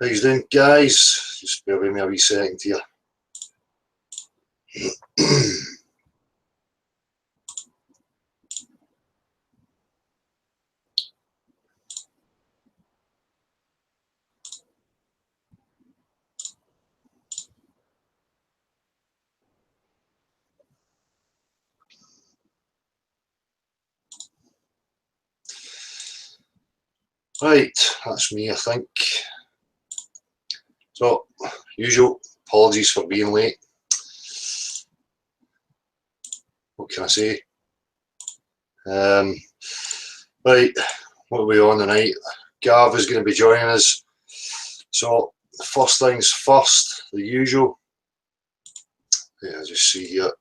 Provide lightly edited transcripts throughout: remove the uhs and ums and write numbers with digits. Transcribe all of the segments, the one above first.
How you doing, guys? Just bear with me a wee second here. Right, that's me, I think. So, usual, apologies for being late. What can I say? Right, what are we on tonight? Gav is going to be joining us. So, first things first, the usual. Yeah, just see here.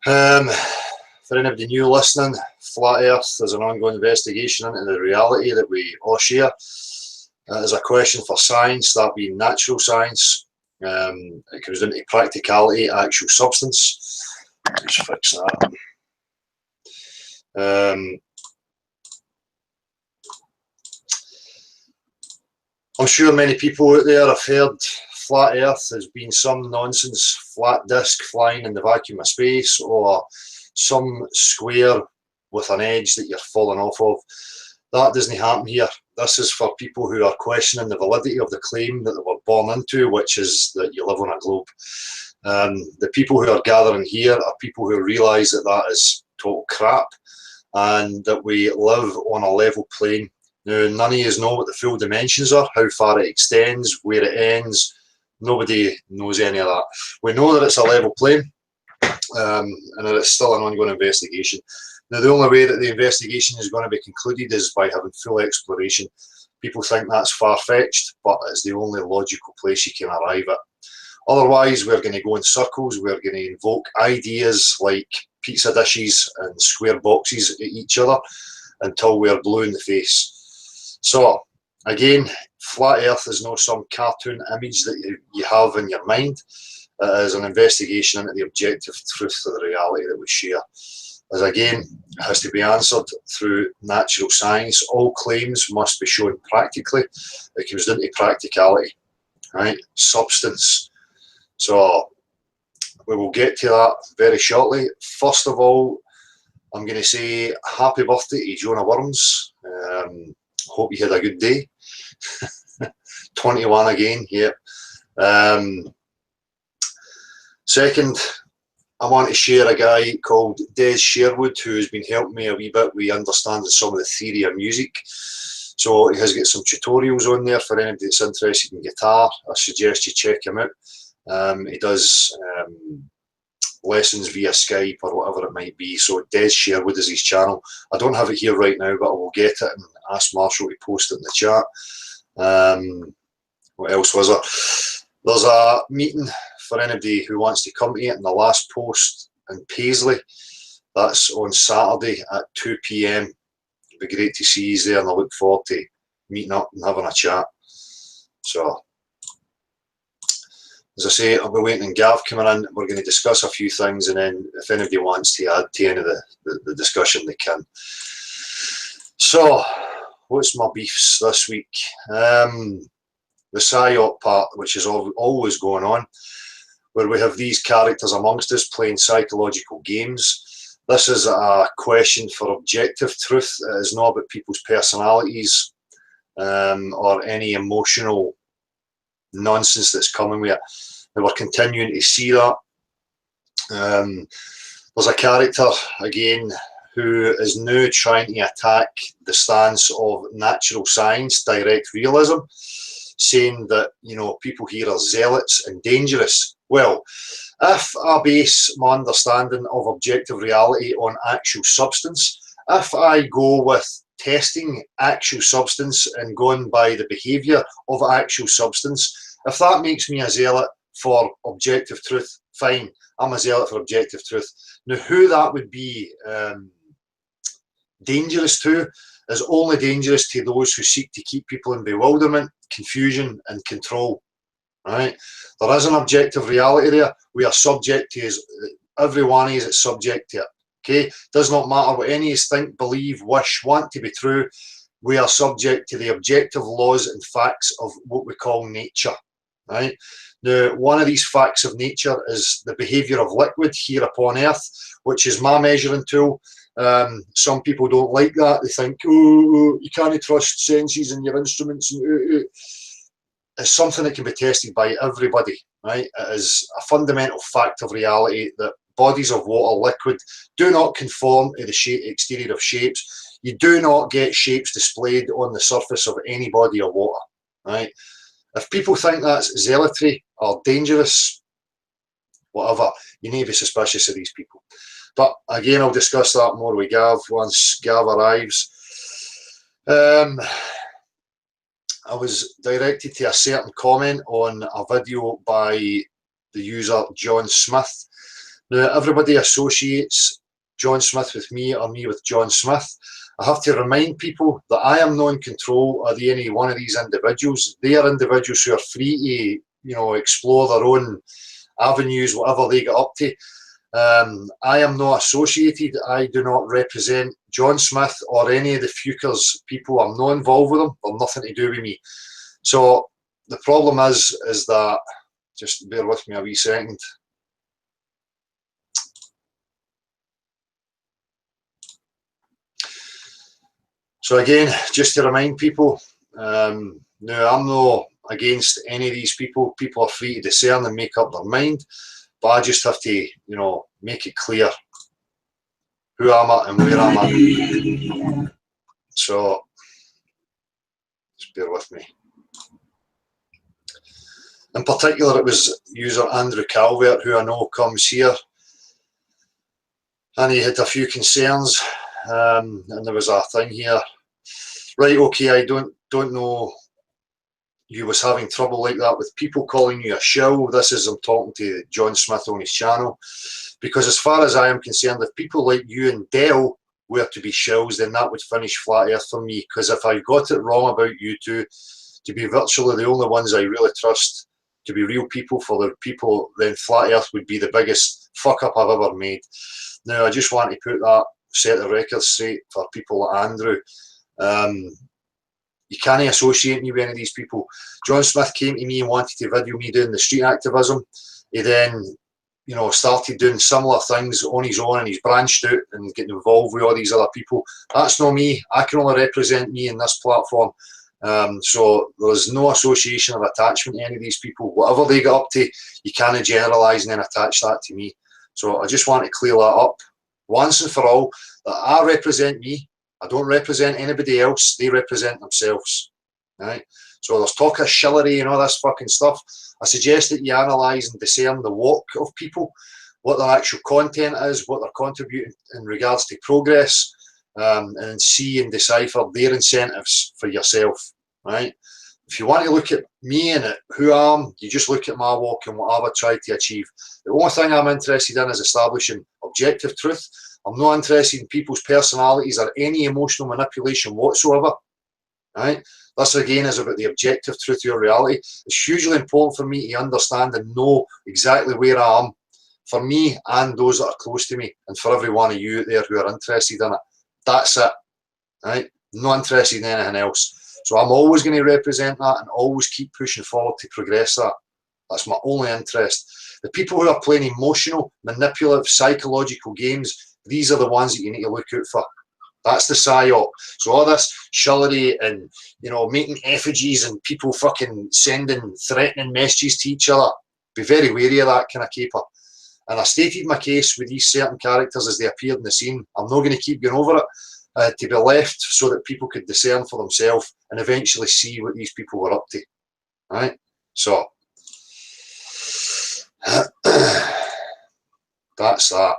For anybody new listening, Flat Earth is an ongoing investigation into the reality that we all share. As a question for science, that being natural science. It comes into practicality, actual substance. Just fix that. I'm sure many people out there have heard flat Earth as being some nonsense flat disk flying in the vacuum of space, or some square with an edge that you're falling off of. That doesn't happen here. This is for people who are questioning the validity of the claim that they were born into, which is that you live on a globe. The people who are gathering here are people who realise that that is total crap, and that we live on a level plane. Now, none of you know what the full dimensions are, how far it extends, where it ends. Nobody knows any of that. We know that it's a level plane, and that it's still an ongoing investigation. Now, the only way that the investigation is going to be concluded is by having full exploration. People think that's far-fetched, but it's the only logical place you can arrive at. Otherwise, we're going to go in circles. We're going to invoke ideas like pizza dishes and square boxes at each other until we're blue in the face. So, again, flat Earth is not some cartoon image that you have in your mind. It is an investigation into the objective truth of the reality that we share. As again, it has to be answered through natural science. All claims must be shown practically. It comes down to practicality, right? Substance. So, we will get to that very shortly. First of all, I'm going to say happy birthday to Jonah Worms. Hope you had a good day. 21 again, yeah. Second, I want to share a guy called Des Sherwood, who's been helping me a wee bit with understanding some of the theory of music. So he has got some tutorials on there for anybody that's interested in guitar. I suggest you check him out. He does lessons via Skype or whatever it might be. So Des Sherwood is his channel. I don't have it here right now, but I will get it and ask Marshall to post it in the chat. What else was there? There's a meeting for anybody who wants to come to it in the last post in Paisley. That's on Saturday at 2 PM. It'd be great to see you there, and I look forward to meeting up and having a chat. So, as I say, I'll be waiting on Gav coming in. We're going to discuss a few things, and then if anybody wants to add to any of the discussion, they can. So, what's my beefs this week? The Psyop part, which is always going on, where we have these characters amongst us playing psychological games. This is a question for objective truth. It is not about people's personalities or any emotional nonsense that's coming with it. And we're continuing to see that. There's a character, again, who is now trying to attack the stance of natural science, direct realism, saying that, you know, people here are zealots and dangerous. Well, if I base my understanding of objective reality on actual substance, if I go with testing actual substance and going by the behaviour of actual substance, if that makes me a zealot for objective truth, fine, I'm a zealot for objective truth. Now, who that would be dangerous to is only dangerous to those who seek to keep people in bewilderment, confusion and control. Right? There is an objective reality there. We are subject to it. Every one of us is subject to it. Okay? Does not matter what any of us think, believe, wish, want to be true. we are subject to the objective laws and facts of what we call nature, right? Now, one of these facts of nature is the behaviour of liquid here upon Earth, which is my measuring tool. Some people don't like that. They think, oh, you can't trust senses in your instruments. It's something that can be tested by everybody, right? It is a fundamental fact of reality that bodies of water, liquid, do not conform to the exterior of shapes. You do not get shapes displayed on the surface of any body of water, right? If people think that's zealotry or dangerous, whatever, you need to be suspicious of these people. But again, I'll discuss that more with Gav once Gav arrives. I was directed to a certain comment on a video by the user John Smith. Now, everybody associates John Smith with me or me with John Smith. I have to remind people that I am not in control of any one of these individuals. They are individuals who are free to, you know, explore their own avenues, whatever they get up to. I am not associated. I do not represent John Smith or any of the Fukers people. I'm not involved with them. They're nothing to do with me. So the problem is that, just bear with me a wee second. So again, just to remind people, no, I'm not against any of these people. People are free to discern and make up their mind, but I just have to, you know, make it clear who am I and where am I. So just bear with me. In particular, it was user Andrew Calvert, who I know comes here, and he had a few concerns, and there was a thing here. Right, okay, I don't know, you was having trouble like that with people calling you a shill. This is, I'm talking to John Smith on his channel, because as far as I am concerned, if people like you and Dell were to be shills, then that would finish Flat Earth for me, because if I got it wrong about you two, to be virtually the only ones I really trust to be real people for the people, then Flat Earth would be the biggest fuck up I've ever made. Now, I just want to put that set of records straight for people like Andrew. You can't associate me with any of these people. John Smith came to me and wanted to video me doing the street activism. He then, you know, started doing similar things on his own, and he's branched out and getting involved with all these other people. That's not me. I can only represent me in this platform. So there's no association or attachment to any of these people. Whatever they get up to, you can't generalise and then attach that to me. So I just want to clear that up once and for all, that I represent me. I don't represent anybody else. They represent themselves, right? So there's talk of shillery and all this fucking stuff. I suggest that you analyse and discern the work of people, what their actual content is, what they're contributing in regards to progress, and see and decipher their incentives for yourself, right? If you want to look at me and at who I am, you just look at my walk and what I've tried to achieve. The only thing I'm interested in is establishing objective truth. I'm not interested in people's personalities or any emotional manipulation whatsoever, right? This again is about the objective truth of your reality. It's hugely important for me to understand and know exactly where I am, for me and those that are close to me, and for every one of you out there who are interested in it. That's it, right? Not interested in anything else. So I'm always going to represent that and always keep pushing forward to progress that. That's my only interest. The people who are playing emotional, manipulative, psychological games, these are the ones that you need to look out for. That's the Psyop. So all this shillery and, you know, making effigies and people fucking sending threatening messages to each other, be very wary of that kind of caper. And I stated my case with these certain characters as they appeared in the scene. I'm not going to keep going over it, to be left so that people could discern for themselves and eventually see what these people were up to. Right? So that's that.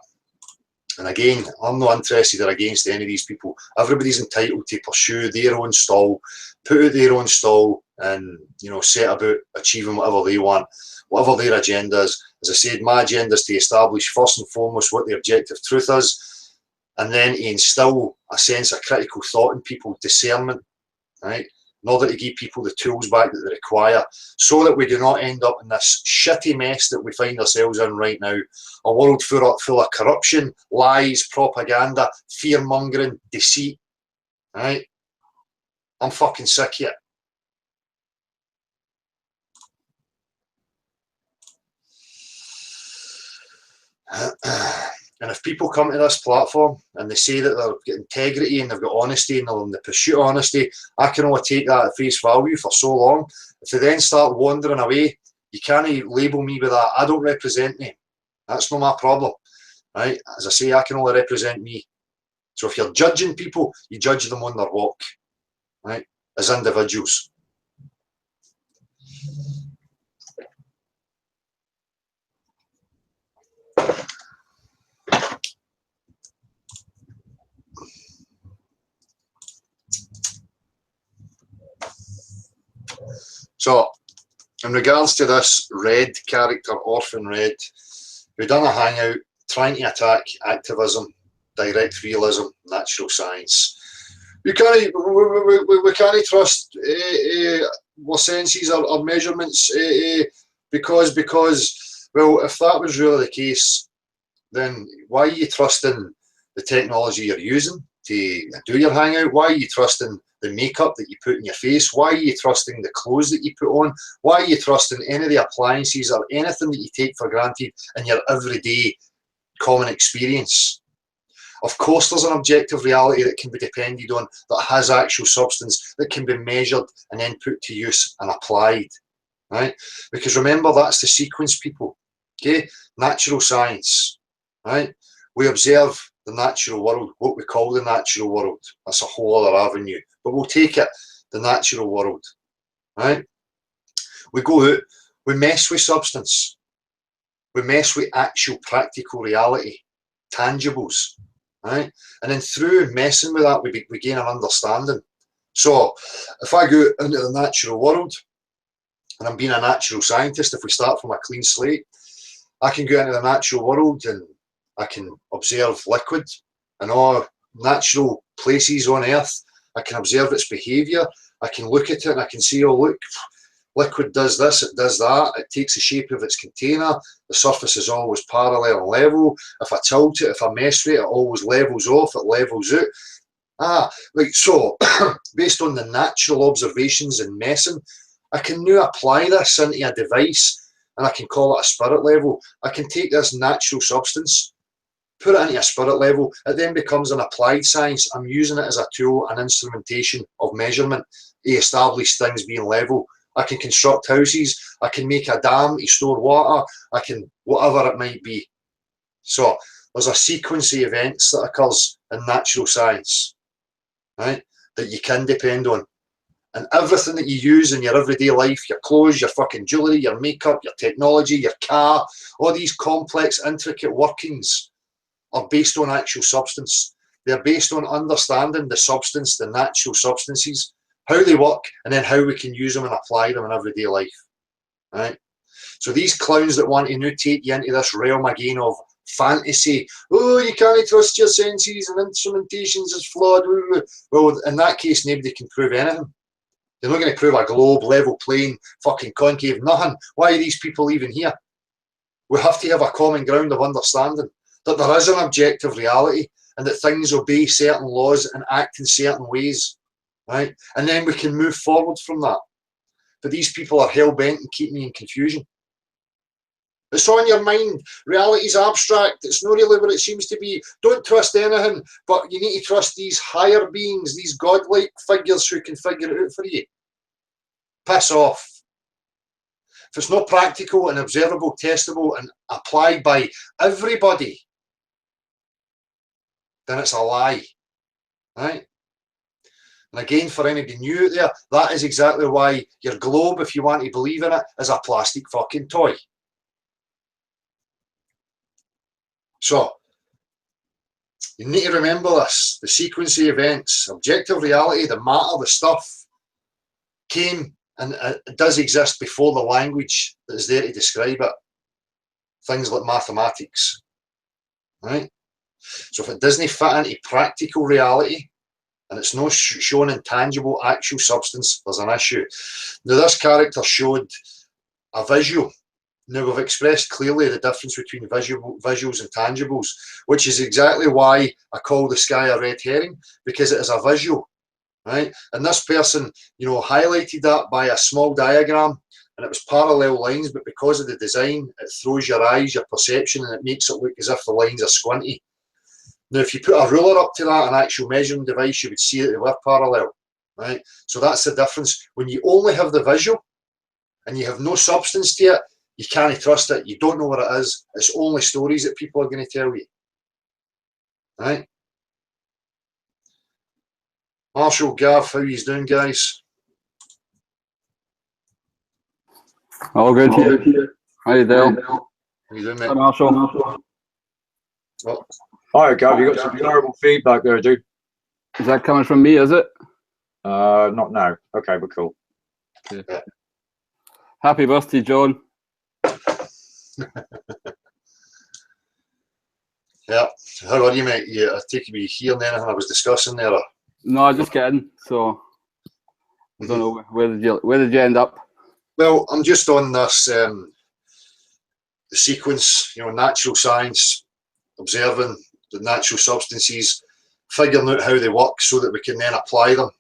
And again, I'm not interested or against any of these people. Everybody's entitled to pursue their own stall, put out their own stall, and, you know, set about achieving whatever they want, whatever their agenda is. As I said, my agenda is to establish first and foremost what the objective truth is, and then to instill a sense of critical thought in people, discernment, right? In order to give people the tools back that they require, so that we do not end up in this shitty mess that we find ourselves in right now. A world full of corruption, lies, propaganda, fear-mongering, deceit, right? I'm fucking sick of it. And if people come to this platform and they say that they've got integrity and they've got honesty and they're in the pursuit of honesty, I can only take that at face value for so long. If they then start wandering away, you can't label me with that. I don't represent them. That's not my problem, right? As I say, I can only represent me. So if you're judging people, you judge them on their walk, right? As individuals. So, in regards to this Red character, Orphan Red, we've done a hangout trying to attack activism, direct realism, natural science. We can't trust our senses or measurements because, well, if that was really the case, then why are you trusting the technology you're using to do your hangout? Why are you trusting the makeup that you put in your face? Why are you trusting the clothes that you put on? Why are you trusting any of the appliances or anything that you take for granted in your everyday common experience? Of course, there's an objective reality that can be depended on, that has actual substance, that can be measured and then put to use and applied, right? Because remember, that's the sequence, people, okay? Natural science, right? We observe the natural world, what we call the natural world. That's a whole other avenue, but we'll take it, the natural world, right? We go out, we mess with substance, we mess with actual practical reality, tangibles, right? And then through messing with that, we gain an understanding. So if I go into the natural world, and I'm being a natural scientist, if we start from a clean slate, I can go into the natural world and I can observe liquid and all natural places on Earth. I can observe its behaviour. I can look at it and I can see, oh look, liquid does this, it does that, it takes the shape of its container, the surface is always parallel and level. If I tilt it, if I mess with it, it always levels off, it levels out. Like so, based on the natural observations and messing, I can now apply this into a device and I can call it a spirit level. I can take this natural substance, put it into a spirit level, it then becomes an applied science. I'm using it as a tool, an instrumentation of measurement to establish things being level. I can construct houses, I can make a dam to store water, I can, whatever it might be. So there's a sequence of events that occurs in natural science, right, that you can depend on. And everything that you use in your everyday life, your clothes, your fucking jewellery, your makeup, your technology, your car, all these complex, intricate workings are based on actual substance. They're based on understanding the substance, the natural substances, how they work, and then how we can use them and apply them in everyday life, right? So these clowns that want to now take you into this realm again of fantasy, oh, you can't trust your senses and instrumentations is flawed. Well, in that case, nobody can prove anything. They're not going to prove a globe, level plane, fucking concave, nothing. Why are these people even here? We have to have a common ground of understanding that there is an objective reality and that things obey certain laws and act in certain ways, right? And then we can move forward from that. But these people are hell-bent and keep me in confusion. It's on your mind. Reality is abstract. It's not really what it seems to be. Don't trust anything, but you need to trust these higher beings, these godlike figures who can figure it out for you. Piss off. If it's not practical and observable, testable and applied by everybody, then it's a lie, right? And again, for anybody new out there, that is exactly why your globe, if you want to believe in it, is a plastic fucking toy. So, you need to remember this, the sequence of events, objective reality, the matter, the stuff, came and it does exist before the language that is there to describe it. Things like mathematics, right? So if it doesn't fit into practical reality, and it's not shown in tangible, actual substance, there's an issue. Now, this character showed a visual. Now, we've expressed clearly the difference between visuals and tangibles, which is exactly why I call the sky a red herring, because it is a visual. right? And this person, you know, highlighted that by a small diagram, and it was parallel lines, but because of the design, it throws your eyes, your perception, and it makes it look as if the lines are squinty. Now, if you put a ruler up to that, an actual measuring device, you would see that they were parallel, right? So that's the difference. When you only have the visual and you have no substance to it, you can't trust it. You don't know what it is. It's only stories that people are going to tell you, right? Marshall, Gav, how you doing, guys? All good here. Hi, Dale. How you doing, mate? Hi, Marshall. Oh. All right, Gav, you got some terrible feedback there, dude. Is that coming from me, is it? Not now. Okay, but cool. Yeah. Happy birthday, John. Yeah. How are you, mate? Yeah, I take it you hearing anything I was discussing there? Or? No, just kidding. So I don't know, where did you end up? Well, I'm just on this the sequence, you know, natural science, observing the natural substances, figuring out how they work so that we can then apply them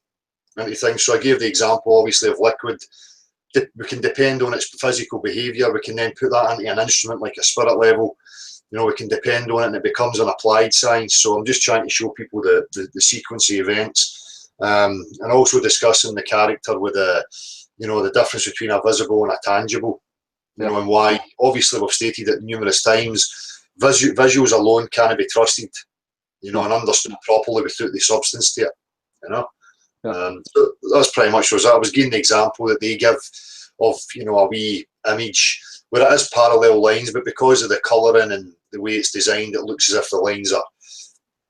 into things. So I gave the example, obviously, of liquid. We can depend on its physical behaviour. We can then put that into an instrument like a spirit level. You know, we can depend on it and it becomes an applied science. So I'm just trying to show people the sequence of events, and also discussing the character with you know, the difference between a visible and a tangible, you know, and why, obviously we've stated it numerous times, visuals alone can't be trusted, you know, and understood properly without the substance to it, you know. So that's pretty much what I was giving the example that they give of, you know, a wee image where it is parallel lines, but because of the colouring and the way it's designed, it looks as if the lines are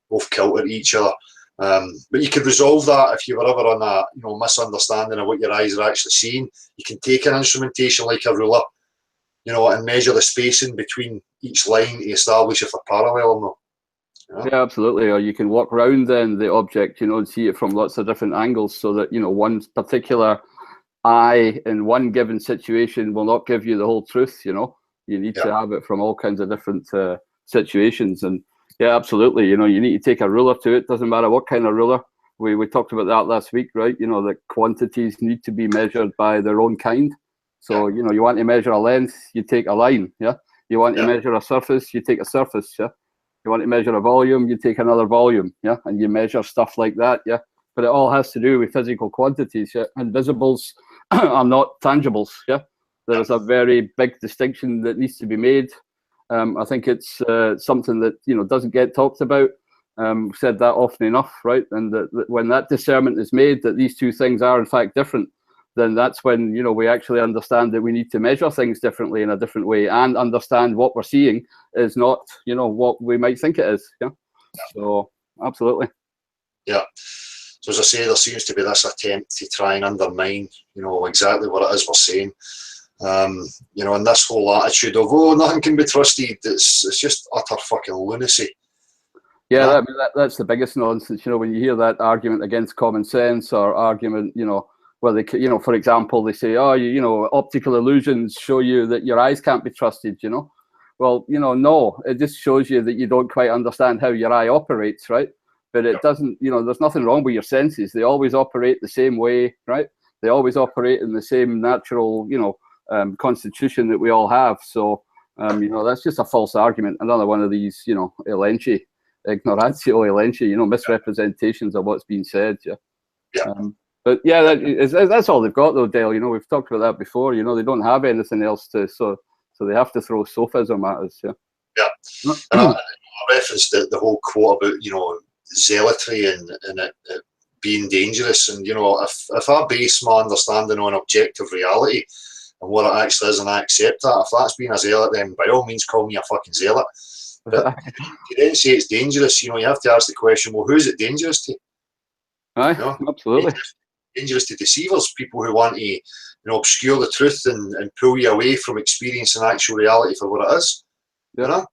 both kilter to each other. But you could resolve that if you were ever on a, you know, misunderstanding of what your eyes are actually seeing. You can take an instrumentation like a ruler, you know, and measure the spacing between each line to establish if they're parallel or not. Yeah, absolutely. Or you can walk around then the object, you know, and see it from lots of different angles, so that, you know, one particular eye in one given situation will not give you the whole truth. You know, you need to have it from all kinds of different situations. And yeah, absolutely. You know, you need to take a ruler to it. Doesn't matter what kind of ruler. We talked about that last week, right? You know, the quantities need to be measured by their own kind. So, you know, you want to measure a length, you take a line, yeah? You want to measure a surface, you take a surface, yeah? You want to measure a volume, you take another volume, yeah? And you measure stuff like that, yeah? But it all has to do with physical quantities, yeah? And visibles are not tangibles, yeah? There's a very big distinction that needs to be made. I think it's something that, you know, doesn't get talked about. We've said that often enough, right? And that when that discernment is made that these two things are in fact different, then that's when, you know, we actually understand that we need to measure things differently in a different way, and understand what we're seeing is not, you know, what we might think it is. Yeah. So absolutely. Yeah. So as I say, there seems to be this attempt to try and undermine, you know, exactly what it is we're saying. You know, and this whole attitude of, oh, nothing can be trusted, it's just utter fucking lunacy. Yeah, that's the biggest nonsense. You know, when you hear that argument against common sense, or argument, you know, where they, you know, for example, they say, oh, you know, optical illusions show you that your eyes can't be trusted, you know. Well, you know, no, it just shows you that you don't quite understand how your eye operates, right? But it doesn't, you know, there's nothing wrong with your senses. They always operate the same way, right? They always operate in the same natural, you know, constitution that we all have. So, you know, that's just a false argument. Another one of these, you know, ignoratio elenchi, you know, misrepresentations of what's being said. Yeah. But yeah, that's all they've got though, Dale. You know, we've talked about that before. You know, they don't have anything else to, so they have to throw sophism at us. Yeah. Yeah. And I referenced the whole quote about, you know, zealotry and it being dangerous. And, you know, if I base my understanding on objective reality and what it actually is, and I accept that, if that's being a zealot, then by all means call me a fucking zealot. But you then say it's dangerous, you know, you have to ask the question, well, who's it dangerous to? Aye, you know? absolutely. Dangerous to deceivers, people who want to, you know, obscure the truth and pull you away from experiencing actual reality for what it is. Yeah. You know?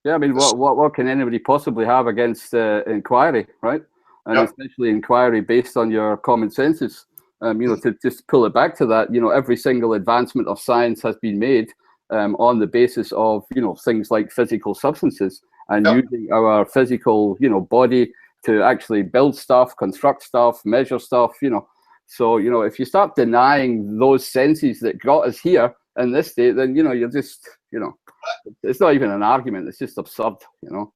Yeah, I mean, what can anybody possibly have against inquiry, right? And especially inquiry based on your common senses. You know, to just pull it back to that, you know, every single advancement of science has been made on the basis of, you know, things like physical substances and using our physical, you know, body to actually build stuff, construct stuff, measure stuff, you know. So, you know, if you start denying those senses that got us here in this state, then, you know, you're just, you know, it's not even an argument. It's just absurd, you know.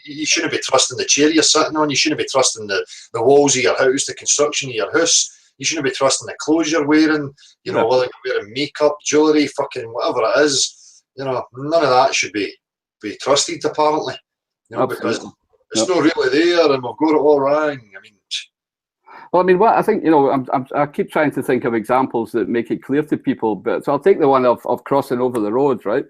You shouldn't be trusting the chair you're sitting on. You shouldn't be trusting the walls of your house, the construction of your house. You shouldn't be trusting the clothes you're wearing, you know, whether you're wearing makeup, jewellery, fucking whatever it is. You know, none of that should be trusted, apparently. You know, because it's not really there and we've got it all wrong. I mean... Well, I mean, what I think, you know, I keep trying to think of examples that make it clear to people. But so I'll take the one of crossing over the road, right?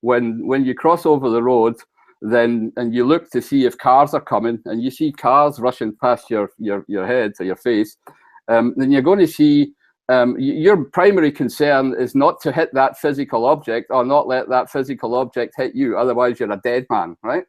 When you cross over the road, then and you look to see if cars are coming, and you see cars rushing past your head or your face, then you're going to see your primary concern is not to hit that physical object or not let that physical object hit you. Otherwise, you're a dead man, right?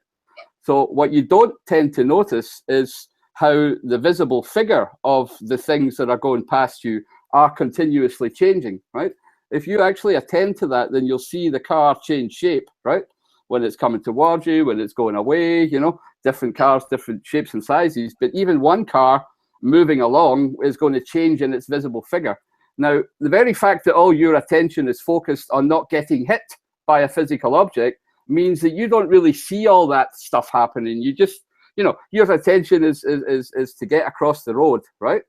So what you don't tend to notice is how the visible figure of the things that are going past you are continuously changing, right? If you actually attend to that, then you'll see the car change shape, right? When it's coming towards you, when it's going away, you know, different cars, different shapes and sizes. But even one car moving along is going to change in its visible figure. Now, the very fact that all your attention is focused on not getting hit by a physical object means that you don't really see all that stuff happening. You just, you know, your attention is to get across the road, right?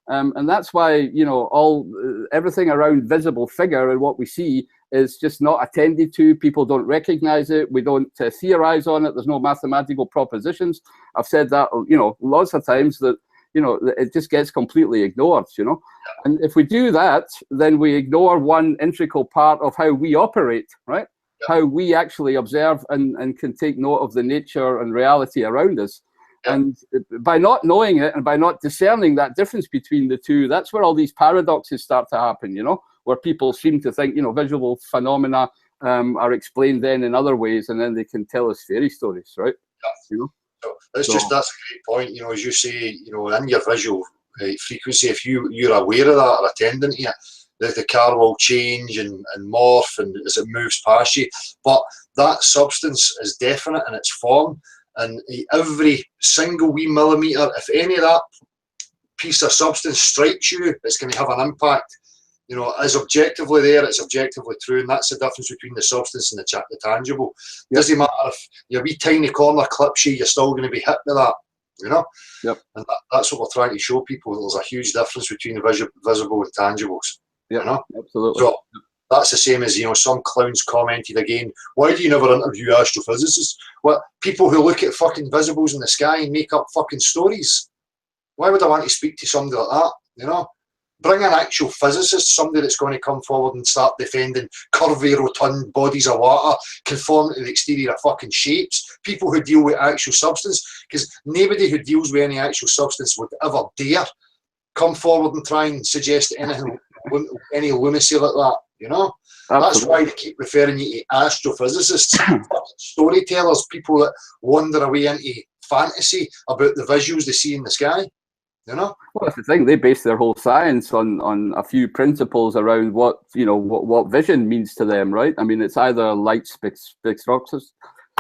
And that's why, you know, everything around visible figure and what we see is just not attended to. People don't recognize it. We don't theorize on it. There's no mathematical propositions. I've said that, you know, lots of times that, you know, it just gets completely ignored, you know. And if we do that, then we ignore one integral part of how we operate, right? How we actually observe and can take note of the nature and reality around us. And by not knowing it and by not discerning that difference between the two, that's where all these paradoxes start to happen, you know, where people seem to think, you know, visual phenomena are explained then in other ways, and then they can tell us fairy stories, right? You know? That's a great point, you know, as you say, you know, in your visual frequency, if you're aware of that or attending to it, the car will change and morph and as it moves past you. But that substance is definite in its form, and every single wee millimetre, if any of that piece of substance strikes you, it's going to have an impact. You know, as objectively there, it's objectively true, and that's the difference between the substance and the tangible. It doesn't matter if your wee tiny corner clips you, you're still going to be hit with that, you know? And that's what we're trying to show people. There's a huge difference between the visible and tangibles. You know? Absolutely. So that's the same as, you know, some clowns commented again, why do you never interview astrophysicists? Well, people who look at fucking visibles in the sky and make up fucking stories. Why would I want to speak to somebody like that, you know? Bring an actual physicist, somebody that's going to come forward and start defending curvy, rotund bodies of water, conforming to the exterior of fucking shapes. People who deal with actual substance, because nobody who deals with any actual substance would ever dare come forward and try and suggest anything, any lunacy like that, you know? Absolutely. That's why they keep referring you to astrophysicists, storytellers, people that wander away into fantasy about the visuals they see in the sky. You know? Well, that's the thing. They base their whole science on a few principles around what, you know, what vision means to them, right? I mean, it's either light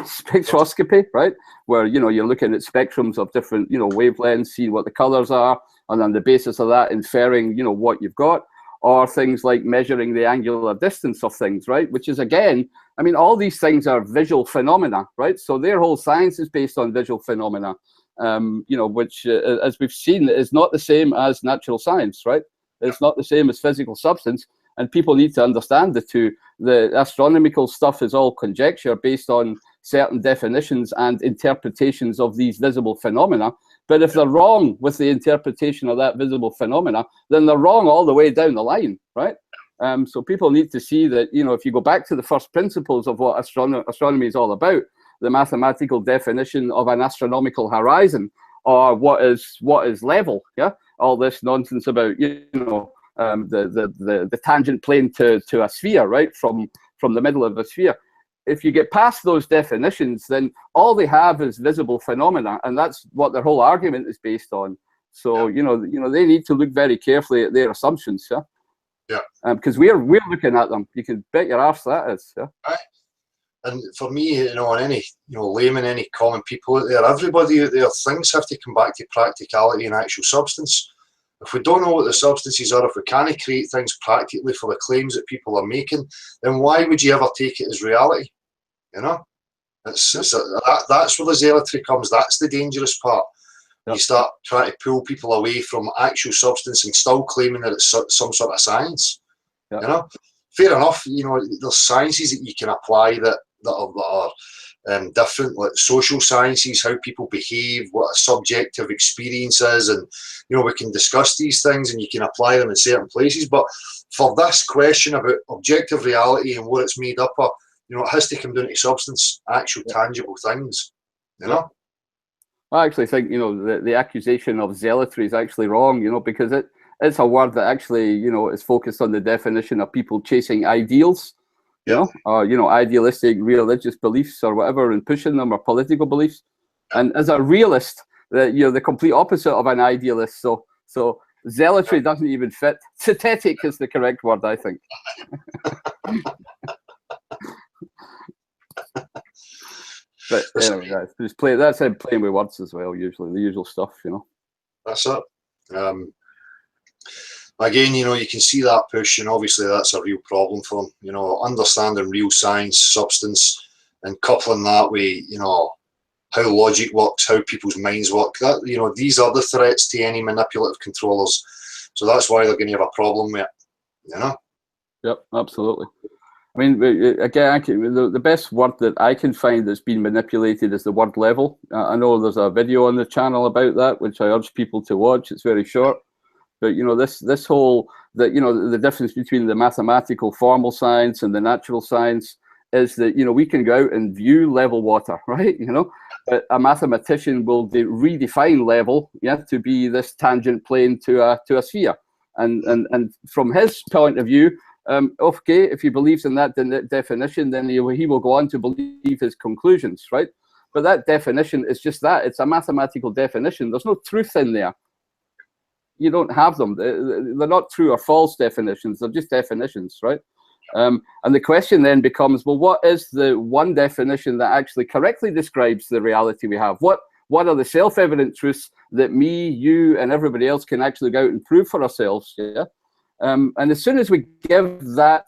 spectroscopy, right, where, you know, you're looking at spectrums of different, you know, wavelengths, seeing what the colors are, and on the basis of that, inferring, you know, what you've got, or things like measuring the angular distance of things, right? Which is, again, I mean, all these things are visual phenomena, right? So their whole science is based on visual phenomena. You know, which, as we've seen, is not the same as natural science, right? It's not the same as physical substance, and people need to understand the two. The astronomical stuff is all conjecture based on certain definitions and interpretations of these visible phenomena. But if they're wrong with the interpretation of that visible phenomena, then they're wrong all the way down the line, right? So people need to see that, you know, if you go back to the first principles of what astronomy is all about, the mathematical definition of an astronomical horizon, or what is level, yeah, all this nonsense about, you know, the tangent plane to a sphere, right, from the middle of a sphere. If you get past those definitions, then all they have is visible phenomena, and that's what their whole argument is based on. So you know they need to look very carefully at their assumptions, yeah, because we're looking at them. You can bet your arse that is, yeah. And for me, you know, and any, you know, layman, any common people out there, everybody out there, things have to come back to practicality and actual substance. If we don't know what the substances are, if we can't create things practically for the claims that people are making, then why would you ever take it as reality? You know, that's where the zealotry comes. That's the dangerous part. Yep. You start trying to pull people away from actual substance and still claiming that it's some sort of science. Yep. You know, fair enough. You know, there's sciences that you can apply that are different, like social sciences, how people behave, what a subjective experience is, and you know, we can discuss these things and you can apply them in certain places. But for this question about objective reality and what it's made up of, you know, it has to come down to substance, actual tangible things. You know. I actually think, you know, the accusation of zealotry is actually wrong, you know, because it's a word that actually, you know, is focused on the definition of people chasing ideals, you know, or, you know, idealistic religious beliefs or whatever, and pushing them, or political beliefs. And as a realist, you're the complete opposite of an idealist. So zealotry doesn't even fit. Synthetic is the correct word, I think. But anyway, just that's it, playing with words as well, usually, the usual stuff, you know. That's it. Again, you know, you can see that push, and obviously that's a real problem for them, you know, understanding real science, substance, and coupling that with, you know, how logic works, how people's minds work. That, you know, these are the threats to any manipulative controllers. So that's why they're going to have a problem with it, you know? Yep, absolutely. I mean, again, the best word that I can find that's been manipulated is the word level. I know there's a video on the channel about that, which I urge people to watch. It's very short. But, you know, this whole, you know, the difference between the mathematical formal science and the natural science is that, you know, we can go out and view level water, right? You know, but a mathematician will redefine level, yeah, to be this tangent plane to a sphere. And from his point of view, okay, if he believes in that definition, then he will go on to believe his conclusions, right? But that definition is just that. It's a mathematical definition. There's no truth in there. You don't have them. They're not true or false definitions. They're just definitions, right? And the question then becomes, well, what is the one definition that actually correctly describes the reality we have? What are the self-evident truths that me, you, and everybody else can actually go out and prove for ourselves? Yeah. And as soon as we give that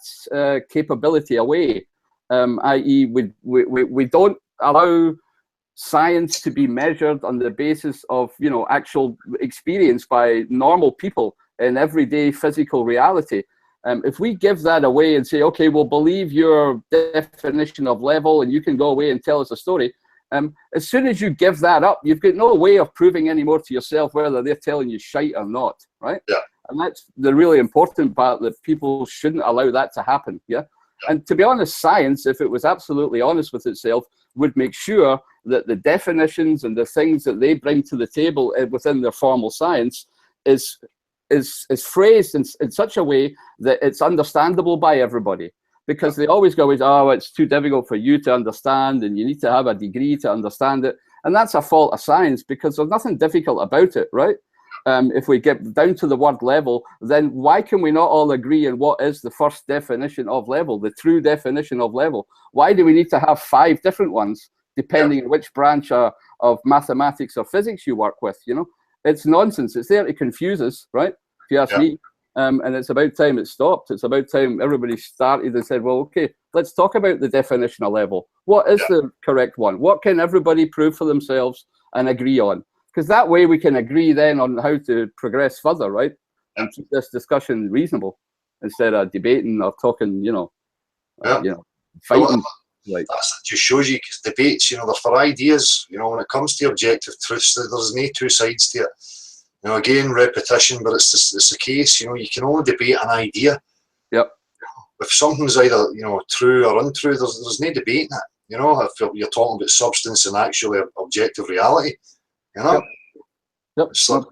capability away, i.e., we don't allow science to be measured on the basis of, you know, actual experience by normal people in everyday physical reality. If we give that away and say, okay, we'll believe your definition of level and you can go away and tell us a story, as soon as you give that up, you've got no way of proving anymore to yourself whether they're telling you shite or not, right? Yeah. And that's the really important part, that people shouldn't allow that to happen, yeah? And to be honest, science, if it was absolutely honest with itself, would make sure that the definitions and the things that they bring to the table within their formal science is phrased in such a way that it's understandable by everybody. Because they always go, oh, it's too difficult for you to understand and you need to have a degree to understand it. And that's a fault of science, because there's nothing difficult about it, right? If we get down to the word level, then why can we not all agree on what is the first definition of level, the true definition of level? Why do we need to have 5 different ones, depending on which branch of mathematics or physics you work with? You know, it's nonsense. It's there to confuse us, right? If you ask me. And it's about time it stopped. It's about time everybody started and said, well, okay, let's talk about the definition of level. What is the correct one? What can everybody prove for themselves and agree on? Because that way we can agree then on how to progress further, right? And keep this discussion reasonable instead of debating or talking, you know, fighting. Like, that just shows you, because debates, you know, they're for ideas. You know, when it comes to objective truths, there's no 2 sides to it. You know, again, repetition, but it's the case. You know, you can only debate an idea. Yep. If something's either, you know, true or untrue, there's no debating it. You know, if you're talking about substance and actually objective reality. You know. Yep. Like,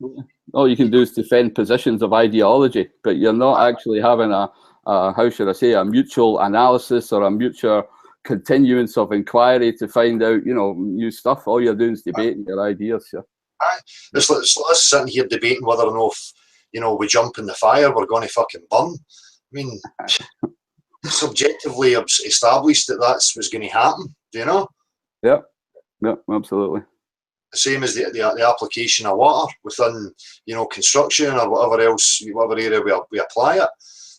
all you can do is defend positions of ideology, but you're not actually having a how should I say, a mutual analysis or a mutual continuance of inquiry to find out, you know, new stuff. All you're doing is debating your ideas. Yeah. It's like us sitting here debating whether or not, if, you know, we jump in the fire, we're going to fucking burn. I mean, subjectively established that that's what's going to happen. Do you know? Yeah, yeah, absolutely. The same as the application of water within, you know, construction or whatever else, whatever area we apply it.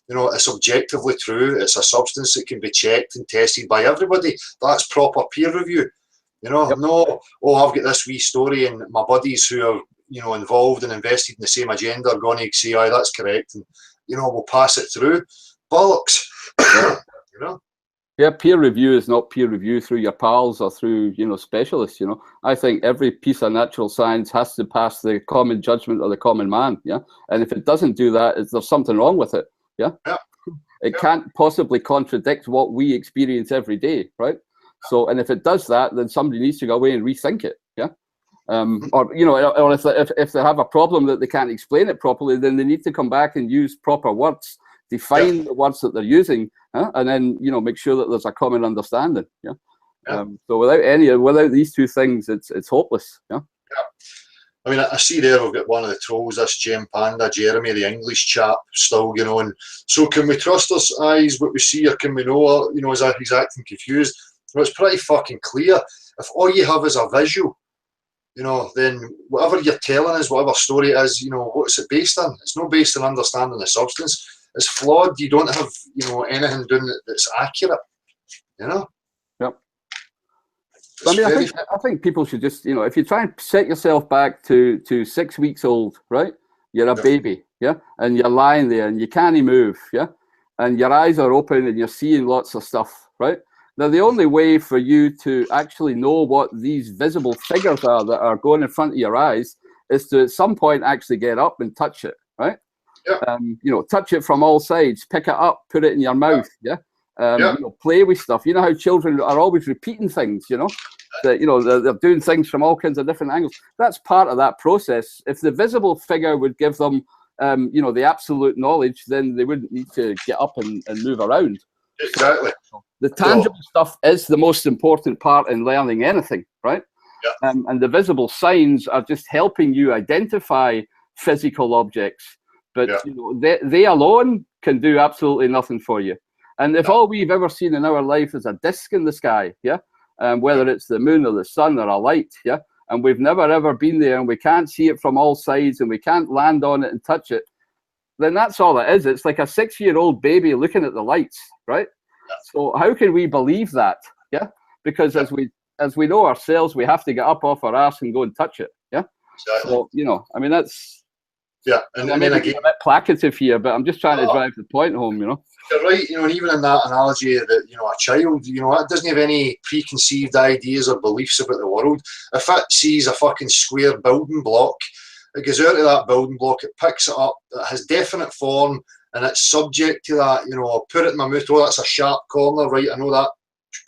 You know, it's objectively true. It's a substance that can be checked and tested by everybody. That's proper peer review. You know, no, oh, I've got this wee story and my buddies who are, you know, involved and invested in the same agenda are going to say, aye, that's correct. And, you know, we'll pass it through. Bollocks. You know? Yeah, peer review is not peer review through your pals or through, you know, specialists, you know. I think every piece of natural science has to pass the common judgment of the common man, yeah? And if it doesn't do that, there's something wrong with it, yeah? It can't possibly contradict what we experience every day, right? So, and if it does that, then somebody needs to go away and rethink it, yeah? Or, you know, or if they have a problem that they can't explain it properly, then they need to come back and use proper words, define the words that they're using, and then, you know, make sure that there's a common understanding. Yeah. So without these two things, it's hopeless. Yeah. I mean, I see there we've got one of the trolls, this Gem Panda, Jeremy, the English chap, still, you know. And so, can we trust our eyes, what we see, or can we know, you know, is he's acting confused? Well, it's pretty fucking clear. If all you have is a visual, you know, then whatever you're telling us, whatever story it is, you know, what's it based on? It's not based on understanding the substance. It's flawed. You don't have, you know, anything doing that's accurate, you know? Yep. I mean, I think people should just, you know, if you try and set yourself back to 6 weeks old, right? You're a baby, yeah? And you're lying there and you can't move, yeah? And your eyes are open and you're seeing lots of stuff, right? Now, the only way for you to actually know what these visible figures are that are going in front of your eyes is to at some point actually get up and touch it, right? Yeah. You know, touch it from all sides, pick it up, put it in your mouth, You know, play with stuff. You know how children are always repeating things, you know, that, you know, they're doing things from all kinds of different angles. That's part of that process. If the visible figure would give them, you know, the absolute knowledge, then they wouldn't need to get up and move around. Exactly. The tangible stuff is the most important part in learning anything, right? Yeah. And the visible signs are just helping you identify physical objects. But you know, they alone can do absolutely nothing for you. And if all we've ever seen in our life is a disc in the sky, whether it's the moon or the sun or a light, and we've never ever been there and we can't see it from all sides and we can't land on it and touch it, then that's all it is. It's like a 6-year-old baby looking at the lights, right? So how can we believe that? Yeah, because as we know ourselves, we have to get up off our ass and go and touch it. Yeah. Exactly. So, you know, I mean, that's. Yeah, and I mean, again, a bit placative here, but I'm just trying to drive the point home, you know. You're right, you know, and even in that analogy that, you know, a child, you know, it doesn't have any preconceived ideas or beliefs about the world. If it sees a fucking square building block, it goes out of that building block, it picks it up, it has definite form, and it's subject to that, you know, put it in my mouth, oh, that's a sharp corner, right, I know that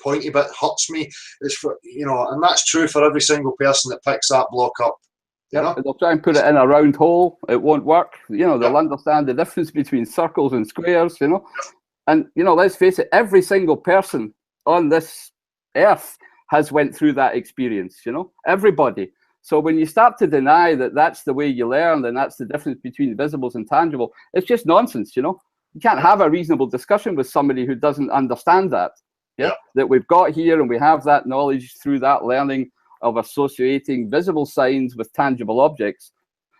pointy bit hurts me. It's for, you know, and that's true for every single person that picks that block up. You know? They'll try and put it in a round hole. It won't work. You know, they'll understand the difference between circles and squares, you know. And, you know, let's face it, every single person on this earth has went through that experience, you know, everybody. So when you start to deny that that's the way you learn, and that's the difference between visibles and tangible, it's just nonsense, you know. You can't have a reasonable discussion with somebody who doesn't understand that, that we've got here and we have that knowledge through that learning of associating visible signs with tangible objects.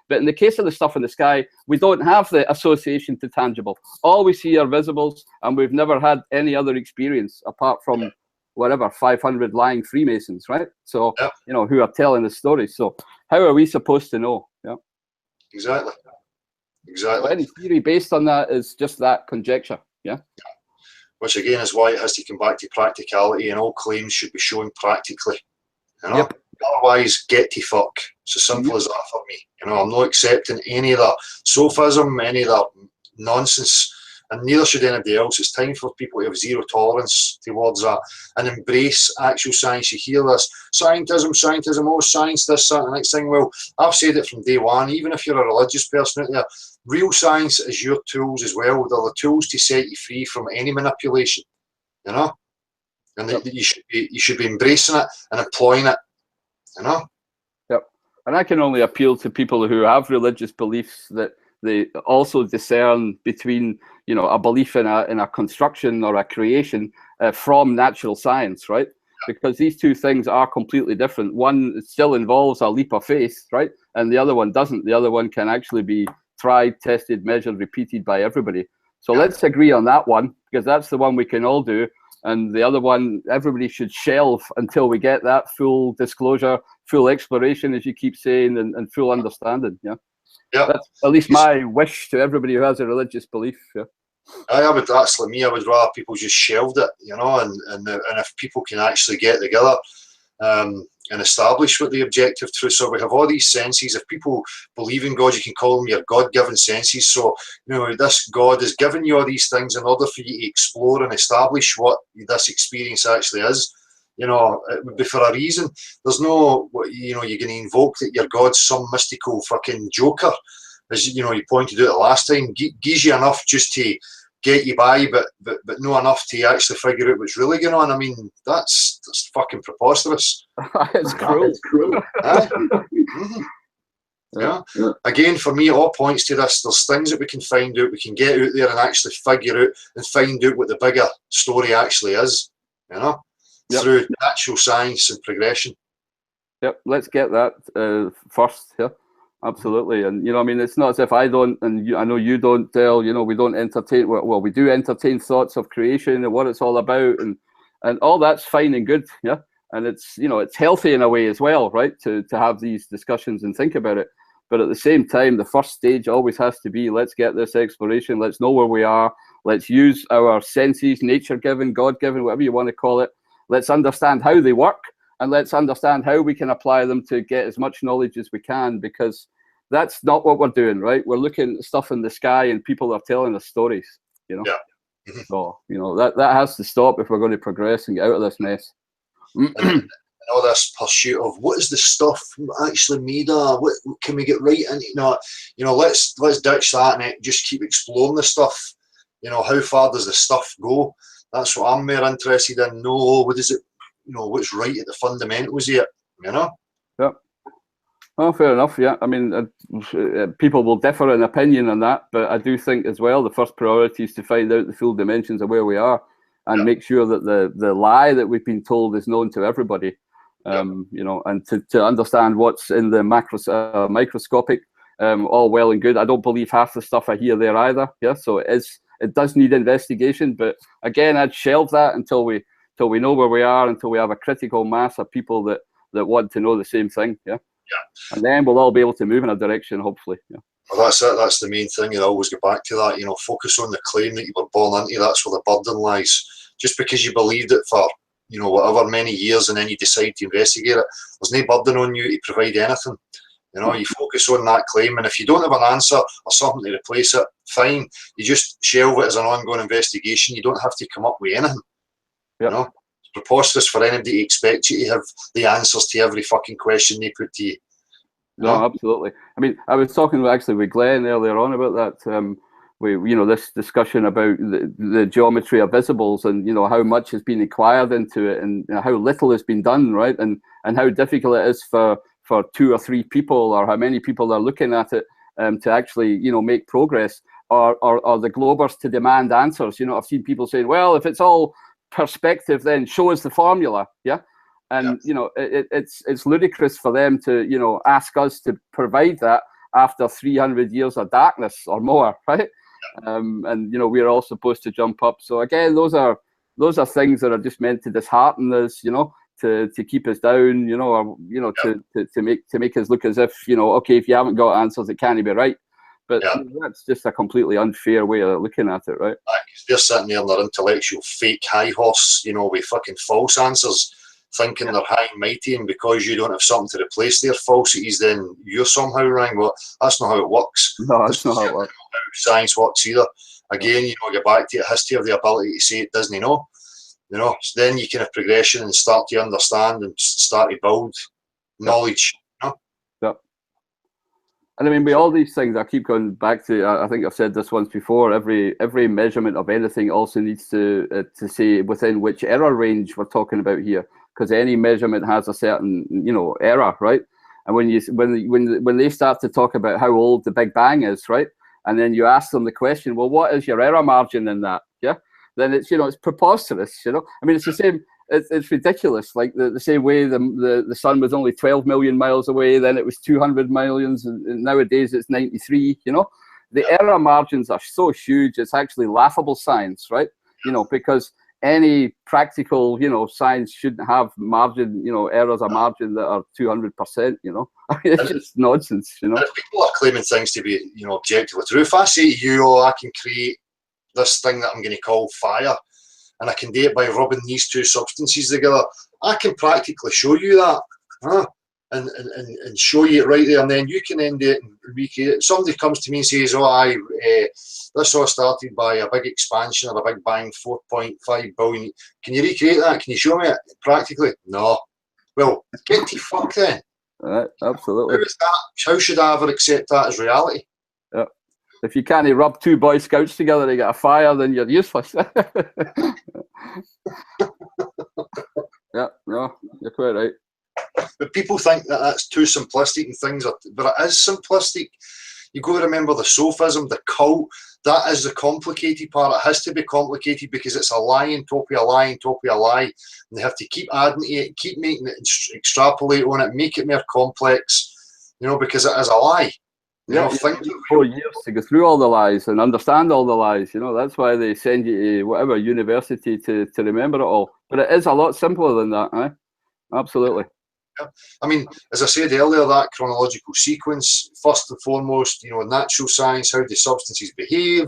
But in the case of the stuff in the sky, we don't have the association to tangible. All we see are visibles, and we've never had any other experience apart from whatever 500 lying Freemasons, right? So, you know, who are telling the stories. So how are we supposed to know? Yeah, exactly. So any theory based on that is just that conjecture. Which again is why it has to come back to practicality, and all claims should be shown practically. You know? Otherwise, get to fuck. It's as simple as that for me. You know, I'm not accepting any of that sophism, any of that nonsense, and neither should anybody else. It's time for people to have zero tolerance towards that and embrace actual science. You hear this scientism, oh, science, this, that, and the next thing. Well, I've said it from day one, even if you're a religious person out there, real science is your tools as well. They're the tools to set you free from any manipulation, you know? And you should be embracing it and employing it, you know? And I can only appeal to people who have religious beliefs that they also discern between, you know, a belief in a construction or a creation from natural science, right? Because these two things are completely different. One still involves a leap of faith, right? And the other one doesn't. The other one can actually be tried, tested, measured, repeated by everybody. So let's agree on that one, because that's the one we can all do. And the other one, everybody should shelve until we get that full disclosure, full exploration, as you keep saying, and full understanding. Yeah. That's at least my wish to everybody who has a religious belief. Yeah. I would, that's like me, I would rather people just shelved it, you know, and if people can actually get together and establish what the objective truths are. We have all these senses. If people believe in God, you can call them your God-given senses. So, you know, this God has given you all these things in order for you to explore and establish what this experience actually is. You know, it would be for a reason. There's no, you know, you're going to invoke that your God's some mystical fucking joker. As you know, you pointed out the last time, gives you enough just to get you by, but not enough to actually figure out what's really going on. I mean, that's fucking preposterous. It's cruel. Yeah. Again, for me, it all points to this. There's things that we can find out, we can get out there and actually figure out and find out what the bigger story actually is, you know, through natural science and progression. Yep, let's get that first. Yeah. Absolutely. And, you know, I mean, it's not as if I don't, and I know you don't, Del, you know, we don't entertain, well, we do entertain thoughts of creation and what it's all about, and all that's fine and good, yeah? And it's, you know, it's healthy in a way as well, right, to have these discussions and think about it. But at the same time, the first stage always has to be, let's get this exploration, let's know where we are, let's use our senses, nature-given, God-given, whatever you want to call it, let's understand how they work, and let's understand how we can apply them to get as much knowledge as we can, because that's not what we're doing, right? We're looking at stuff in the sky and people are telling us stories, you know? Yeah. So, you know, that has to stop if we're going to progress and get out of this mess. And all this pursuit of what is the stuff actually made of? What can we get right in? You know, let's ditch that and just keep exploring the stuff. You know, how far does the stuff go? That's what I'm more interested in. No, what is it? You know, what's right at the fundamentals here, you know? Yeah. Oh, fair enough, yeah. I mean, people will differ in opinion on that, but I do think as well the first priority is to find out the full dimensions of where we are and make sure that the lie that we've been told is known to everybody, you know, and to understand what's in the microscopic, all well and good. I don't believe half the stuff I hear there either, yeah, so it does need investigation, but again, I'd shelve that until we know where we are, until we have a critical mass of people that want to know the same thing, yeah? Yeah. And then we'll all be able to move in a direction, hopefully. Yeah. Well, that's it. That's the main thing. You always go back to that. You know, focus on the claim that you were born into. That's where the burden lies. Just because you believed it for, you know, whatever many years, and then you decide to investigate it, there's no burden on you to provide anything. You know, you focus on that claim, and if you don't have an answer or something to replace it, fine. You just shelve it as an ongoing investigation. You don't have to come up with anything. Yep. You know, it's preposterous for anybody to expect you to have the answers to every fucking question they put to you. No, absolutely. I mean, I was talking actually with Glenn earlier on about that. You know, this discussion about the geometry of visibles, and you know how much has been acquired into it, and you know, how little has been done, right? And how difficult it is for 2 or 3 people, or how many people are looking at it, to actually, you know, make progress, or the globers to demand answers. You know, I've seen people saying, well, if it's all perspective, then show us the formula, yeah. And you know, it's ludicrous for them to, you know, ask us to provide that after 300 years of darkness or more, right? And you know, we're all supposed to jump up. So again, those are things that are just meant to dishearten us, you know, to keep us down, you know, or you know, to make us look as if, you know, okay, if you haven't got answers, it can't be right. But you know, that's just a completely unfair way of looking at it, right? They're sitting there on their intellectual fake high horse, you know, with fucking false answers, thinking they're high and mighty, and because you don't have something to replace their falsities, then you're somehow wrong. Well, that's not how it works. No, that's not how it works. How science works either. Again, you know, get back to the history of the ability to say it doesn't know. You know, so then you can have progression and start to understand and start to build knowledge. You know? Yeah. And I mean, with all these things, I keep going back to. I think I've said this once before. Every measurement of anything also needs to say within which error range we're talking about here, because any measurement has a certain, you know, error, right? And when they start to talk about how old the Big Bang is, right? and then you ask them the question, well, what is your error margin in that? Yeah, then it's, you know, it's preposterous. You know, I mean, it's the same. It's ridiculous. Like the same way the sun was only 12 million miles away, then it was 200 millions, and nowadays it's 93. You know, the error margins are so huge. It's actually laughable science, right? You know, because any practical, you know, science shouldn't have margin, you know, errors of margin that are 200%. You know, I mean, it's just nonsense. You know, if people are claiming things to be, you know, objectively true, if I say to you, oh, I can create this thing that I'm going to call fire, and I can do it by rubbing these two substances together, I can practically show you that, and show you it right there, and then you can end it and recreate it. Somebody comes to me and says, oh, this all started by a big expansion or a big bang, 4.5 billion. Can you recreate that? Can you show me it practically? No. Well, get to fuck then. Absolutely. How is that? How should I ever accept that as reality? Yeah. If you can't rub two Boy Scouts together to get a fire, then you're useless. Yeah, no, you're quite right. But people think that that's too simplistic, and things are, but it is simplistic. You got to remember the sophism, the cult. That is the complicated part. It has to be complicated because it's a lie on top of a lie on top of a lie. And they have to keep adding to it, keep making it, extrapolate on it, make it more complex, you know, because it is a lie. You know, 4 years to go through all the lies and understand all the lies. You know, that's why they send you to whatever university to remember it all. But it is a lot simpler than that, eh? Absolutely. Yeah. I mean, as I said earlier, that chronological sequence, first and foremost, you know, natural science, how do substances behave.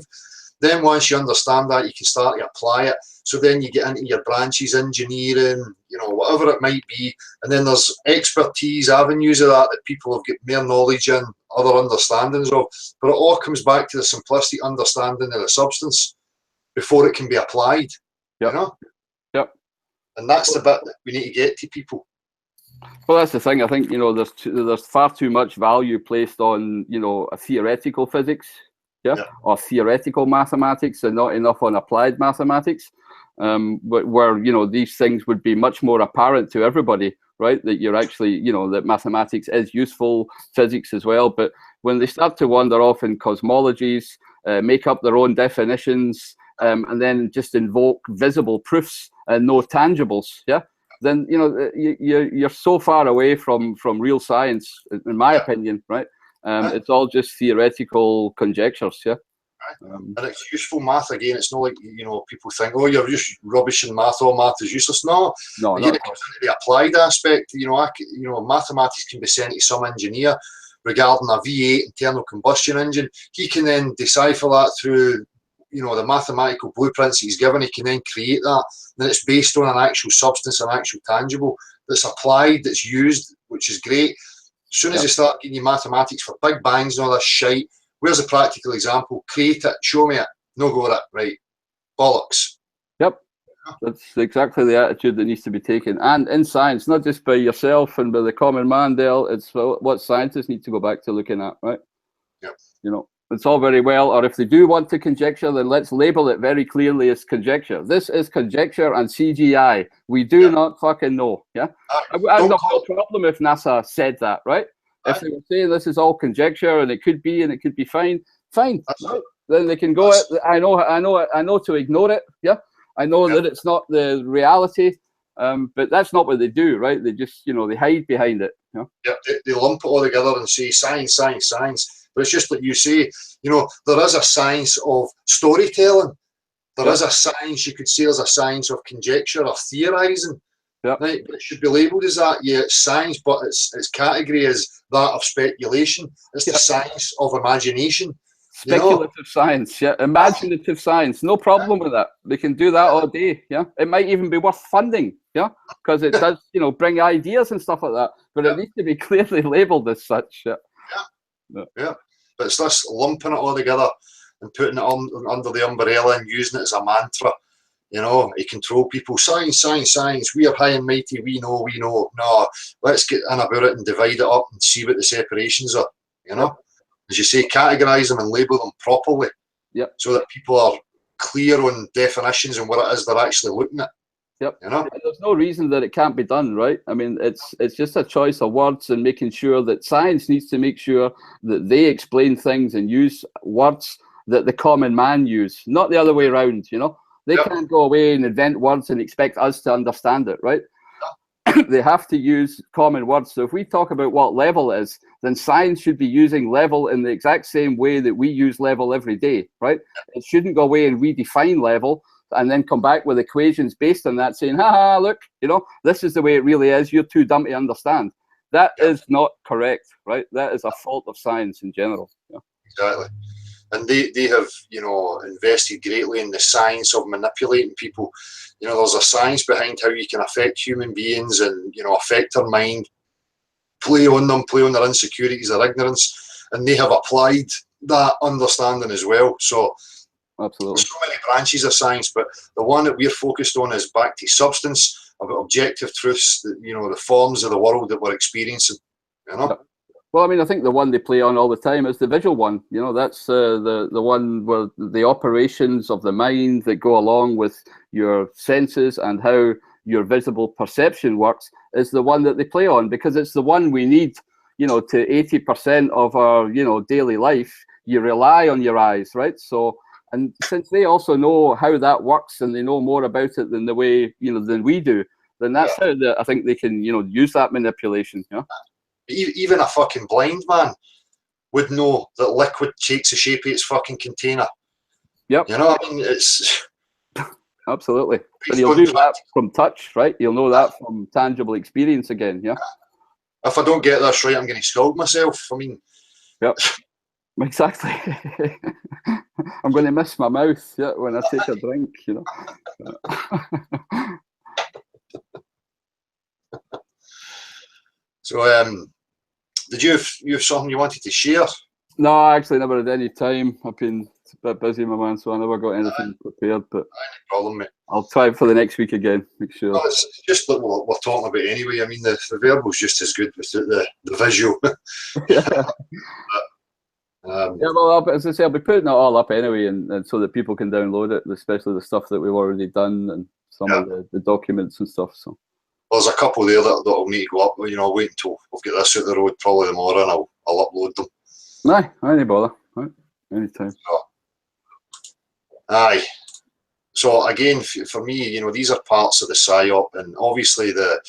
Then once you understand that, you can start to apply it. So then you get into your branches, engineering, you know, whatever it might be. And then there's expertise, avenues of that people have got more knowledge in, other understandings of. But it all comes back to the simplistic understanding of the substance before it can be applied, you know? Yep. And that's the bit that we need to get to people. Well, that's the thing. I think, you know, there's far too much value placed on, you know, a theoretical physics, or theoretical mathematics, and not enough on applied mathematics, where, you know, these things would be much more apparent to everybody, right? That you're actually, you know, that mathematics is useful, physics as well. But when they start to wander off in cosmologies, make up their own definitions, and then just invoke visible proofs and no tangibles, then, you know, you're so far away from real science, in my opinion, right? It's all just theoretical conjectures, and it's useful math again. It's not like, you know, people think, oh, you're just rubbish in math, all math is useless. No, again, it comes into the applied aspect. You know, mathematics can be sent to some engineer regarding a V8 internal combustion engine. He can then decipher that through, you know, the mathematical blueprints he's given. He can then create that. Then it's based on an actual substance, an actual tangible that's applied, that's used, which is great. As soon as you start getting your mathematics for big bangs and all this shite, where's a practical example? Create it, show me it, no go at it, right? Bollocks. Yep, that's exactly the attitude that needs to be taken. And in science, not just by yourself and by the common man, Dale, it's what scientists need to go back to looking at, right? Yep. You know, it's all very well, or if they do want to conjecture, then let's label it very clearly as conjecture. This is conjecture and CGI. We do not fucking know, I have no problem if NASA said that, right? If they were saying this is all conjecture and it could be fine, right? Then they can go. I know to ignore it. I know that it's not the reality, but that's not what they do, right? They just, you know, they hide behind it. They lump it all together and say science, science, science. But it's just like you say, you know, there is a science of storytelling. There is a science, you could say there's a science of conjecture or theorizing. Right? But it should be labelled as that. Yeah, it's science, but its category is that of speculation. It's the science of imagination. Speculative science, imaginative science. No problem with that. They can do that all day. It might even be worth funding. Because it does, you know, bring ideas and stuff like that. But it needs to be clearly labelled as such. But it's this lumping it all together and putting it under the umbrella and using it as a mantra, you know, to control people. Science, science, science. We are high and mighty. We know, we know. No, let's get in about it and divide it up and see what the separations are, you know. As you say, categorise them and label them properly, so that people are clear on definitions and what it is they're actually looking at. Yep. You know? There's no reason that it can't be done, right? I mean, it's just a choice of words and making sure that science needs to make sure that they explain things and use words that the common man use, not the other way around, you know? They Yep. can't go away and invent words and expect us to understand it, right? They have to use common words. So if we talk about what level is, then science should be using level in the exact same way that we use level every day, right? It shouldn't go away and redefine level and then come back with equations based on that saying, ha, look, you know, this is the way it really is. You're too dumb to understand. That is not correct, right? That is a fault of science in general. Yeah. Exactly. And they have, you know, invested greatly in the science of manipulating people. You know, there's a science behind how you can affect human beings and, you know, affect their mind, play on them, play on their insecurities, their ignorance, and they have applied that understanding as well. So absolutely, there's so many branches of science, but the one that we're focused on is back to substance, about objective truths, that, you know, the forms of the world that we're experiencing, you know? Yep. Well, I mean, I think the one they play on all the time is the visual one. You know, that's the one where the operations of the mind that go along with your senses and how your visible perception works is the one that they play on, because it's the one we need, you know, to 80% of our, you know, daily life. You rely on your eyes, right? So, and since they also know how that works and they know more about it than the way, you know, than we do, then that's how I think they can, you know, use that manipulation, you know? Even a fucking blind man would know that liquid takes the shape of its fucking container. Yep. You know, I mean, it's absolutely. And you'll do that from touch, right? You'll know that from tangible experience again, yeah? If I don't get this right, I'm going to scald myself. I mean... Yep. Exactly. I'm going to miss my mouth, yeah, when I take a drink, you know? So, did you have something you wanted to share? No, I actually never had any time. I've been a bit busy, my man, so I never got anything prepared. But no problem, mate. I'll try for the next week again. Make sure. Well, it's just what we're talking about anyway. I mean, the verbal's just as good with the visual. Yeah. Yeah, well, as I say, I'll be putting it all up anyway, and so that people can download it, especially the stuff that we've already done and some of the documents and stuff. So. There's a couple there that'll need to go up. You know, I'll wait until we've got this out the road, probably tomorrow, and I'll upload them. Aye, any bother. Right. Anytime. So, aye. So again, for me, you know, these are parts of the Psyop, and obviously the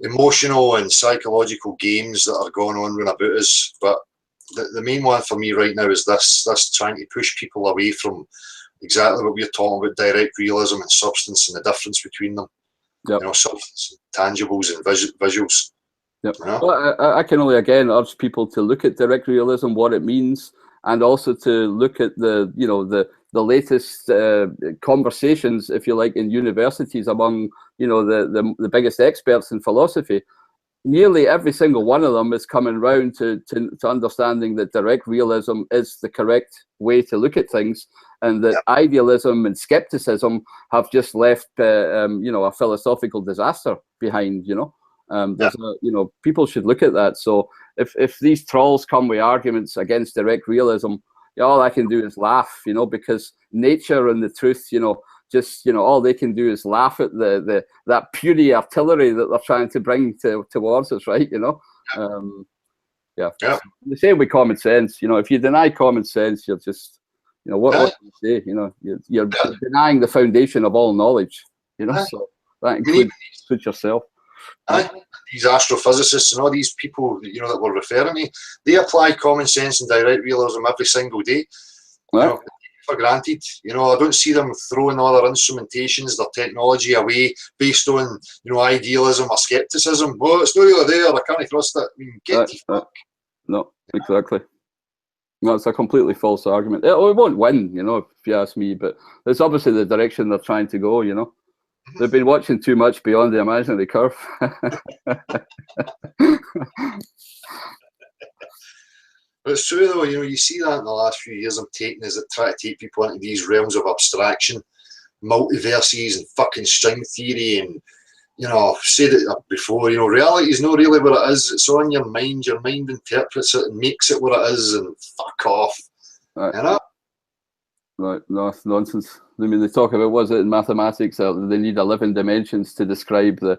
emotional and psychological games that are going on round about us. But the main one for me right now is this trying to push people away from exactly what we're talking about, direct realism and substance, and the difference between them. Yep. You know, substance, tangibles and visuals. Yep. You know? Well, I can only again urge people to look at direct realism, what it means, and also to look at the, you know, the latest conversations, if you like, in universities among, you know, the biggest experts in philosophy. Nearly every single one of them is coming round to understanding that direct realism is the correct way to look at things, and that idealism and skepticism have just left, you know, a philosophical disaster behind. You know, you know, people should look at that. So if these trolls come with arguments against direct realism, all I can do is laugh, you know, because nature and the truth, you know, just, you know, all they can do is laugh at that puny artillery that they're trying to bring towards us, right? You know, The same with common sense. You know, if you deny common sense, you're just, you know, what do you say? You know, you're denying the foundation of all knowledge. You know, so that includes yourself. These astrophysicists and all these people, you know, that we're referring to, they apply common sense and direct realism every single day. You know, for granted, you know, I don't see them throwing all their instrumentations, their technology away based on, you know, idealism or skepticism. Well, it's not really there, I can't trust it. I mean, get the fuck. No, exactly. No, it's a completely false argument. It won't win, you know, if you ask me, but it's obviously the direction they're trying to go, you know. They've been watching too much Beyond the Imaginary Curve. But it's true though, you know, you see that in the last few years of taking is that try to take people into these realms of abstraction, multiverses and fucking string theory, and, you know, I've said it before, you know, reality is not really what it is, it's on your mind interprets it and makes it what it is, and fuck off. You know? Right, no, nonsense. I mean, they talk about, was it in mathematics, they need 11 dimensions to describe the,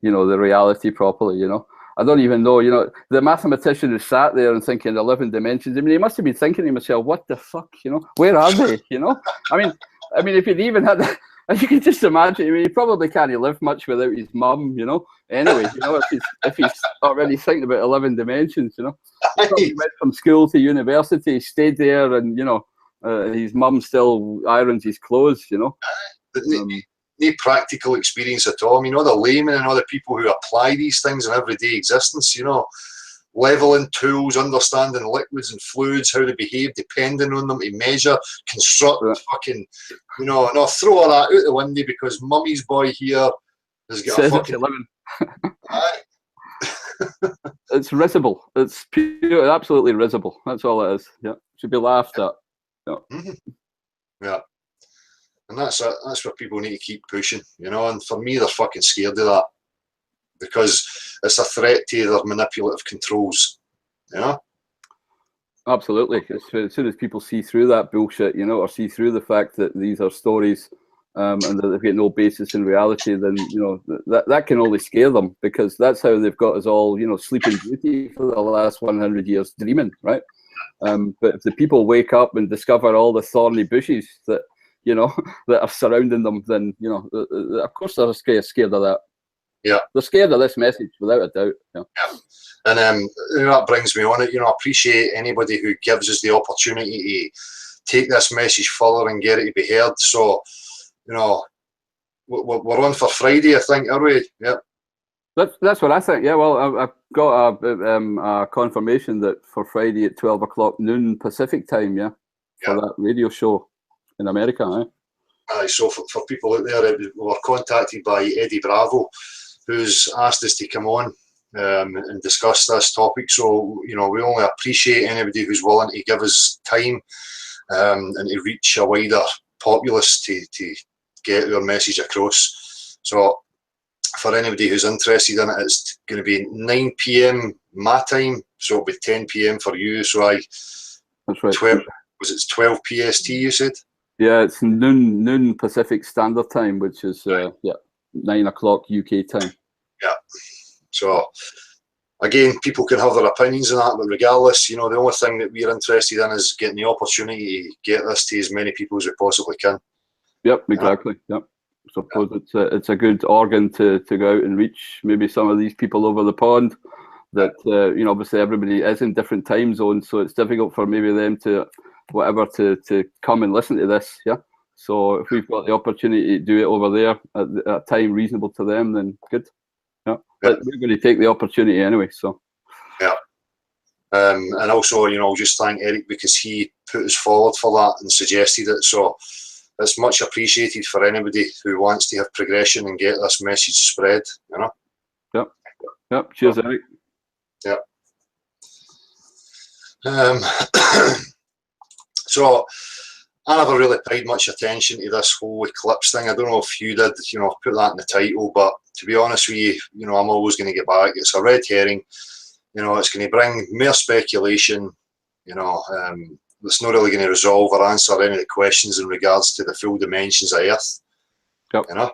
you know, the reality properly, you know. I don't even know, you know, the mathematician who sat there and thinking 11 dimensions, I mean, he must have been thinking to himself, what the fuck, you know, where are they, you know? I mean, if he'd even had, you can just imagine, I mean, he probably can't live much without his mum, you know. Anyway, you know, if he's already thinking about 11 dimensions, you know. He probably went from school to university, stayed there, and, you know, his mum still irons his clothes, you know. No practical experience at all. I mean, all the laymen and all the people who apply these things in everyday existence, you know, leveling tools, understanding liquids and fluids, how they behave, depending on them to measure, construct, fucking, you know, no, throw all that out the window because mummy's boy here has got a fucking... 11. It's risible. It's pure, absolutely risible. That's all it is. Yeah, should be laughed at. Yeah. Yeah. And that's it. That's what people need to keep pushing, you know. And for me, they're fucking scared of that because it's a threat to their manipulative controls, you know. Absolutely. As soon as people see through that bullshit, you know, or see through the fact that these are stories and that they've got no basis in reality, then, you know, that can only scare them, because that's how they've got us all, you know, sleeping beauty for the last 100 years, dreaming, right? But if the people wake up and discover all the thorny bushes that, you know, that are surrounding them, then, you know, of course they're scared of that. Yeah. They're scared of this message, without a doubt. Yeah. And you know, that brings me on it. You know, I appreciate anybody who gives us the opportunity to take this message further and get it to be heard. So, you know, we're on for Friday, I think, are we? Yeah. That's what I think. Yeah. Well, I've got a confirmation that for Friday at 12 o'clock noon Pacific time. Yeah. For that radio show in America. Aye. So for people out there, we were contacted by Eddie Bravo, who's asked us to come on and discuss this topic. So, you know, we only appreciate anybody who's willing to give us time and to reach a wider populace to get our message across. So for anybody who's interested in it, it's going to be 9 p.m. my time, so it'll be 10 p.m. for you. So that's right. 12, was it 12 PST you said? Yeah, it's noon Pacific Standard Time, which is 9 o'clock UK time. Yeah. So again, people can have their opinions on that, but regardless, you know, the only thing that we're interested in is getting the opportunity to get this to as many people as we possibly can. Yep, exactly. Yep. I suppose it's a good organ to go out and reach maybe some of these people over the pond that you know, obviously everybody is in different time zones, so it's difficult for maybe them to to come and listen to this. Yeah. So if we've got the opportunity to do it over there at a time reasonable to them, then good. Yeah. But we're going to take the opportunity anyway. So. Yeah. And also, you know, just thank Eric because he put us forward for that and suggested it. So it's much appreciated for anybody who wants to have progression and get this message spread, you know. Yep. Yep. Cheers, Eric. Yeah. So I never really paid much attention to this whole eclipse thing. I don't know if you did, you know, put that in the title, but to be honest with you know, I'm always going to get back. It's a red herring. You know, it's going to bring mere speculation. You know, it's not really going to resolve or answer any of the questions in regards to the full dimensions of Earth. Yep. You know?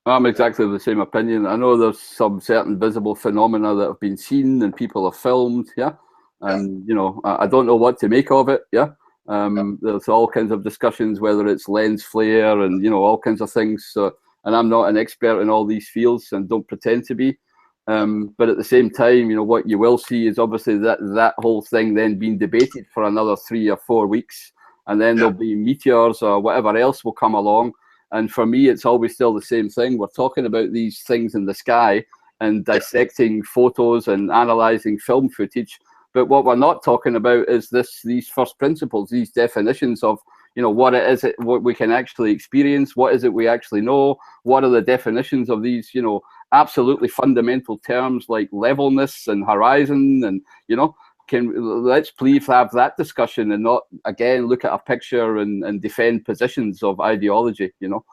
I'm exactly of the same opinion. I know there's some certain visible phenomena that have been seen and people have filmed, yeah. And you know, I don't know what to make of it, yeah. There's all kinds of discussions whether it's lens flare and, you know, all kinds of things. So, and I'm not an expert in all these fields and don't pretend to be. But at the same time, you know, what you will see is obviously that whole thing then being debated for another 3 or 4 weeks, and then there'll be meteors or whatever else will come along. And for me, it's always still the same thing. We're talking about these things in the sky and dissecting photos and analyzing film footage. But what we're not talking about is these first principles, these definitions of, you know, what it is, what we can actually experience, what is it we actually know, what are the definitions of these, you know, absolutely fundamental terms like levelness and horizon, and, you know, let's please have that discussion and not again look at a picture and defend positions of ideology, you know.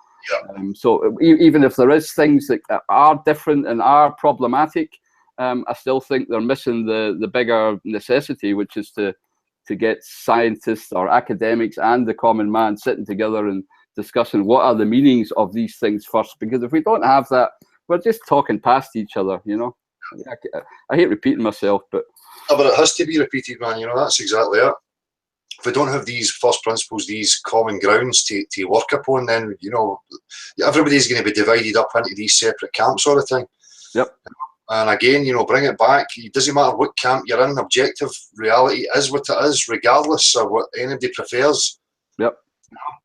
So even if there is things that are different and are problematic, I still think they're missing the bigger necessity, which is to get scientists or academics and the common man sitting together and discussing what are the meanings of these things first, because if we don't have that, we're just talking past each other, you know. I hate repeating myself, but... No, but it has to be repeated, man, you know, that's exactly it. If we don't have these first principles, these common grounds to work upon, then, you know, everybody's going to be divided up into these separate camps all the time. Yep. And again, you know, bring it back. It doesn't matter what camp you're in. Objective reality is what it is, regardless of what anybody prefers. Yep.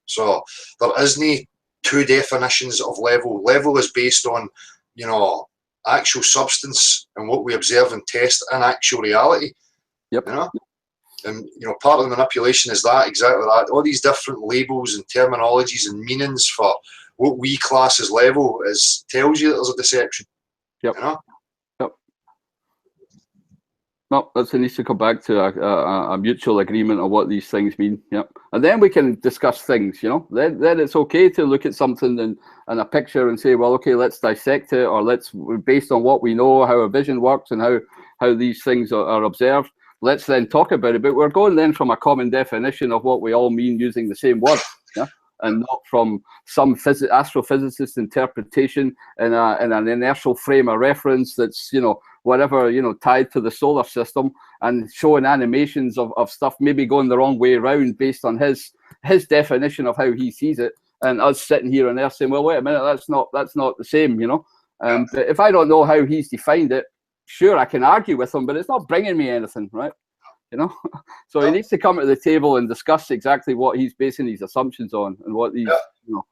So there isn't two definitions of level. Level is based on, you know, actual substance and what we observe and test in actual reality. Yep. You know? And, you know, part of the manipulation is that, exactly that. All these different labels and terminologies and meanings for what we class as level tells you that there's a deception. Yep. You know? Yep. No, that needs to come back to a mutual agreement on what these things mean. Yep. And then we can discuss things, you know. Then it's okay to look at something and a picture and say, well, okay, let's dissect it, or let's, based on what we know, how a vision works and how these things are observed, let's then talk about it. But we're going then from a common definition of what we all mean using the same word, yeah, and not from some astrophysicist interpretation in an inertial frame of reference that's, you know, whatever, you know, tied to the solar system, and showing animations of stuff maybe going the wrong way around based on his definition of how he sees it, and us sitting here and there saying, well, wait a minute, that's not the same, you know. But if I don't know how he's defined it, sure, I can argue with him, but it's not bringing me anything, right? You know, so he needs to come to the table and discuss exactly what he's basing his assumptions on and what these, you know.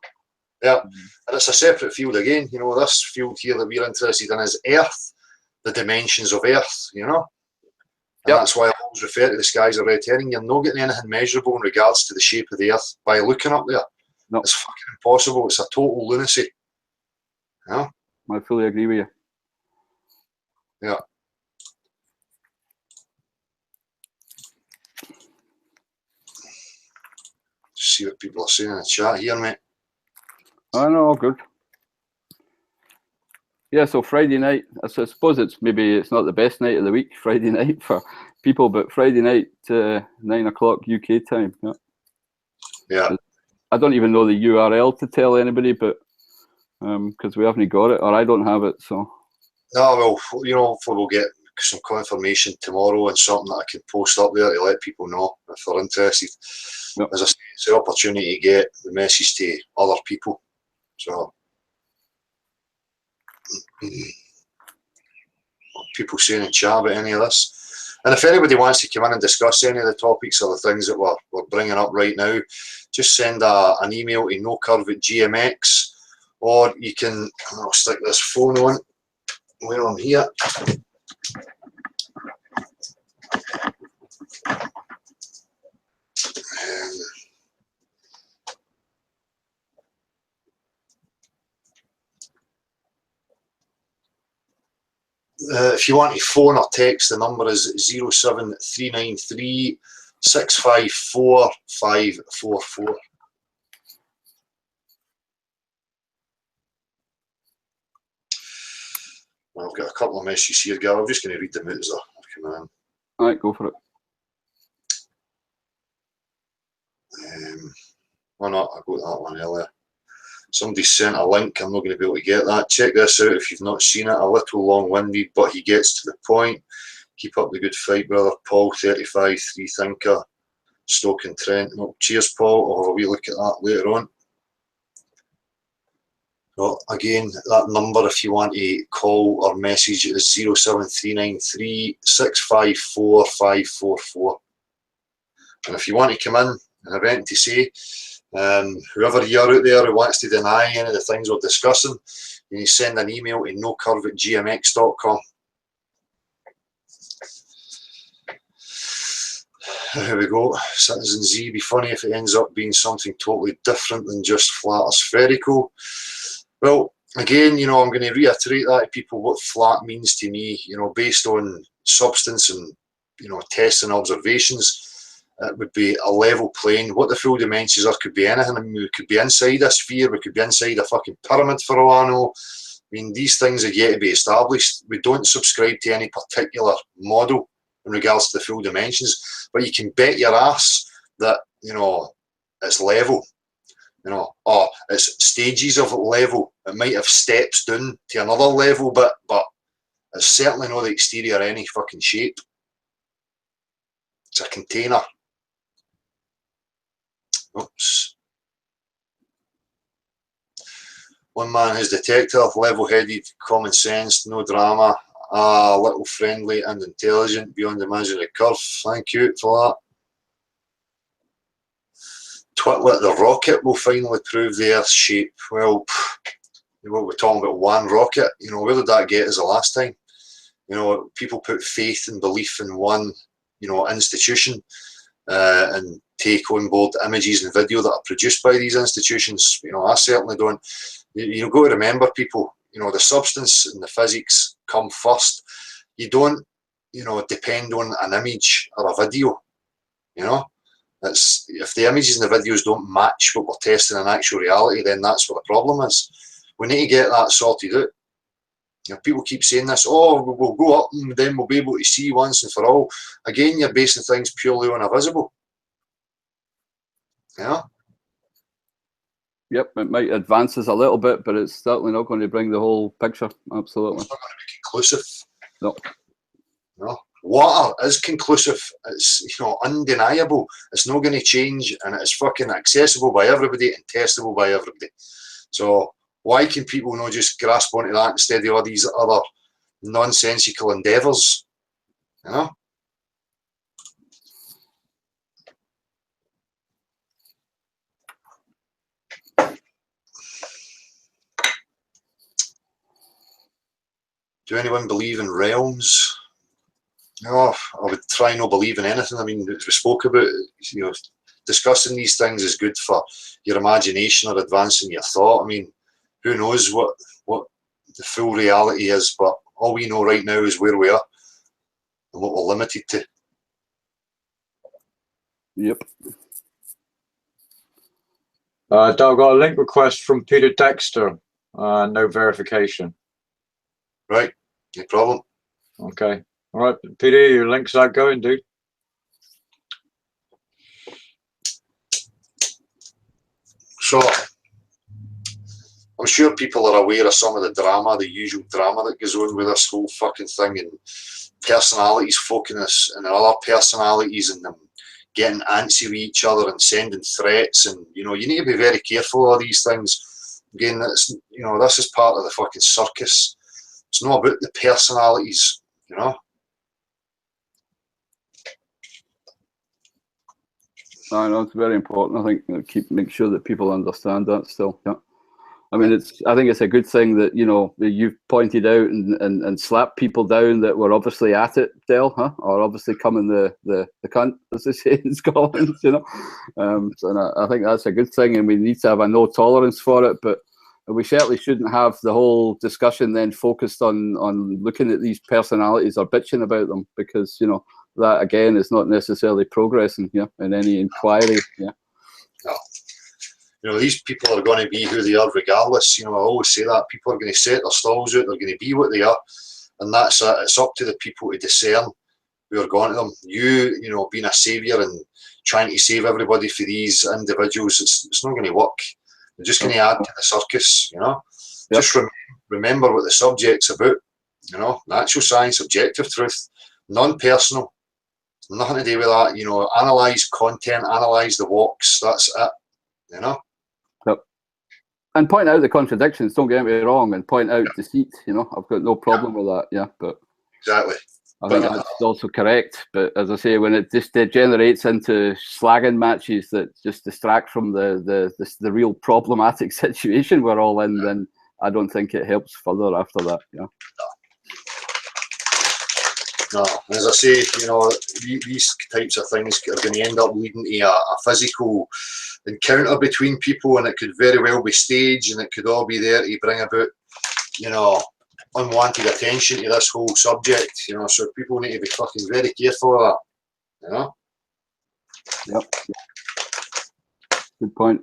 Yeah, and it's a separate field again. You know, this field here that we're interested in is Earth, the dimensions of Earth. You know, and that's why I always refer to the sky as a red herring. You're not getting anything measurable in regards to the shape of the Earth by looking up there. No. It's fucking impossible. It's a total lunacy. Yeah, I fully agree with you. Yeah. See what people are saying in the chat here, mate. I know, all good. Yeah, so Friday night, I suppose it's not the best night of the week, Friday night for people, but Friday night, 9 o'clock UK time. Yeah. Yeah. I don't even know the URL to tell anybody, but because we haven't got it, or I don't have it, so. No, well, you know, hopefully we'll get some confirmation tomorrow and something that I can post up there to let people know if they're interested. Yep. As I say, it's the opportunity to get the message to other people. So, people saying in chat about any of this. And if anybody wants to come in and discuss any of the topics or the things that we're bringing up right now, just send an email to nocurve@gmx, or you can, I'll stick this phone on when I'm here. If you want to phone or text, the number is 07393 654 544. Well, I've got a couple of messages here, Gary. I'm just going to read them out as they're coming in. All right, go for it. Why not? I got that one earlier. Somebody sent a link. I'm not going to be able to get that. Check this out if you've not seen it. A little long-winded, but he gets to the point. Keep up the good fight, brother. Paul, 35, Free Thinker, Stoke-on-Trent. Well, cheers, Paul. I'll have a wee look at that later on. Well, again, that number, if you want to call or message, is 07393 654 544. And if you want to come in, an event to say, whoever you're out there who wants to deny any of the things we're discussing, you need to send an email to nocurve@gmx.com. Here we go. Citizen Z, be funny if it ends up being something totally different than just flat or spherical. Well, again, you know, I'm going to reiterate that to people what flat means to me, you know, based on substance and, you know, tests and observations. It would be a level plane. What the full dimensions are could be anything. I mean, we could be inside a sphere, we could be inside a fucking pyramid for all I know. I mean, these things are yet to be established. We don't subscribe to any particular model in regards to the full dimensions, but you can bet your ass that, you know, it's level. You know, or it's stages of level. It might have steps down to another level, but it's certainly not the exterior any fucking shape. It's a container. Oops. One man who's detective, level-headed, common sense, no drama, little friendly and intelligent, beyond the imaginary curve. Thank you for that. Twitlet, the rocket will finally prove the Earth's shape. Well, we're talking about one rocket. You know, where did that get us the last time? You know, people put faith and belief in one, you know, institution and take on board images and video that are produced by these institutions. You know, I certainly don't. You've got to remember, people, you know, the substance and the physics come first. You don't, you know, depend on an image or a video, you know. It's, if the images and the videos don't match what we're testing in actual reality, then that's what the problem is. We need to get that sorted out. You know, people keep saying this, oh, we'll go up and then we'll be able to see once and for all. Again, you're basing things purely on a visible. You know? Yep, it might advance us a little bit, but it's certainly not going to bring the whole picture. Absolutely. It's not going to be conclusive. No. No. Water is conclusive. It's, you know, undeniable. It's not going to change, and it's fucking accessible by everybody and testable by everybody. So why can people not just grasp onto that instead of all these other nonsensical endeavours? You know? Do anyone believe in realms? No, I would try not believe in anything. I mean, as we spoke about, you know, discussing these things is good for your imagination or advancing your thought. I mean, who knows what the full reality is, but all we know right now is where we are and what we're limited to. Yep. Doug, got a link request from Peter Dexter. No verification. Right, no problem. Okay. All right, Peter, your link's not going, dude. So, I'm sure people are aware of some of the drama, the usual drama that goes on with this whole fucking thing, and personalities fucking us and other personalities and them getting antsy with each other and sending threats, and you know, you need to be very careful of these things. Again, that's, you know, this is part of the fucking circus. It's not about the personalities, you know. I know it's very important. I think, you know, make sure that people understand that still. Yeah. I mean, I think it's a good thing that, you know, you've pointed out and slapped people down that were obviously at it, Del, huh? Or obviously coming the cunt, as they say in Scotland, you know. And I think that's a good thing, and we need to have a no tolerance for it. But we certainly shouldn't have the whole discussion then focused on looking at these personalities or bitching about them, because, you know, that again is not necessarily progressing, yeah, in any inquiry, yeah. No. You know, these people are going to be who they are regardless. You know, I always say that people are going to set their stalls out, they're going to be what they are, and that's it. It's up to the people to discern who are going to them. You know, being a saviour and trying to save everybody for these individuals, it's not going to work. They're just going to add to the circus, you know. Yep. Just remember what the subject's about, you know. Natural science, objective truth, non-personal, nothing to do with that. You know, analyse content, analyse the walks, that's it, you know. Yep. And point out the contradictions, don't get me wrong, and point out deceit, you know. I've got no problem with that, yeah, but exactly. I think that's also correct. But as I say, when it just degenerates into slagging matches that just distract from the real problematic situation we're all in, then I don't think it helps further after that. Yeah. No, as I say, you know, these types of things are going to end up leading to a physical encounter between people, and it could very well be staged, and it could all be there to bring about, you know, unwanted attention to this whole subject, you know, so people need to be fucking very careful of that, you know? Yep. Good point.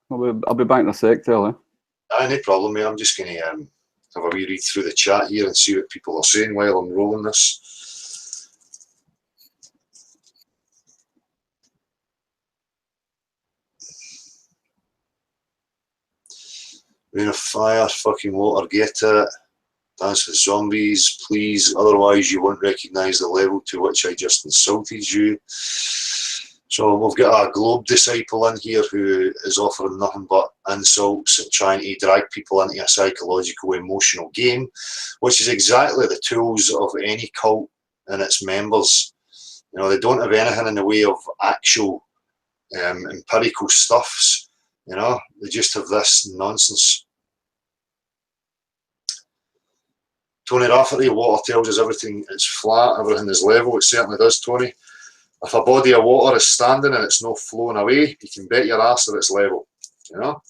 I'll be back in a sec, Del, eh? No problem, mate. I'm just going to have a wee read through the chat here and see what people are saying while I'm rolling this. Rain of fire, fucking water, get it. Dance with zombies, please. Otherwise, you won't recognise the level to which I just insulted you. So we've got a globe disciple in here who is offering nothing but insults and trying to drag people into a psychological, emotional game, which is exactly the tools of any cult and its members. You know, they don't have anything in the way of actual empirical stuffs. You know, they just have this nonsense. Tony Rafferty, water tells us everything is flat, everything is level. It certainly does, Tony. If a body of water is standing and it's not flowing away, you can bet your ass that it's level. You know?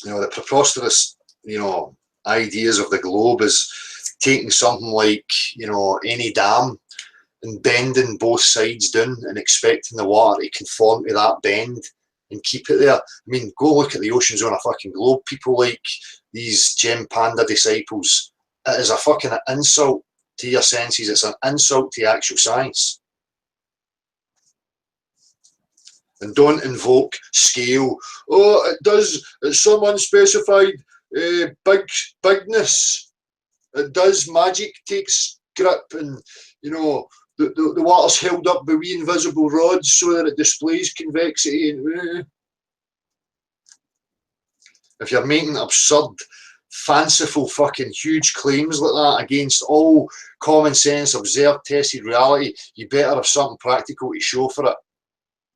You know, the preposterous, you know, ideas of the globe is taking something like, you know, any dam and bending both sides down and expecting the water to conform to that bend and keep it there. I mean, go look at the oceans on a fucking globe. People like these Gem Panda disciples. It is a fucking insult to your senses. It's an insult to actual science. And don't invoke scale. Oh, it does. It's some unspecified bigness. It does. Magic takes grip, and you know the water's held up by wee invisible rods so that it displays convexity. And if you're making absurd, fanciful, fucking huge claims like that against all common sense, observed, tested reality, you better have something practical to show for it,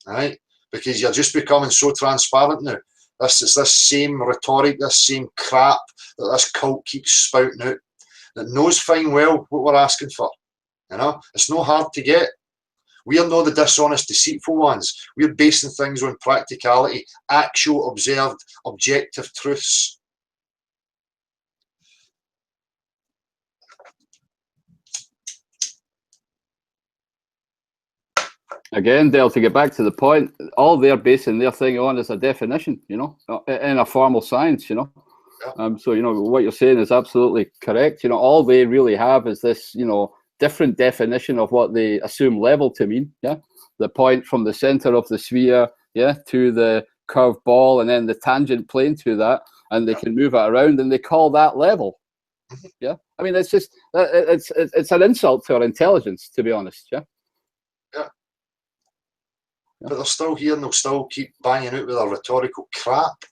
right? Because you're just becoming so transparent now. It's this same rhetoric, this same crap that this cult keeps spouting out that knows fine well what we're asking for. You know, it's no hard to get. We're not the dishonest, deceitful ones. We're basing things on practicality, actual, observed, objective truths. Again, Dale, to get back to the point, all they're basing their thing on is a definition, you know, in a formal science, you know. Yeah. So, you know, what you're saying is absolutely correct. You know, all they really have is this, you know, different definition of what they assume level to mean. Yeah. The point from the center of the sphere, yeah, to the curved ball, and then the tangent plane to that, and they can move it around, and they call that level. Yeah. I mean, it's just, it's an insult to our intelligence, to be honest. Yeah. Yeah. But they're still here and they'll still keep banging out with their rhetorical crap.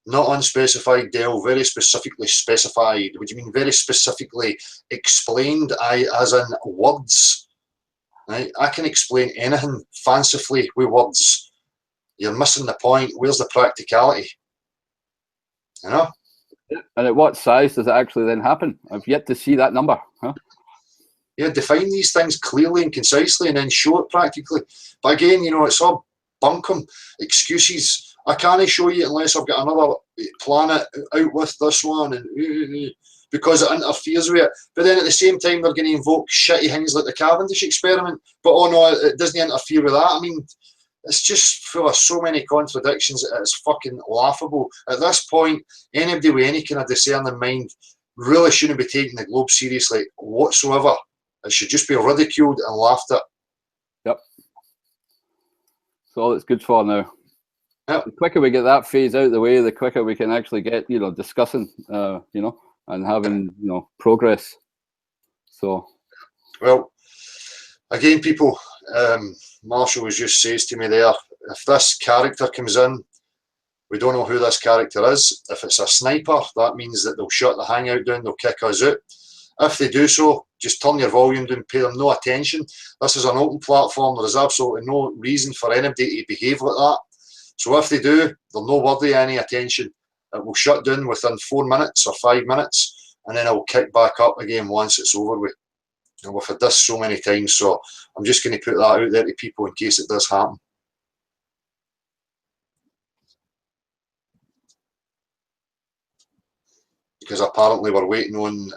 Not unspecified, Dale, very specifically specified. Would you mean very specifically explained? As in words. Right? I can explain anything fancifully with words. You're missing the point. Where's the practicality? You know? And at what size does it actually then happen? I've yet to see that number. Huh? Yeah, define these things clearly and concisely and then show it practically. But again, you know, it's all bunkum, excuses. I can't show you unless I've got another planet out with this one, and because it interferes with it. But then at the same time, they're going to invoke shitty things like the Cavendish experiment. But oh no, it doesn't interfere with that. I mean, it's just full of so many contradictions. It's fucking laughable. At this point, anybody with any kind of discerning mind really shouldn't be taking the globe seriously whatsoever. It should just be ridiculed and laughed at. Yep. That's all it's good for now. Yep. The quicker we get that phase out of the way, the quicker we can actually get, you know, discussing, you know, and having, you know, progress. So. Well, again, people, Marshall was just says to me there, if this character comes in, we don't know who this character is. If it's a sniper, that means that they'll shut the hangout down, they'll kick us out. If they do so, just turn your volume down, pay them no attention. This is an open platform. There is absolutely no reason for anybody to behave like that. So if they do, they'll not worthy any attention. It will shut down within 4 minutes or 5 minutes, and then it will kick back up again once it's over with. And we've had this so many times, so I'm just going to put that out there to people in case it does happen. Because apparently we're waiting on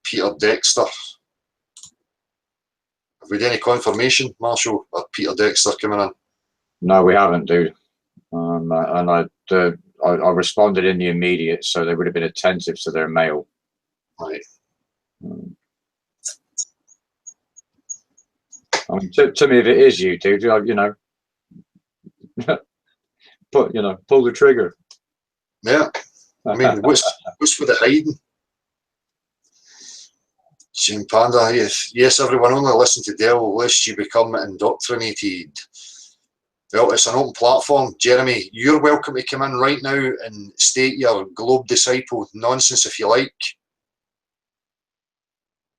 Peter Dexter. Have we had any confirmation, Marshall, of Peter Dexter coming in? No, we haven't, dude. And I responded in the immediate, so they would have been attentive to their mail. Right. I mean, to me, if it is you, dude, you know, pull the trigger. Yeah. I mean, what's with the hiding? Jim Panda, yes, everyone only listen to Dell lest you become indoctrinated. Well, it's an open platform. Jeremy, you're welcome to come in right now and state your Globe Disciple nonsense if you like.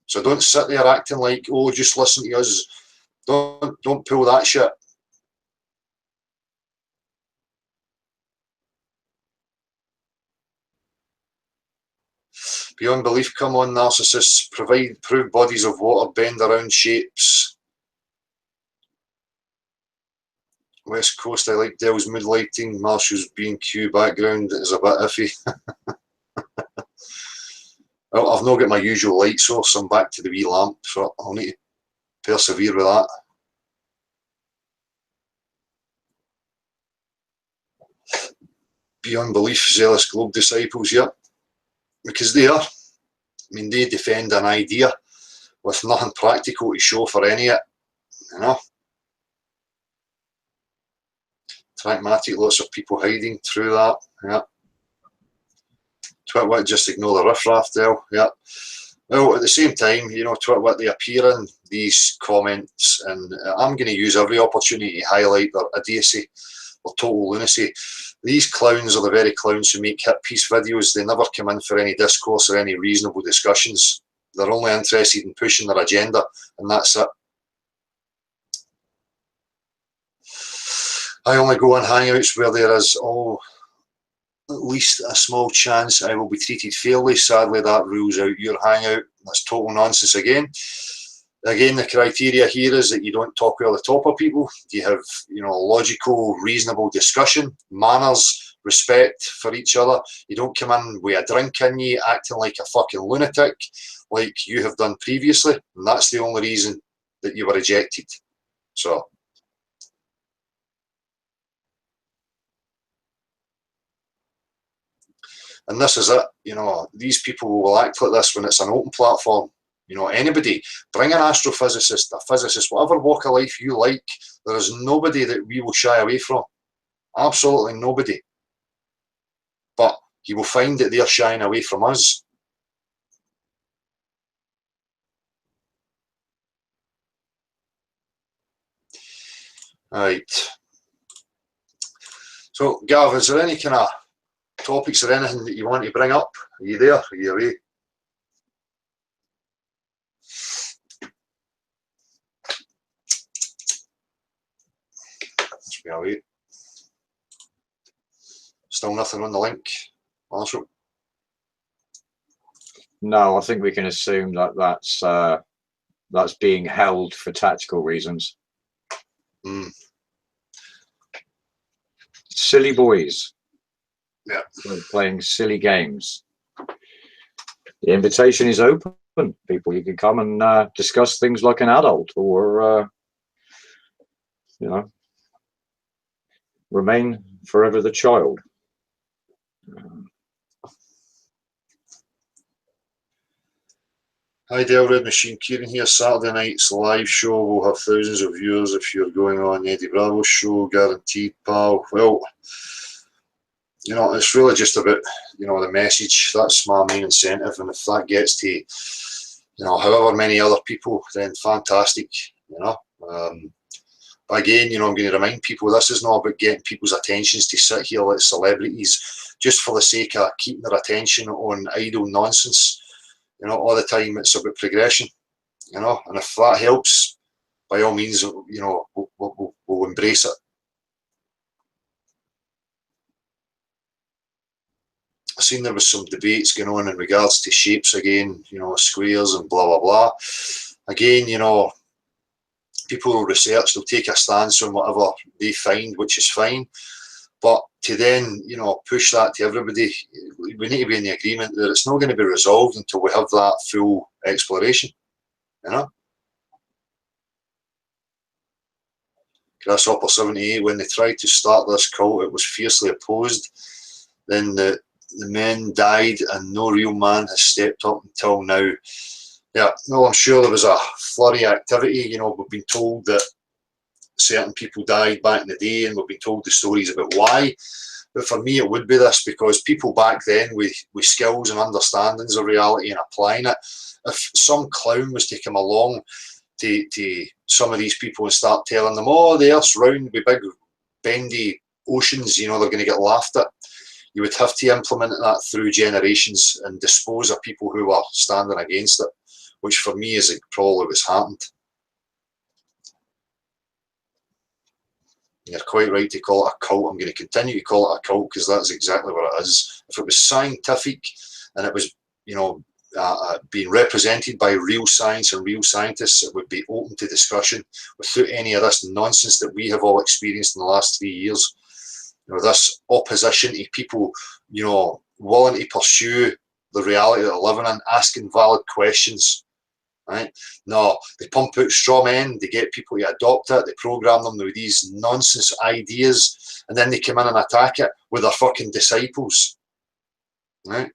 So don't sit there acting like, oh, just listen to us. Don't pull that shit. Beyond belief, come on, narcissists. Prove bodies of water bend around shapes. West Coast, I like Dell's mood lighting. Marshall's B&Q background is a bit iffy. Well, I've not got my usual light source. I'm back to the wee lamp, so I'll need to persevere with that. Beyond belief, zealous Globe disciples, yep. Because they are. I mean, they defend an idea with nothing practical to show for any of it, you know. Pragmatic, lots of people hiding through that, yeah. Twitwit, just ignore the riffraff there, yeah. Well, at the same time, you know, Twitwit, they appear in these comments, and I'm going to use every opportunity to highlight their idiocy or total lunacy. These clowns are the very clowns who make hit piece videos. They never come in for any discourse or any reasonable discussions. They're only interested in pushing their agenda, and that's it. I only go on hangouts where there is, at least a small chance I will be treated fairly. Sadly, that rules out your hangout. That's total nonsense again. Again, the criteria here is that you don't talk over the top of people. You have, you know, logical, reasonable discussion, manners, respect for each other. You don't come in with a drink in you, acting like a fucking lunatic, like you have done previously. And that's the only reason that you were ejected. So. And this is it, you know, these people will act like this when it's an open platform. You know, anybody, bring an astrophysicist, a physicist, whatever walk of life you like, there is nobody that we will shy away from. Absolutely nobody. But you will find that they're shying away from us. Right. So, Gav, is there any kind of topics or anything that you want to bring up? Are you there? Are you away? Let's be away. Still nothing on the link, Marshall? No, I think we can assume that that's being held for tactical reasons. Mm. Silly boys. Yeah. Playing silly games. The invitation is open, people. You can come and discuss things like an adult, or you know, remain forever the child. Hi Dale, Red Machine, Kieran here. Saturday night's live show will have thousands of viewers if you're going on Eddie Bravo's show, guaranteed, pal. Well, you know, it's really just about, you know, the message. That's my main incentive, and if that gets to, you know, however many other people, then fantastic, you know. But again, you know, I'm going to remind people, this is not about getting people's attentions to sit here like celebrities just for the sake of keeping their attention on idle nonsense. You know, all the time. It's about progression, you know, and if that helps, by all means, you know, we'll embrace it. I've seen there was some debates going on in regards to shapes again, you know, squares and blah, blah, blah. Again, you know, people will research, they'll take a stance on whatever they find, which is fine. But to then, you know, push that to everybody, we need to be in the agreement that it's not going to be resolved until we have that full exploration, you know. Grasshopper 78, when they tried to start this cult, it was fiercely opposed. Then the men died and no real man has stepped up until now. Yeah, no, I'm sure there was a flurry of activity. You know, we've been told that certain people died back in the day, and we've been told the stories about why. But for me, it would be this, because people back then with skills and understandings of reality and applying it, if some clown was to come along to some of these people and start telling them, oh, the Earth's round with big bendy oceans, you know, they're going to get laughed at. You would have to implement that through generations and dispose of people who are standing against it, which for me is probably what's happened. You're quite right to call it a cult. I'm going to continue to call it a cult because that's exactly what it is. If it was scientific and it was, you know, being represented by real science and real scientists, it would be open to discussion without any of this nonsense that we have all experienced in the last 3 years. You know, this opposition to people, you know, willing to pursue the reality that they're living in, asking valid questions. Right? No, they pump out straw men, they get people to adopt it, they program them with these nonsense ideas, and then they come in and attack it with their fucking disciples. Right?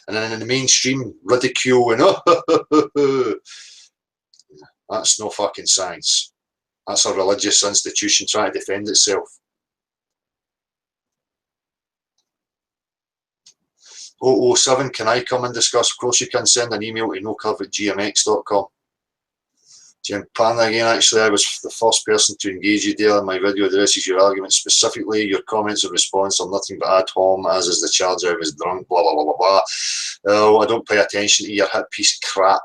And then in the mainstream, ridicule and that's no fucking science. That's a religious institution trying to defend itself. 007, can I come and discuss? Of course you can. Send an email to nocurve@gmx.com. Jim Pan again, actually I was the first person to engage you there, and my video addresses your argument specifically. Your comments and response are nothing but ad hom, as is the charge I was drunk, blah blah blah blah blah. Oh, I don't pay attention to your hit piece crap.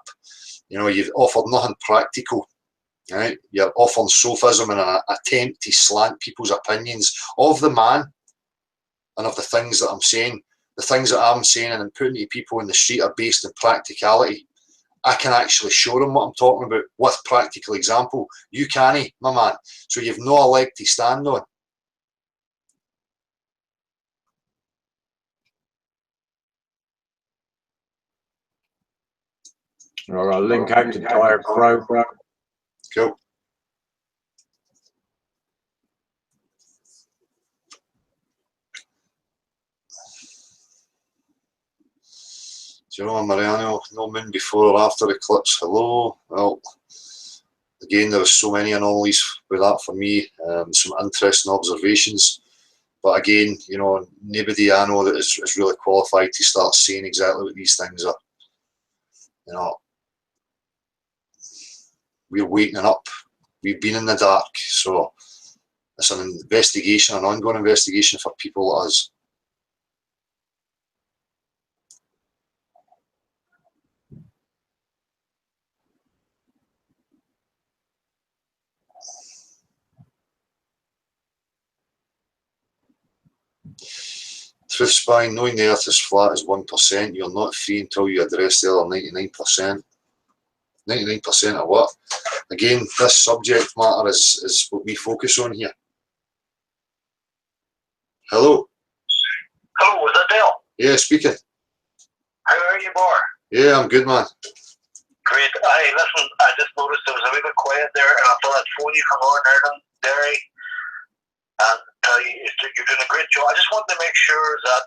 You know, you've offered nothing practical. Right? You're offering sophism and an attempt to slant people's opinions of the man and of the things that I'm saying. The things that I'm saying and putting to people in the street are based in practicality. I can actually show them what I'm talking about with practical example. You can't, my man. So you've no leg to stand on. All right, link out to Dire Crow. Cool. Do you know, Mariano, no moon before or after eclipse? Hello. Well, again, there was so many anomalies with that for me. Some interesting observations. But again, you know, nobody I know that is really qualified to start saying exactly what these things are. You know, we're waking up. We've been in the dark. So it's an investigation, an ongoing investigation for people like us. Truth spine, knowing the earth is flat is 1%. You're not free until you address the other 99%. 99% of what? Again, this subject matter is what we focus on here. Hello? Hello, is that Dale? Yeah, speaking. How are you, Bar? Yeah, I'm good, man. Great. Hey, listen, I just noticed there was a wee bit quiet there, and I thought I'd phone you from Northern Ireland, Derry, and tell you you're doing a great job. I just wanted to make sure that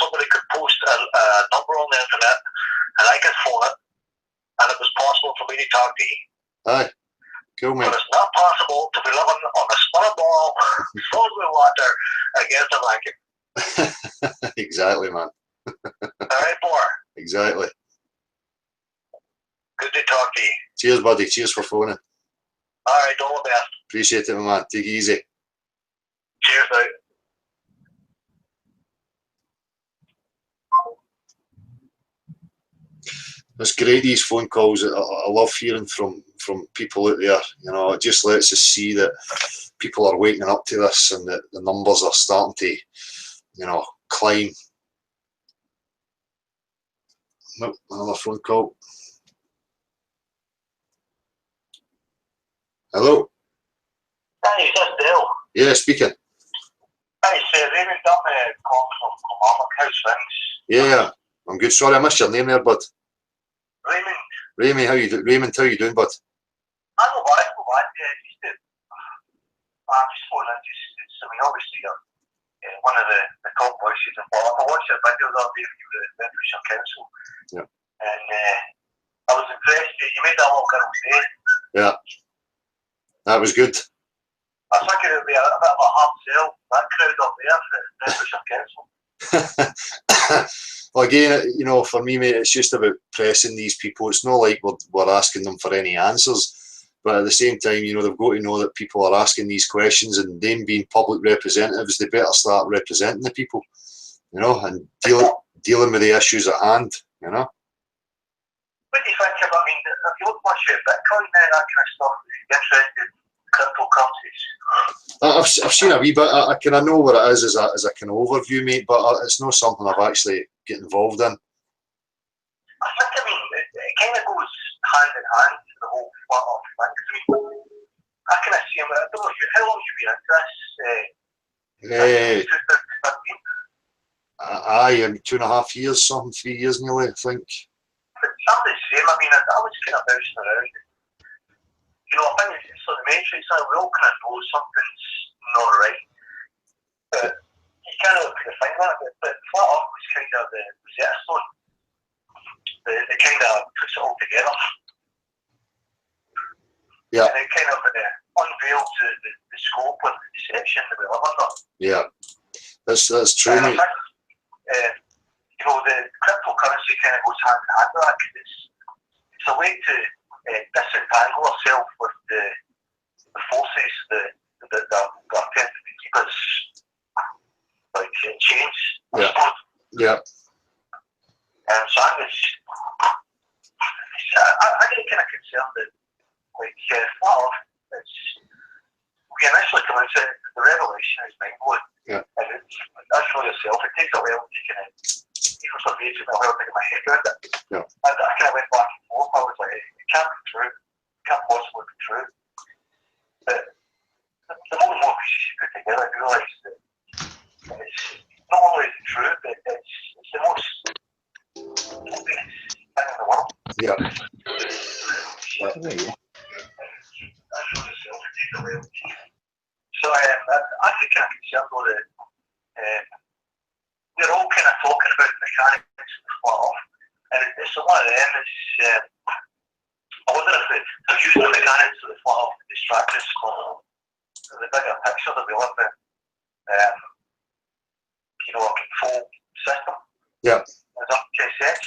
somebody could post a number on the internet, and I could phone it, and it was possible for me to talk to you. Aye, cool, man. But it's not possible to be living on a spinning ball filled with water against a blanket. Exactly, man. All right, Bar? Exactly. Good to talk to you. Cheers, buddy. Cheers for phoning. All right, all the best. Appreciate it, my man. Take it easy. Cheers, out. It's great, these phone calls. I love hearing from people out there. You know, it just lets us see that people are waking up to this, and that the numbers are starting to, you know, climb. Nope, another phone call. Hello? Hey, is that Dale? Yeah, speaking. Hey, sir, Raymond done a call from Mama. How's things? Yeah, I'm good. Sorry, I missed your name there, bud. Raymond? Raymond, how you doing? Raymond, how you doing, bud? I'm alright, yeah, just wanted to I mean, obviously, one of the top voices involved. I watched your videos all day with the Veterans Council. Yeah. And I was impressed that you made that little girl's day. Yeah. That was good. I think it would be a bit of a hard sell, that crowd up there, for membership council. Well, again, you know, for me, mate, it's just about pressing these people. It's not like we're asking them for any answers, but at the same time, you know, they've got to know that people are asking these questions, and them being public representatives, they better start representing the people, you know, and dealing with the issues at hand, you know. What do you think of, I mean, if you look much at Bitcoin and that kind of stuff, you're interested in cryptocurrencies? I've seen a wee bit. I kind of know what it is as a kind of overview, mate, but it's not something I've actually get involved in. I think, I mean, it kind of goes hand in hand to the whole flat off thing. I mean, I kind of see him, I don't know, how long have you been into this? 2015? Aye, 2.5 years, something, 3 years nearly, I think. I'm the same. I mean, I was kind of bouncing around. You know, I think it's on the matrix, we all kind of know something's not right. But you kind of put a finger on it. But flat off was kind of the Rosetta Stone. It kind of puts it all together. Yeah. And it kind of unveils the scope of the deception that we live under. Yeah. That's true, mate. You know, the cryptocurrency kind of goes hand in hand with that, because it's a way to disentangle ourselves with the forces that are tending to keep us like in chains. Yeah. Yeah. So I get kind of concerned that, like, flat off, we initially come into the revelation is mind blowing. Yeah. And it's, as you know yourself, it takes a while to kind of, even for me, to get my head around it. Yeah. And I kind of went back and forth. I was like, it can't be true. It can't possibly be true. But the more and more pieces you put together, I realise that it's not only is it true, but it's the most obvious thing in the world. Yeah. So I think kind of concerned though that we're all kind of talking about the mechanics of the flat off, and it's one of them. I wonder if they're using the mechanics of the flat off to distract us from the bigger picture that we live in. You know, a control system. Yeah. Does that make sense?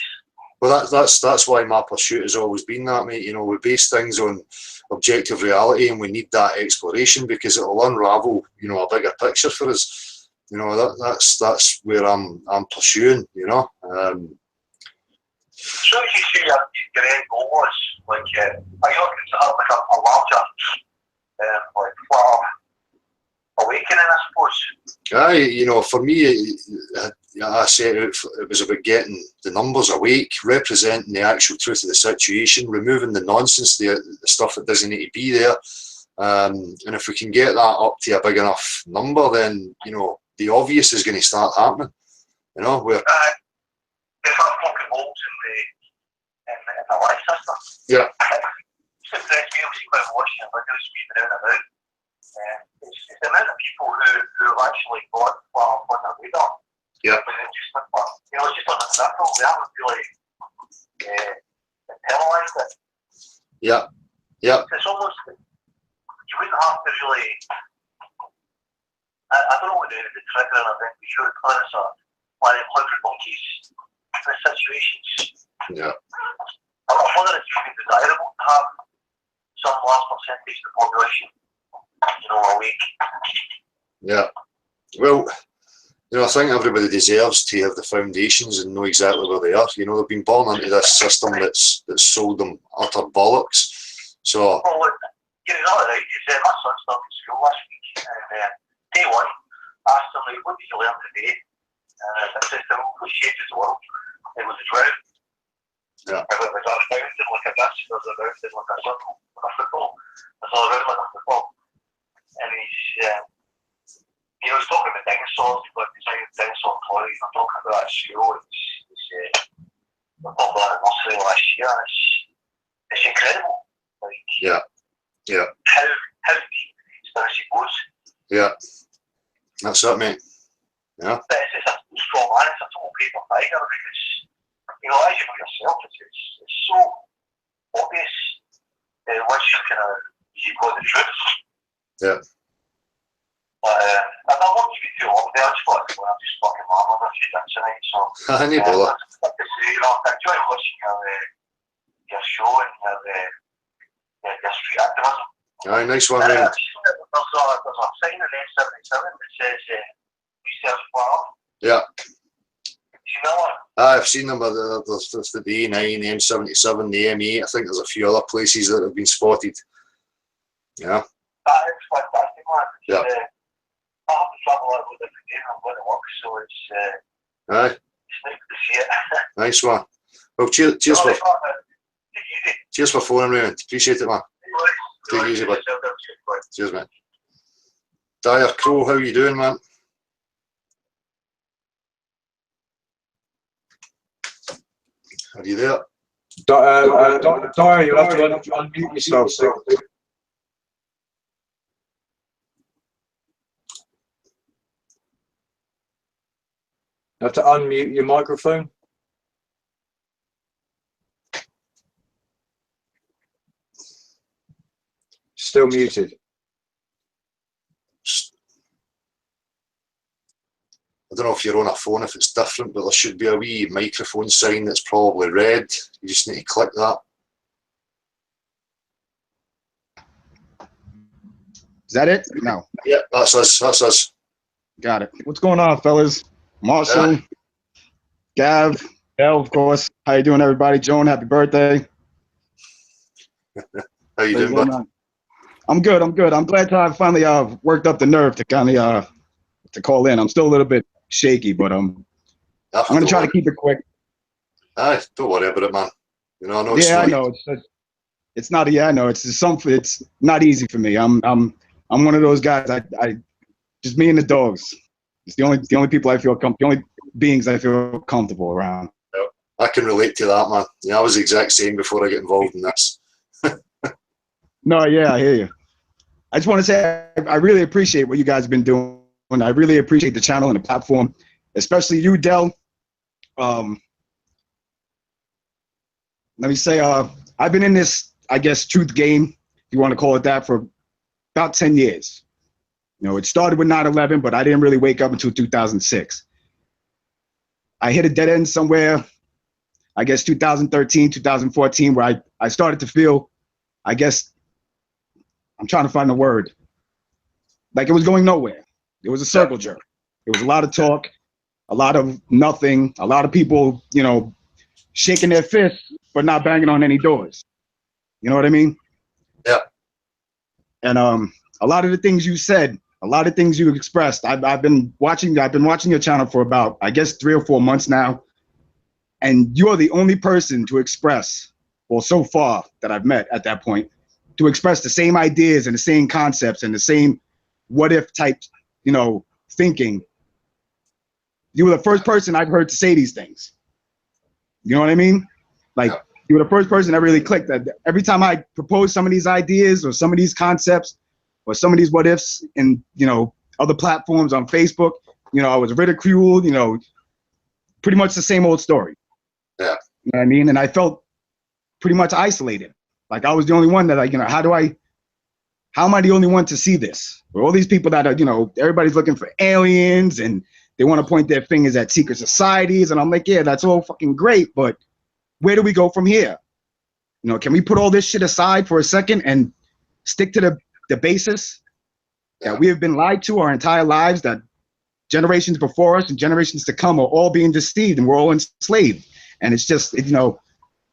Well, that's why my pursuit has always been that, mate. You know, we base things on objective reality, and we need that exploration because it will unravel, you know, a bigger picture for us. You know, that's where I'm pursuing. You know. So as you see your end goal was, like, are you looking to have like a larger, like, flat awakening, I suppose? Aye, you know, for me, I set out, it was about getting the numbers awake, representing the actual truth of the situation, removing the nonsense, the stuff that doesn't need to be there. And if we can get that up to a big enough number, then, you know, the obvious is going to start happening. You know, where if I'm fucking holes in the life system. Yeah. It's impressed me, obviously, when I'm watching it, videos weaving out and about. It's the amount of people who have actually got flat on their radar. Yeah. But it's just, you know, it's just on the peripheral. They haven't really internalised it. Yeah. Yeah. It's almost, you wouldn't have to really, I don't know what the trigger event was. You would call it a 100 monkeys in the situations. Yeah. I wonder if it would be desirable to have some large percentage of the population, you know, awake. Yeah. Well, you know, I think everybody deserves to have the foundations and know exactly where they are. You know, they've been born into this system that's sold them utter bollocks. So. Well, look, you're exactly right. You said my son started school last week, and day one, asked him, like, what did you learn today? I said to him, what shaped the world? It was a drought. Yeah. It was a fountain like a disc, there was a fountain like a circle, like a football. There's all around like a football. And he was talking about dinosaurs, like designing dinosaur toys. I'm talking about at school. We're talking about nursery last year. It's incredible. Like, Yeah. Yeah. How deep the conspiracy goes. Yeah. That's it, mate. Yeah. But it's a strong man, it's a total paper tiger because, you know, as you know yourself, it's so obvious once you kind of, you've got the truth. Yeah. But I don't want to be too long there. I just want to go and just fucking mom on a few things tonight. So, I need bother. like I say, you know, I enjoy watching your show and your street activism. Aye, nice one, Raymond. There's a sign in M77 that says research farm. Yeah. You know what? I've seen them, but there's the D9, the M77, the M8. I think there's a few other places that have been spotted. Yeah. That is fantastic, man. Yeah. I have to travel out with every day and I'm going to work, so it's Aye, nice to see it. nice one. Well, cheers for phoning, Raymond. Appreciate it, man. Take it easy, bud. Cheers, mate. Dyer Crow, how you doing, man? Are you there? Dyer, you'll have to unmute yourself. You have to unmute your microphone. Still muted. I don't know if you're on a phone, if it's different, but there should be a wee microphone sign that's probably red. You just need to click that. Is that it? No. Yeah, that's us. That's us. Got it. What's going on, fellas? Marshall, Gav, Bell, of course. How you doing, everybody? Joan, happy birthday. How you doing, bud? I'm good. I'm good. I'm glad to have finally worked up the nerve to kind of to call in. I'm still a little bit shaky, but I'm gonna try to keep it quick. Aye, don't worry about it, man. You know, I know. Yeah, I know. It's not. Yeah, I know. It's just something. It's not easy for me. I'm one of those guys. I just me and the dogs. It's the only people I feel the only beings I feel comfortable around. I can relate to that, man. Yeah, I was the exact same before I get involved in this. No, yeah, I hear you. I just want to say I really appreciate what you guys have been doing. I really appreciate the channel and the platform, especially you, Del. Let me say, I've been in this, I guess, truth game, if you want to call it that, for about 10 years. You know, it started with 9/11, but I didn't really wake up until 2006. I hit a dead end somewhere, I guess 2013, 2014, where I started to feel, I guess, I'm trying to find the word, like it was going nowhere. It was a circle jerk. It was a lot of talk, a lot of nothing, a lot of people, you know, shaking their fists, but not banging on any doors. You know what I mean? Yeah. And a lot of the things you said, a lot of things you expressed, I've been watching your channel for about, I guess, 3 or 4 months now. And you're the only person to express, well, so far that I've met at that point, to express the same ideas and the same concepts and the same what if type, you know, thinking. You were the first person I've heard to say these things. You know what I mean? Like, you were the first person that really clicked. That every time I propose some of these ideas or some of these concepts or some of these what ifs in, you know, other platforms on Facebook, you know, I was ridiculed, you know, pretty much the same old story. Yeah. You know what I mean? And I felt pretty much isolated. Like I was the only one that, like, you know, how am I the only one to see this? For all these people that are, you know, everybody's looking for aliens and they want to point their fingers at secret societies. And I'm like, yeah, that's all fucking great, but where do we go from here? You know, can we put all this shit aside for a second and stick to the basis that we have been lied to our entire lives, that generations before us and generations to come are all being deceived and we're all enslaved. And it's just, you know,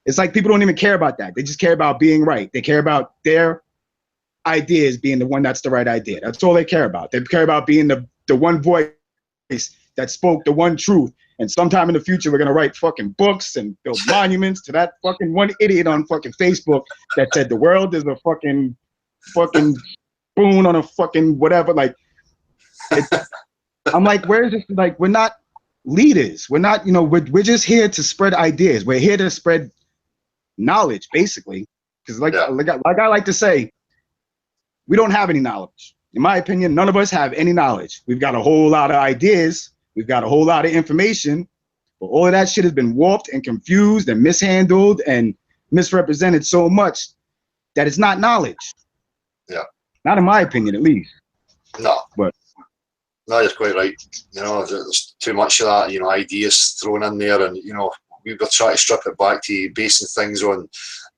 it's like people don't even care about that. They just care about being right. They care about their ideas being the one that's the right idea. That's all they care about. They care about being the one voice that spoke the one truth. And sometime in the future, we're going to write fucking books and build monuments to that fucking one idiot on fucking Facebook that said the world is a fucking spoon on a fucking whatever. Like, I'm like, where is this? Like, we're not leaders. We're not, you know, we're just here to spread ideas. We're here to spread knowledge, basically. Because like I like to say, we don't have any knowledge. In my opinion, none of us have any knowledge. We've got a whole lot of ideas. We've got a whole lot of information. But all of that shit has been warped and confused and mishandled and misrepresented so much that it's not knowledge. Yeah. Not in my opinion, at least. No. But No, you're quite right. You know, there's too much of that, you know, ideas thrown in there, and, you know, we were trying to strip it back to basing things on,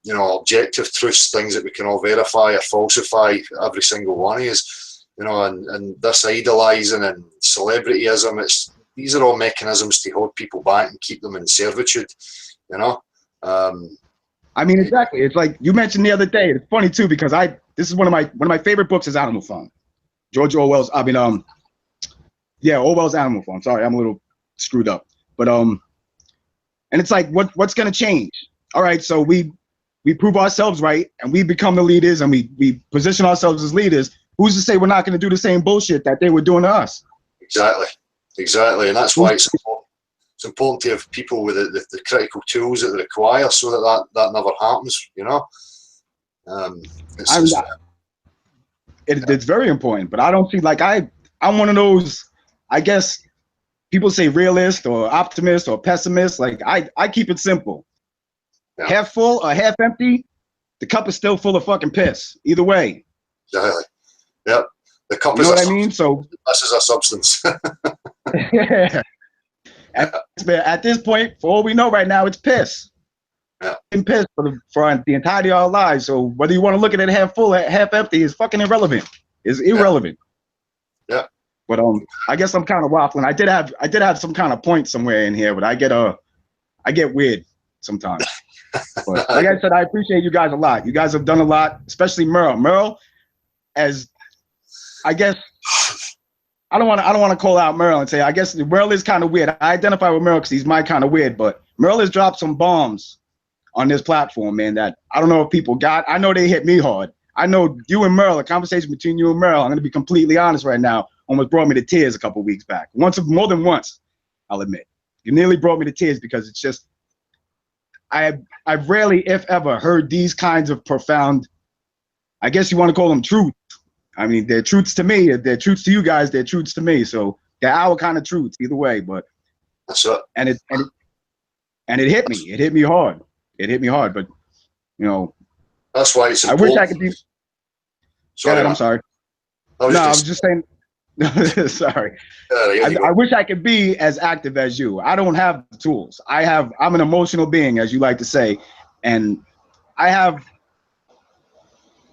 you know, objective truths, things that we can all verify or falsify, every single one is, you know, and this idolising and celebrityism, these are all mechanisms to hold people back and keep them in servitude, you know. I mean, exactly. It's like you mentioned the other day. It's funny too, because this is one of my favorite books is Animal Farm. George Orwell's. I mean, yeah, Orwell's Animal Farm. Sorry, I'm a little screwed up, but and it's like, what's gonna change? All right, so we prove ourselves right, and we become the leaders, and we position ourselves as leaders. Who's to say we're not gonna do the same bullshit that they were doing to us? Exactly, and that's why it's important to have people with the critical tools that they require, so that never happens. You know, it's very important. But I don't see, like, I'm one of those, I guess people say realist or optimist or pessimist. Like I keep it simple. Yeah. Half full or half empty, the cup is still full of fucking piss. Either way. Exactly. Yep. The cup is. You know what I mean? So this is a substance. Yeah. At this point, for all we know right now, it's piss. Yeah. And piss for the entirety of our lives. So whether you want to look at it half full or half empty is fucking irrelevant. It's irrelevant. Yeah. But I guess I'm kind of waffling. I did have some kind of point somewhere in here, but I get weird sometimes. But like I said, I appreciate you guys a lot. You guys have done a lot, especially Merle. Merle, as I guess. I don't want to call out Merle and say, I guess Merle is kind of weird. I identify with Merle because he's my kind of weird, but Merle has dropped some bombs on this platform, man, that I don't know if people got. I know they hit me hard. I know you and Merle, a conversation between you and Merle, I'm going to be completely honest right now, almost brought me to tears a couple weeks back. More than once, I'll admit. You nearly brought me to tears because it's just, I've rarely, if ever, heard these kinds of profound, I guess you want to call them truths. I mean, they're truths to me. They're truths to you guys. They're truths to me. So they're our kind of truths either way. But that's it. And it hit me. It hit me hard. It hit me hard. But you know, that's why it's important. I wish I could be. Sorry, I'm sorry. I was just saying. Sorry. I wish I could be as active as you. I don't have the tools. I'm an emotional being, as you like to say, and I have.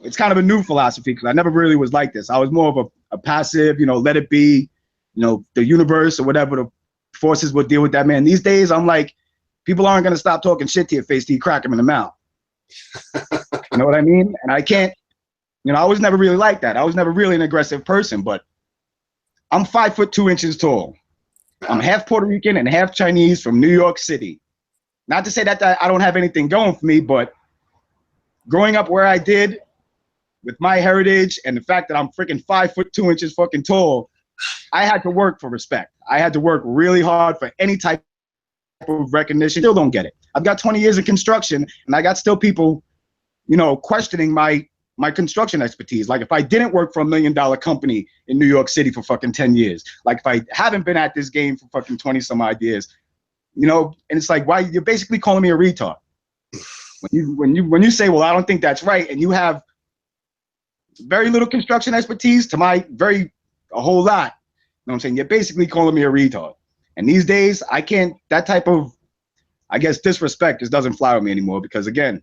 It's kind of a new philosophy because I never really was like this. I was more of a passive, you know, let it be, you know, the universe or whatever the forces will deal with that, man. These days, I'm like, people aren't going to stop talking shit to your face till you crack them in the mouth. You know what I mean? And I can't, you know, I was never really like that. I was never really an aggressive person, but I'm 5'2" tall. I'm half Puerto Rican and half Chinese from New York City. Not to say that I don't have anything going for me, but growing up where I did, with my heritage and the fact that I'm freaking 5'2" fucking tall, I had to work for respect. I had to work really hard for any type of recognition. Still don't get it. I've got 20 years of construction, and I got still people, you know, questioning my construction expertise. Like if I didn't work for $1 million company in New York City for fucking 10 years, like if I haven't been at this game for fucking 20 some odd years, you know, and it's like, why you're basically calling me a retard. When you say, well, I don't think that's right, and you have very little construction expertise to my a whole lot. You know what I'm saying? You're basically calling me a retard. And these days, I can't, that type of, I guess, disrespect just doesn't fly with me anymore because, again,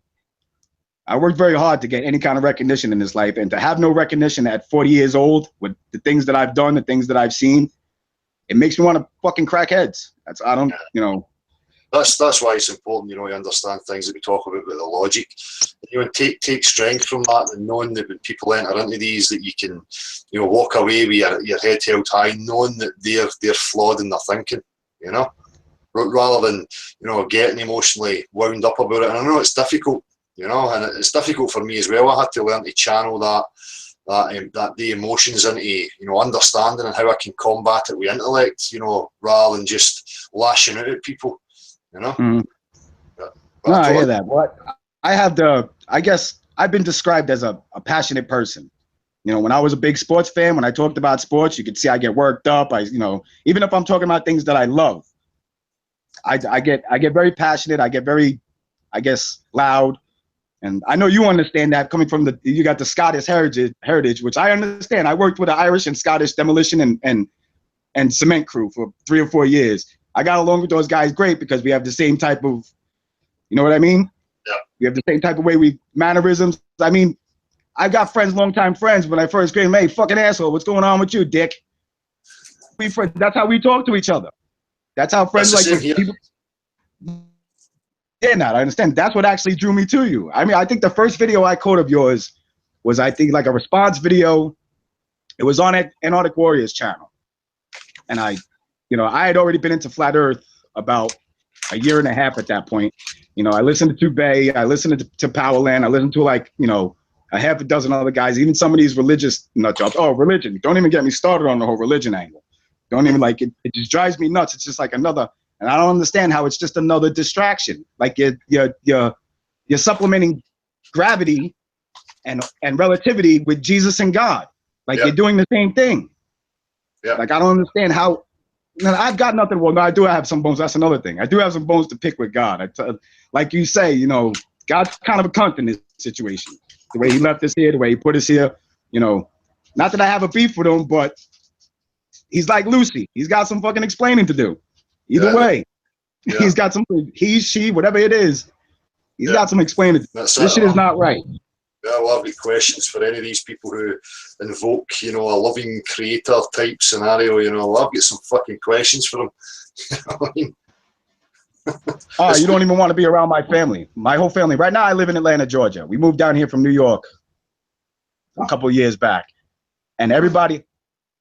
I worked very hard to get any kind of recognition in this life, and to have no recognition at 40 years old with the things that I've done, the things that I've seen, it makes me want to fucking crack heads. I don't, you know. That's why it's important, you know, to understand things that we talk about with the logic. You know, and take strength from that, and knowing that when people enter into these, that you can, you know, walk away with your head held high, knowing that they're flawed in their thinking, you know, rather than, you know, getting emotionally wound up about it. And I know it's difficult, you know, and it's difficult for me as well. I had to learn to channel that the emotions into, you know, understanding and how I can combat it with intellect, you know, rather than just lashing out at people. You know? Mm-hmm. No, I hear that. What I guess I've been described as a passionate person. You know, when I was a big sports fan, when I talked about sports, you could see I get worked up. You know, even if I'm talking about things that I love, I get very passionate. I get very, I guess, loud. And I know you understand that coming from you got the Scottish heritage, which I understand. I worked with the Irish and Scottish demolition and and cement crew for 3 or 4 years. I got along with those guys great because we have the same type of, you know what I mean? Yeah. We have the same type of way we mannerisms. I mean, I got friends, longtime friends. When I first came, hey, fucking asshole, what's going on with you, dick? We friends. That's how we talk to each other. That's how friends like people. Yeah, not. I understand. That's what actually drew me to you. I mean, I think the first video I caught of yours was, I think, like a response video. It was on Antarctic Warriors channel, and I had already been into Flat Earth about a year and a half at that point. You know, I listened to Bay, I listened to Powerland, I listened to like, you know, a half a dozen other guys, even some of these religious nut jobs. Oh, religion. Don't even get me started on the whole religion angle. Don't even like it. It just drives me nuts. It's just like another, and I don't understand how it's just another distraction. Like you're supplementing gravity and relativity with Jesus and God. Like you're doing the same thing. Yeah. Like I don't understand how. I've got nothing. Well, no, I do have some bones. That's another thing. I do have some bones to pick with God. Like you say, you know, God's kind of a cunt in this situation. The way he left us here, the way he put us here, you know. Not that I have a beef with him, but he's like Lucy. He's got some fucking explaining to do. Either way, he's got some. He, she, whatever it is, he's got some explaining to do. This shit is not right. Yeah, well, I've got questions for any of these people who invoke, you know, a loving creator type scenario. You know, I've got some fucking questions for them. You know what I mean? Oh, you don't even want to be around my family. My whole family. Right now, I live in Atlanta, Georgia. We moved down here from New York a couple of years back, and everybody,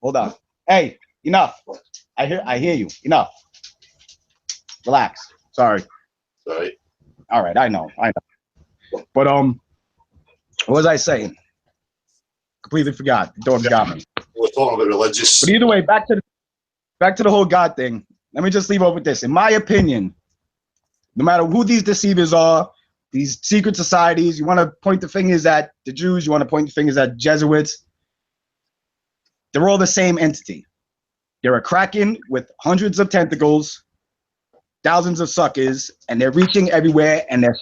hold on. Hey, enough. I hear you. Enough. Relax. Sorry. Sorry. All right. I know. But what was I saying? Completely forgot. The dog got me. We're talking about religious. But either way, back to the whole God thing. Let me just leave off with this. In my opinion, no matter who these deceivers are, these secret societies, you want to point the fingers at the Jews, you want to point the fingers at Jesuits, they're all the same entity. They're a kraken with hundreds of tentacles, thousands of suckers, and they're reaching everywhere, and they're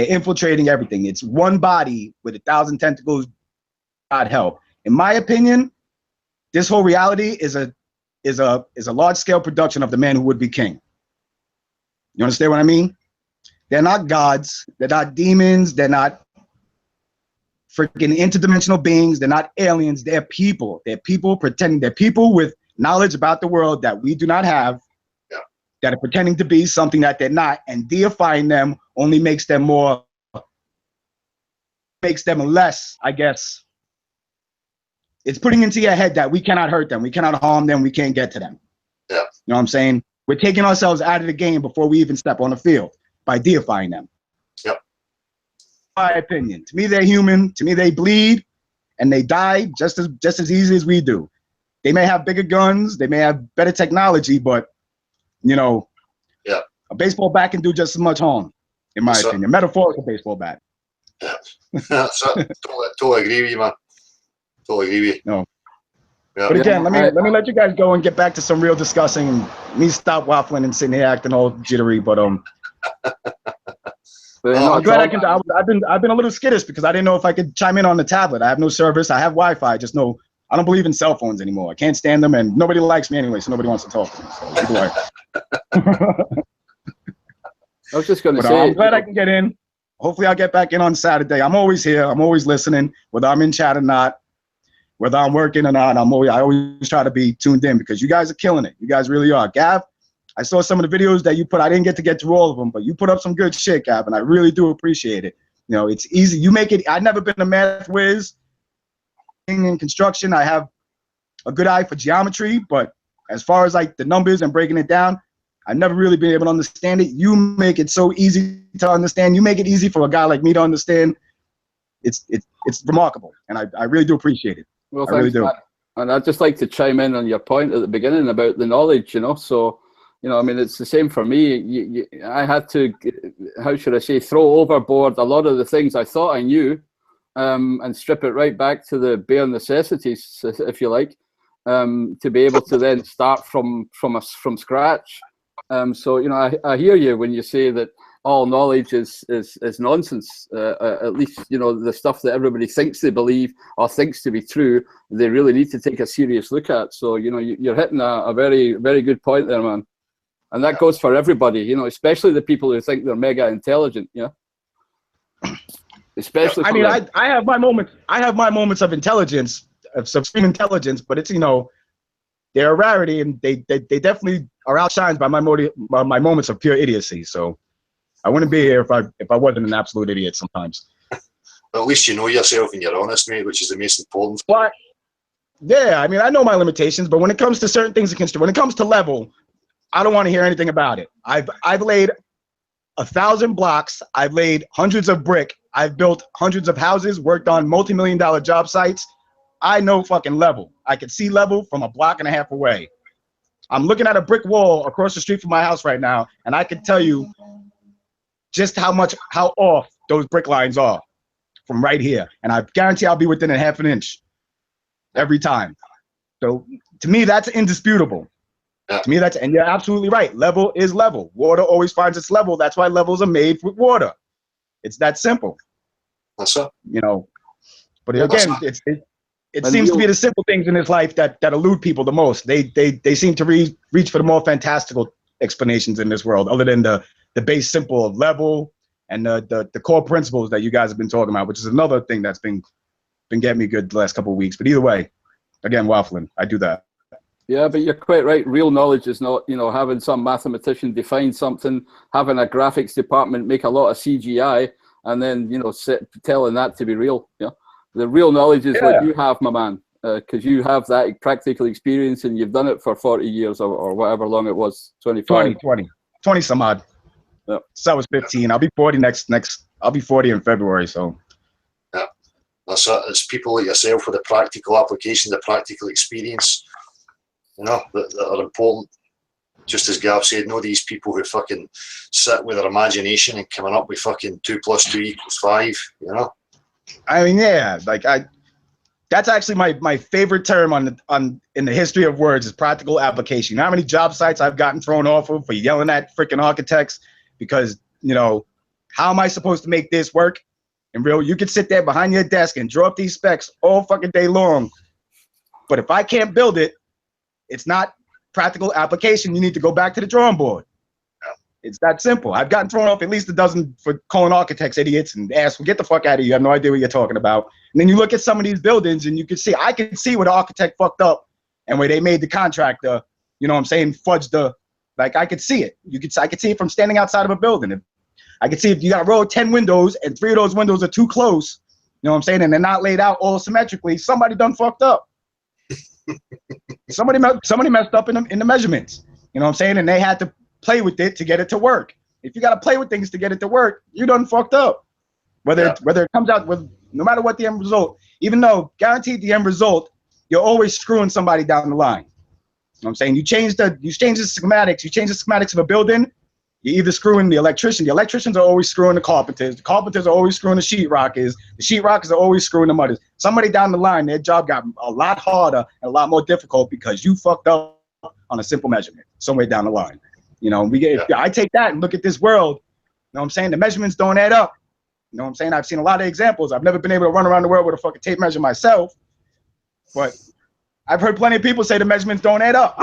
infiltrating everything. It's one body with 1,000 tentacles. God help. In my opinion, this whole reality is a large-scale production of the man who would be king. You understand what I mean? They're not gods. They're not demons. They're not freaking interdimensional beings. They're not aliens. They're people. They're people pretending. They're people with knowledge about the world that we do not have, that are pretending to be something that they're not, and deifying them only makes them less, I guess. It's putting into your head that we cannot hurt them, we cannot harm them, we can't get to them. Yeah. You know what I'm saying? We're taking ourselves out of the game before we even step on the field by deifying them. Yep. My opinion. To me, they're human. To me, they bleed and they die just as easy as we do. They may have bigger guns, they may have better technology, but you know, a baseball bat can do just as much harm, in my opinion. Metaphorical baseball bat. Yeah. Totally agree with you, man. Totally agree with you. No. Yeah. But again, let me let you guys go and get back to some real discussing. Me stop waffling and sitting here acting all jittery, but I'm glad I can. I've been a little skittish because I didn't know if I could chime in on the tablet. I have no service. I have Wi-Fi. Just know I don't believe in cell phones anymore. I can't stand them, and nobody likes me anyway, so nobody wants to talk to me. So either way. I was just going to say, I'm glad I can get in. Hopefully, I'll get back in on Saturday. I'm always here. I'm always listening, whether I'm in chat or not, whether I'm working or not. I always try to be tuned in because you guys are killing it. You guys really are. Gav, I saw some of the videos that you put. I didn't get through all of them, but you put up some good shit, Gav, and I really do appreciate it. You know, it's easy. You make it. I've never been a math whiz. In construction, I have a good eye for geometry, but as far as like the numbers and breaking it down, I've never really been able to understand it. You make it so easy to understand. You make it easy for a guy like me to understand. It's remarkable, and I really do appreciate it. Well, I really do. And I'd just like to chime in on your point at the beginning about the knowledge, you know. So, you know, I mean, it's the same for me. I had to, how should I say, throw overboard a lot of the things I thought I knew, and strip it right back to the bare necessities, if you like, to be able to then start from scratch. So, you know, I hear you when you say that all knowledge is nonsense. At least, you know, the stuff that everybody thinks they believe or thinks to be true, they really need to take a serious look at. So, you know, you're hitting a very, very good point there, man. And that goes for everybody, you know, especially the people who think they're mega intelligent, yeah. Especially. I mean, I have my moments. I have my moments of intelligence, of supreme intelligence, but it's, you know, they're a rarity, and they definitely are outshined by my moments of pure idiocy. So I wouldn't be here if I wasn't an absolute idiot sometimes. At least you know yourself and you're honest, mate, which is the most important. But yeah, I mean, I know my limitations, but when it comes to certain things, when it comes to level, I don't want to hear anything about it. I've laid 1,000 blocks. I've laid hundreds of brick. I've built hundreds of houses, worked on multi-million-dollar job sites. I know fucking level. I can see level from a block and a half away. I'm looking at a brick wall across the street from my house right now, and I can tell you just how off those brick lines are from right here. And I guarantee I'll be within a half an inch every time. So to me, that's indisputable. Yeah. To me, and you're absolutely right. Level is level. Water always finds its level. That's why levels are made with water. It's that simple. That's it. You know, but Yeah, again, it seems to be the simple things in this life that elude people the most. They seem to reach for the more fantastical explanations in this world, other than the base simple of level and the core principles that you guys have been talking about, which is another thing that's been getting me good the last couple of weeks. But either way, again, waffling. I do that. Yeah, but you're quite right. Real knowledge is not, you know, having some mathematician define something, having a graphics department make a lot of CGI, and then, you know, telling that to be real. Yeah, the real knowledge is what you have, my man, because you have that practical experience and you've done it for 40 years or whatever long it was, 25. 20 some odd. Yeah. So I was 15. I'll be 40 next. I'll be 40 in February. So. Yeah, that's it. It's people like yourself with the practical application, the practical experience, you know, that are important. Just as Gav said, know these people who fucking sit with their imagination and coming up with fucking 2 + 2 = 5, you know? I mean, yeah, like that's actually my favorite term in the history of words is practical application. You know how many job sites I've gotten thrown off of for yelling at freaking architects because, you know, how am I supposed to make this work? And real, you could sit there behind your desk and draw up these specs all fucking day long. But if I can't build it, it's not practical application. You need to go back to the drawing board. It's that simple. I've gotten thrown off at least a dozen for calling architects idiots and asked, well, get the fuck out of here. You have no idea what you're talking about. And then you look at some of these buildings and I can see where the architect fucked up and where they made the contractor, you know what I'm saying, fudge like I could see it. I could see it from standing outside of a building. I could see if you got a row of 10 windows and 3 of those windows are too close, you know what I'm saying, and they're not laid out all symmetrically, somebody done fucked up. Somebody messed up in the measurements, you know what I'm saying, and they had to play with it to get it to work. If you got to play with things to get it to work, you done fucked up. Whether it comes out with, no matter what the end result, even though guaranteed the end result, you're always screwing somebody down the line. You know what I'm saying? You change the schematics of a building, you're either screwing the electrician. The electricians are always screwing the carpenters are always screwing the sheetrockers. The sheetrockers are always screwing the mudders. Somebody down the line, their job got a lot harder and a lot more difficult because you fucked up on a simple measurement somewhere down the line. You know, I take that and look at this world, you know what I'm saying? The measurements don't add up. You know what I'm saying? I've seen a lot of examples. I've never been able to run around the world with a fucking tape measure myself, but I've heard plenty of people say the measurements don't add up.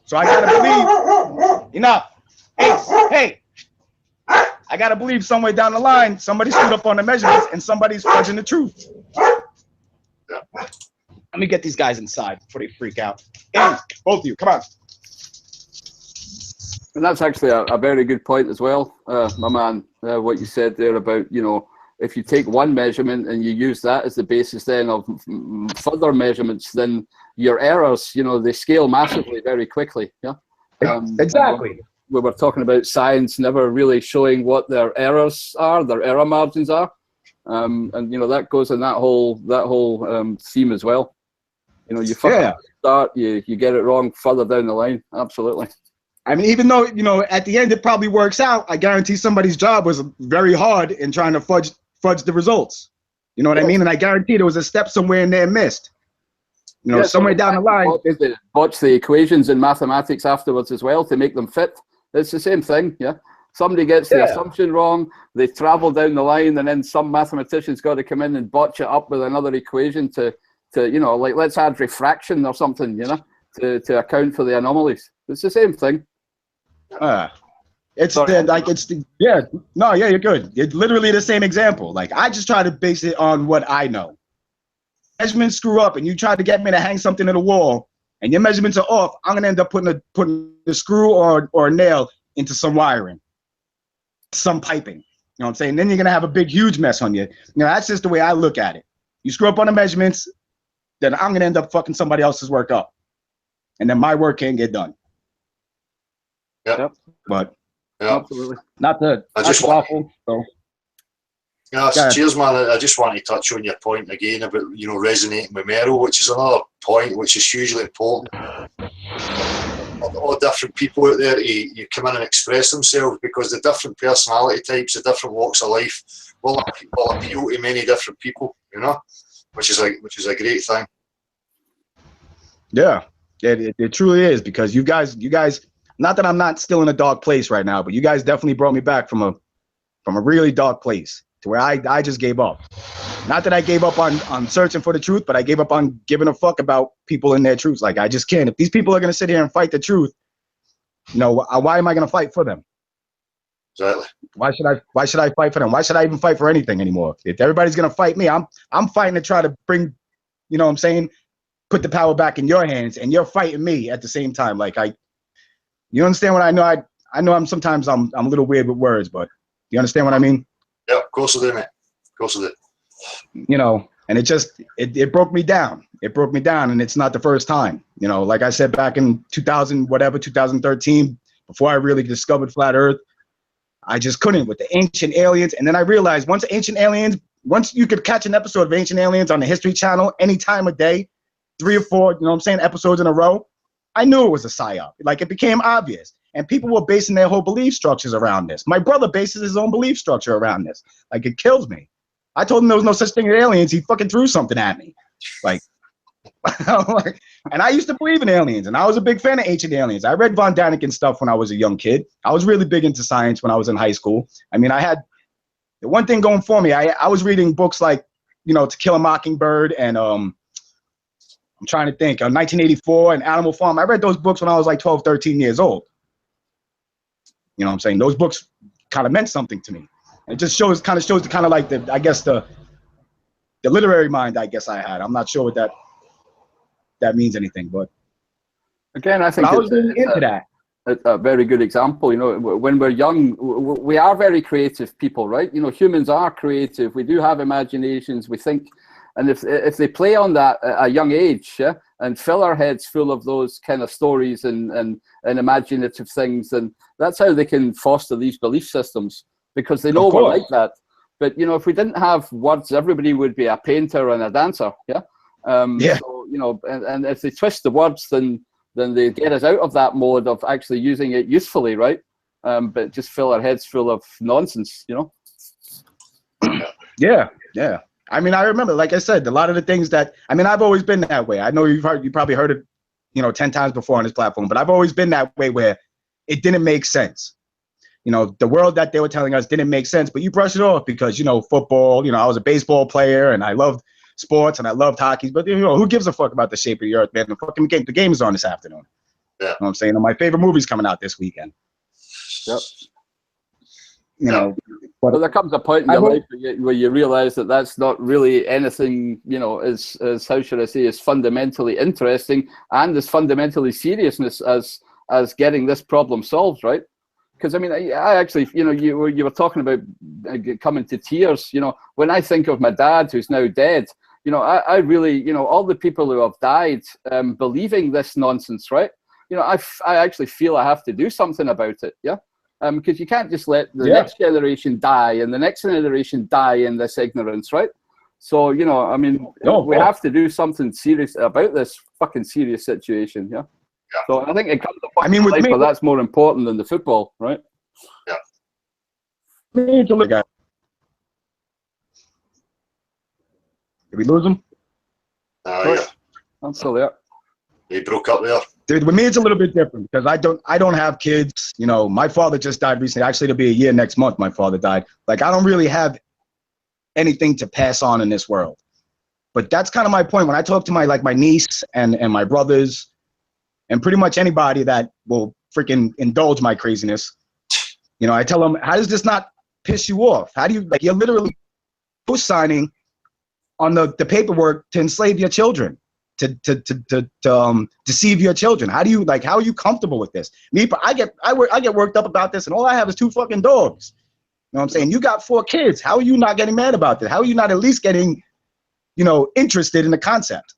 So I gotta believe, enough. Hey, I gotta believe somewhere down the line, somebody screwed up on the measurements and somebody's fudging the truth. Let me get these guys inside before they freak out. Hey, both of you, come on. And that's actually a very good point as well, my man, what you said there about, you know, if you take one measurement and you use that as the basis then of further measurements, then your errors, you know, they scale massively very quickly. Yeah. Exactly. We were talking about science never really showing what their errors are, their error margins are. And, you know, that goes in that whole theme as well. You know, you start, you get it wrong further down the line. Absolutely. I mean, even though, you know, at the end it probably works out, I guarantee somebody's job was very hard in trying to fudge the results. You know what I mean? And I guarantee there was a step somewhere in there missed. You know, somewhere down the line. Botch the equations in mathematics afterwards as well to make them fit. It's the same thing, yeah. Somebody gets the Yeah. assumption wrong, they travel down the line, and then some mathematician's got to come in and botch it up with another equation to you know, like let's add refraction or something, you know, to account for the anomalies. It's the same thing. It's Sorry. yeah, no, yeah, you're good. It's literally the same example. Like, I just try to base it on what I know. Measurements screw up and you try to get me to hang something to the wall and your measurements are off, I'm gonna end up putting a screw or a nail into some wiring, some piping. You know what I'm saying? Then you're gonna have a big, huge mess on you. You know, that's just the way I look at it. You screw up on the measurements, then I'm gonna end up fucking somebody else's work up. And then my work can't get done. Yep. But Yeah. Absolutely. not the waffle. So yeah, cheers, man. I just want to touch on your point again about, you know, resonating with Merrill, which is another point which is hugely important. All different people out there you come in and express themselves, because the different personality types, the different walks of life will appeal to many different people, you know, which is a great thing. yeah, it truly is, because you guys, not that I'm not still in a dark place right now, but you guys definitely brought me back from a really dark place to where I just gave up. Not that I gave up on searching for the truth, but I gave up on giving a fuck about people and their truths. Like, I just can't. If these people are going to sit here and fight the truth, you know, why am I going to fight for them? Exactly. Why should I fight for them? Why should I even fight for anything anymore? If everybody's going to fight me, I'm fighting to try to bring, you know what I'm saying, put the power back in your hands, and you're fighting me at the same time. Like, you understand what I know? I know I'm a little weird with words, but you understand what I mean? Yeah, of course I do, mate. Of course I do. You know, and it broke me down. It broke me down, and it's not the first time. You know, like I said, back in 2013, before I really discovered flat Earth, I just couldn't with the ancient aliens. And then I realized once you could catch an episode of Ancient Aliens on the History Channel any time of day, 3 or 4, you know what I'm saying, episodes in a row, I knew it was a psyop. Like, it became obvious. And people were basing their whole belief structures around this. My brother bases his own belief structure around this. Like, it kills me. I told him there was no such thing as aliens. He fucking threw something at me. Like, and I used to believe in aliens, and I was a big fan of Ancient Aliens. I read Von Daniken stuff when I was a young kid. I was really big into science when I was in high school. I mean, I had the one thing going for me. I was reading books like, you know, To Kill a Mockingbird, and I'm trying to think, 1984 and Animal Farm. I read those books when I was like 12, 13 years old. You know what I'm saying? Those books kind of meant something to me. It just shows the kind of like the literary mind I guess I had. I'm not sure what that means anything, but again, I think I was really into that. A very good example. You know, when we're young, we are very creative people, right? You know, humans are creative. We do have imaginations. We think, and if they play on that at a young age, yeah, and fill our heads full of those kind of stories and imaginative things, and that's how they can foster these belief systems, because they know we're like that. But you know, if we didn't have words, everybody would be a painter and a dancer, yeah. So, you know, and if they twist the words, then they get us out of that mode of actually using it usefully, right? But just fill our heads full of nonsense, you know. Yeah. I mean, I remember, like I said, a lot of the things that, I mean, I've always been that way. I know you probably heard it, you know, 10 times before on this platform, but I've always been that way where it didn't make sense. You know, the world that they were telling us didn't make sense, but you brush it off because, you know, football, you know, I was a baseball player and I loved sports and I loved hockey, but, you know, who gives a fuck about the shape of the earth, man? The game is on this afternoon. Yeah. You know what I'm saying? And my favorite movie's coming out this weekend. Yep. You know, but there comes a point in your life where you realize that that's not really anything, you know, as how should I say, as fundamentally interesting and as fundamentally seriousness as getting this problem solved, right? Because I mean, I actually, you know, you were talking about coming to tears. You know, when I think of my dad, who's now dead, you know, I really, you know, all the people who have died believing this nonsense, right? You know, I actually feel I have to do something about it, yeah. Because you can't just let the next generation die and the next generation die in this ignorance, right? So, you know, I mean, we have to do something serious about this fucking serious situation, yeah. So I think it comes to a point in life where that's more important than the football, right? Yeah. Did we lose him? Yeah. I'm still there. He broke up there. Dude, with me, it's a little bit different because I don't have kids. You know, my father just died recently. Actually, it'll be a year next month. My father died. Like, I don't really have anything to pass on in this world. But that's kind of my point. When I talk to my niece and my brothers and pretty much anybody that will freaking indulge my craziness, you know, I tell them, how does this not piss you off? How do you, like, you're literally push signing on the paperwork to enslave your children. To deceive your children. How do you, like, how are you comfortable with this? Me, I get worked up about this, and all I have is 2 fucking dogs. You know what I'm saying? You got 4 kids. How are you not getting mad about this? How are you not at least getting, you know, interested in the concept?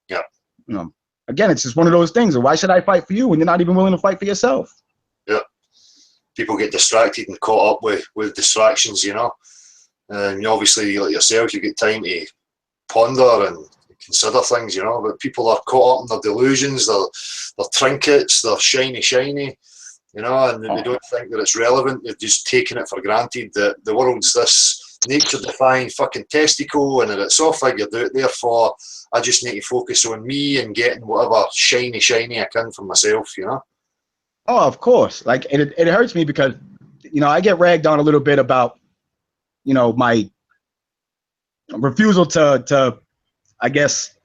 Yeah. You know, again, it's just one of those things. Why should I fight for you when you're not even willing to fight for yourself? Yeah. People get distracted and caught up with distractions, you know. And obviously, like yourself, you get time to ponder and consider things, you know, but people are caught up in their delusions, their trinkets, their shiny, you know, and they don't think that it's relevant. They're just taking it for granted that the world's this nature-defying fucking testicle and that it's all figured out. Therefore, I just need to focus on me and getting whatever shiny I can for myself, you know. Oh, of course. Like, it hurts me because, you know, I get ragged on a little bit about, you know, my refusal to I guess,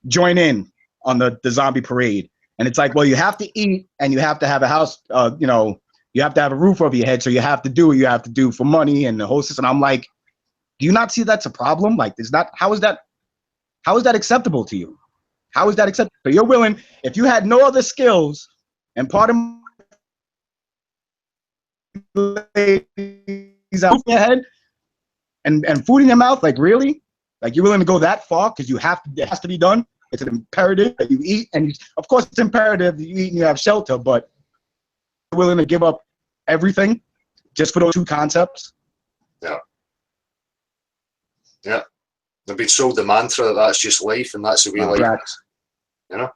join in on the zombie parade. And it's like, well, you have to eat and you have to have a house, you know, you have to have a roof over your head. So you have to do what you have to do for money and the whole system. I'm like, do you not see that's a problem? Like, how is that acceptable to you? How is that acceptable? So you're willing, if you had no other skills and part of is out your head and food in your mouth, like, really? Like, you're willing to go that far because it has to be done. It's an imperative that you eat, and of course it's imperative that you eat and you have shelter, but you're willing to give up everything just for those 2 concepts. Yeah. Yeah. They've been sold the mantra that that's just life and that's the way life is, you know?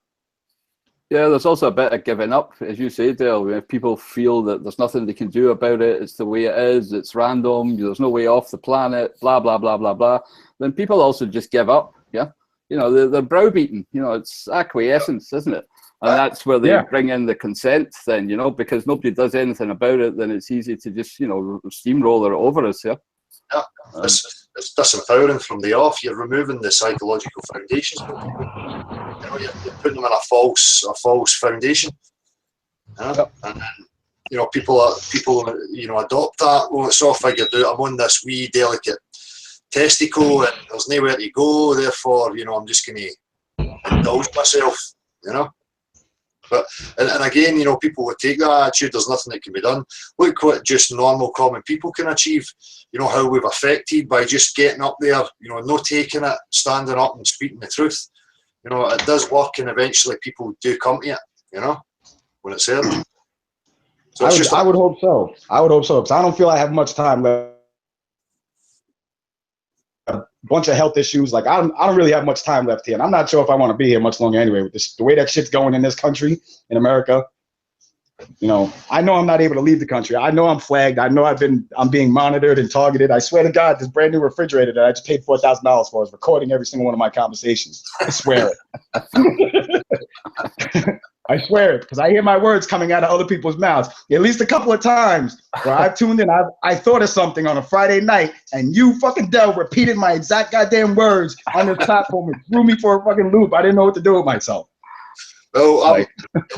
Yeah, there's also a bit of giving up, as you say, Dale. If people feel that there's nothing they can do about it, it's the way it is, it's random, there's no way off the planet, blah, blah, blah, blah, blah, then people also just give up, yeah? You know, they're browbeaten, you know, it's acquiescence, isn't it? And that's where they bring in the consent then, you know, because nobody does anything about it, then it's easy to just, you know, steamroller it over us, yeah? Yeah, it's disempowering from the off. You're removing the psychological foundations of people. You know, you're putting them in a false foundation. You know? And then, you know, people you know, adopt that. Well, it's all figured out. I'm on this wee delicate testicle and there's nowhere to go. Therefore, you know, I'm just going to indulge myself. You know. But and again, you know, people would take that attitude. There's nothing that can be done. Look what just normal, common people can achieve. You know how we've affected by just getting up there. You know, no taking it, standing up and speaking the truth. You know, it does work, and eventually people do come to it. You know, when it's there. So I would hope so. I would hope so because I don't feel I have much time left. A bunch of health issues. Like, I don't really have much time left here, and I'm not sure if I want to be here much longer anyway. With this, the way that shit's going in this country, in America, you know, I know I'm not able to leave the country. I know I'm flagged. I know I'm being monitored and targeted. I swear to God, this brand new refrigerator that I just paid $4,000 for is recording every single one of my conversations. I swear it. I swear it, because I hear my words coming out of other people's mouths. At least a couple of times where I've tuned in, I thought of something on a Friday night, and you fucking Del repeated my exact goddamn words on this platform and threw me for a fucking loop. I didn't know what to do with myself. Well, I'm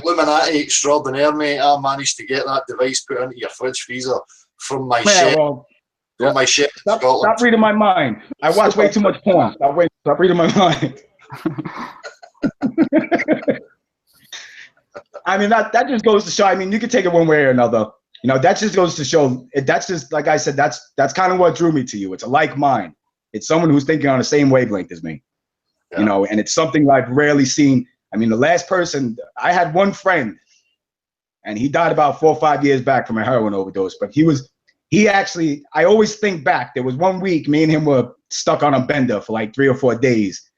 Illuminati extraordinaire, mate. I managed to get that device put into your fridge freezer from my shed. From my shed in Scotland. Stop reading my mind. I watch way too much porn. Stop reading my mind. I mean, that just goes to show. I mean, you can take it one way or another. You know, that just goes to show. That's just, like I said, that's kind of what drew me to you. It's a like mind. It's someone who's thinking on the same wavelength as me. Yeah. You know, and it's something I've rarely seen. I mean, the last person, I had one friend, and he died about 4 or 5 years back from a heroin overdose. But he actually, I always think back. There was one week, me and him were stuck on a bender for like 3 or 4 days,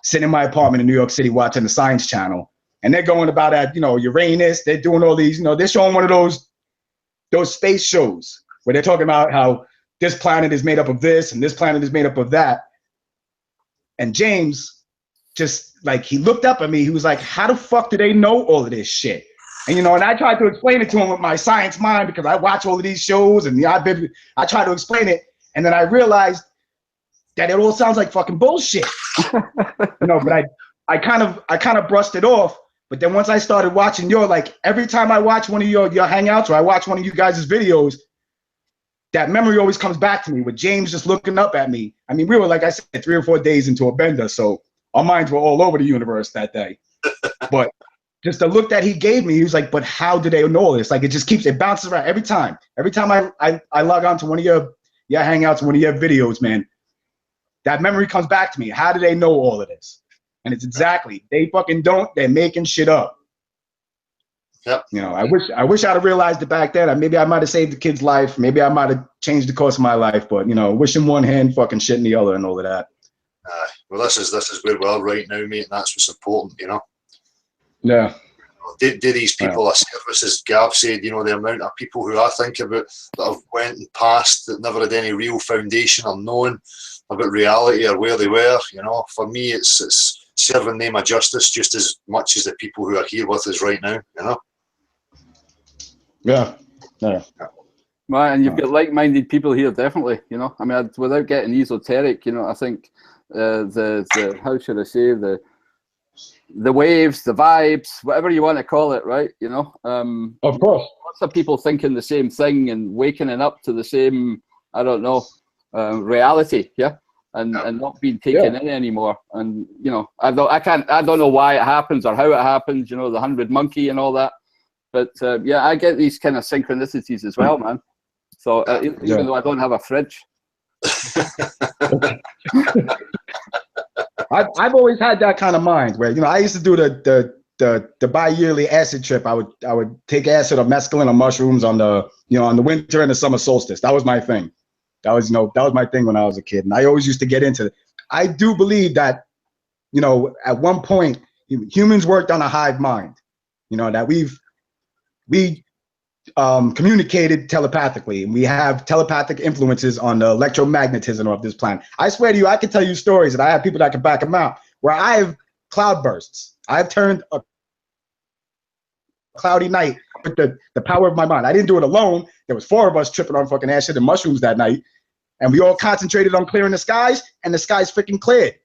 sitting in my apartment in New York City watching the Science Channel. And they're going about at, you know, Uranus. They're doing all these, you know, they're showing one of those space shows where they're talking about how this planet is made up of this and this planet is made up of that. And James, just like, he looked up at me. He was like, how the fuck do they know all of this shit? And, you know, and I tried to explain it to him with my science mind, because I watch all of these shows and I try to explain it. And then I realized that it all sounds like fucking bullshit. You know, but I kind of brushed it off. But then once I started watching like, every time I watch one of your hangouts, or I watch one of you guys' videos, that memory always comes back to me with James just looking up at me. I mean, we were, like I said, 3 or 4 days into a bender, so our minds were all over the universe that day. But just the look that he gave me, he was like, but how do they know all this? Like, it bounces around every time. Every time I log on to one of your hangouts, one of your videos, man, that memory comes back to me. How do they know all of this? And it's exactly, they fucking don't. They're making shit up. Yep. You know, I wish I'd have realized it back then. Maybe I might have saved the kid's life. Maybe I might have changed the course of my life. But, you know, wishing one hand, fucking shit in the other, and all of that. Well, this is where we are right now, mate, and that's what's important, you know. Yeah. Do these people a service, as Gav said, you know, the amount of people who I think about that have went and passed that never had any real foundation or known about reality or where they were, you know. For me, it's serving them a justice just as much as the people who are here with us right now, you know. Yeah. Right, and you've got like-minded people here, definitely. You know, I mean, without getting esoteric, you know, I think the how should I say, the waves, the vibes, whatever you want to call it, right? You know, of course, lots of people thinking the same thing and waking up to the same, I don't know, reality, yeah, and not being taken in anymore. And you know, I don't know why it happens or how it happens. You know, the 100 monkey and all that. But yeah, I get these kind of synchronicities as well, man. So even though I don't have a fridge. I've always had that kind of mind where, you know, I used to do the bi-yearly acid trip. I would take acid or mescaline or mushrooms on the winter and the summer solstice. That was my thing. That was my thing when I was a kid. And I always used to get into it. I do believe that, you know, at one point humans worked on a hive mind, you know, that we communicated telepathically, and we have telepathic influences on the electromagnetism of this planet. I swear to you, I can tell you stories, and I have people that can back them out, where I have cloudbursts. I've turned a cloudy night with the power of my mind. I didn't do it alone. There was 4 of us tripping on fucking acid and mushrooms that night, and we all concentrated on clearing the skies, and the skies freaking cleared.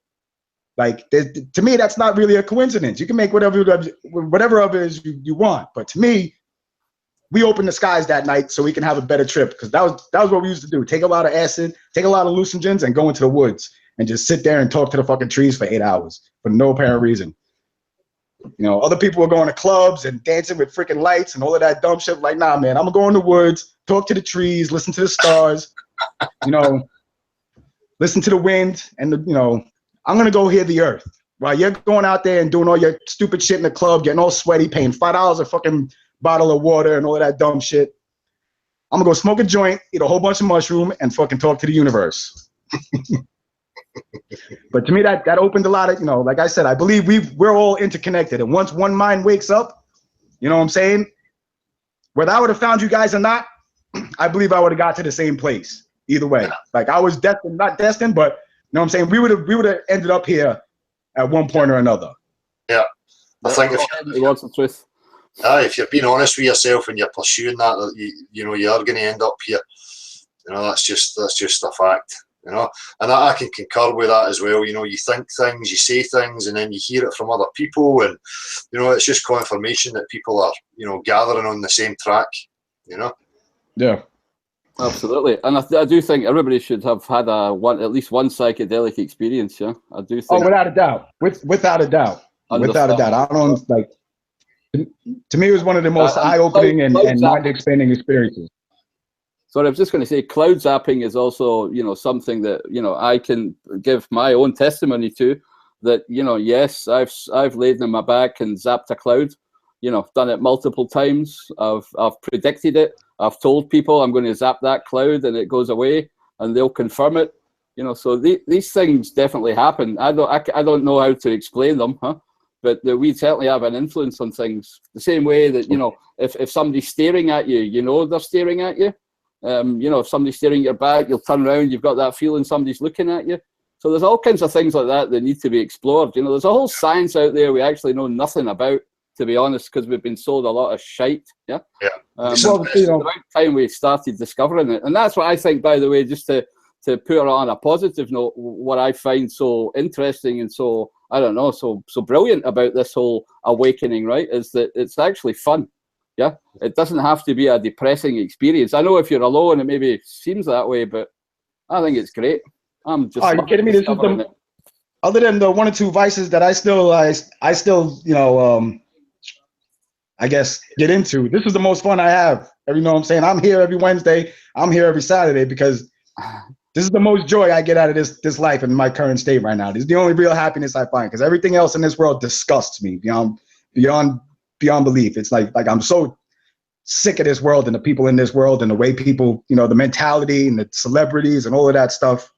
Like, to me, that's not really a coincidence. You can make whatever of it is you want, but to me, we opened the skies that night so we can have a better trip, because that was what we used to do. Take a lot of acid, take a lot of hallucinogens, and go into the woods and just sit there and talk to the fucking trees for 8 hours for no apparent reason. You know, other people were going to clubs and dancing with freaking lights and all of that dumb shit. Like, nah, man, I'm gonna go in the woods, talk to the trees, listen to the stars, you know, listen to the wind, and you know, I'm gonna go hear the earth. While you're going out there and doing all your stupid shit in the club, getting all sweaty, paying $5 a fucking bottle of water and all of that dumb shit, I'm gonna go smoke a joint, eat a whole bunch of mushroom, and fucking talk to the universe. But to me, that opened a lot of, you know, like I said, I believe we're all interconnected, and once one mind wakes up, you know what I'm saying, whether I would have found you guys or not, I believe I would have got to the same place either way. Like, I was destined, not destined, but you know what I'm saying, we would have ended up here at one point or another. Yeah, I think if you're being honest with yourself and you're pursuing that, you know, you are going to end up here. You know, that's just a fact. You know, and I can concur with that as well. You know, you think things, you say things, and then you hear it from other people, and you know, it's just confirmation that people are, you know, gathering on the same track. You know. Yeah. Absolutely, and I do think everybody should have had at least one psychedelic experience. Yeah, I do think. Oh, without a doubt, without a doubt. I don't like. To me, it was one of the most eye-opening and mind-expanding experiences. So I was just going to say, cloud zapping is also, you know, something that, you know, I can give my own testimony to. That, you know, yes, I've laid on my back and zapped a cloud. You know, done it multiple times. I've predicted it. I've told people I'm going to zap that cloud and it goes away, and they'll confirm it. You know, so these things definitely happen. I don't know how to explain them, but we certainly have an influence on things. The same way that, you know, if somebody's staring at you, you know they're staring at you. You know, if somebody's staring at your back, you'll turn around, you've got that feeling somebody's looking at you. So there's all kinds of things like that that need to be explored. You know, there's a whole science out there we actually know nothing about, to be honest, because we've been sold a lot of shite. Yeah. Yeah. Well, It's about time we started discovering it, and that's what I think. By the way, just to put it on a positive note, what I find so interesting and so, I don't know, so brilliant about this whole awakening, right, is that it's actually fun. Yeah, it doesn't have to be a depressing experience. I know if you're alone, it maybe seems that way, but I think it's great. I'm just. Are you kidding me? This is the, other than the 1 or 2 vices that I still, you know, I guess get into. This is the most fun I have. You know what I'm saying? I'm here every Wednesday. I'm here every Saturday because this is the most joy I get out of this life in my current state right now. This is the only real happiness I find, because everything else in this world disgusts me beyond belief. It's like I'm so sick of this world and the people in this world and the way people, you know, the mentality and the celebrities and all of that stuff.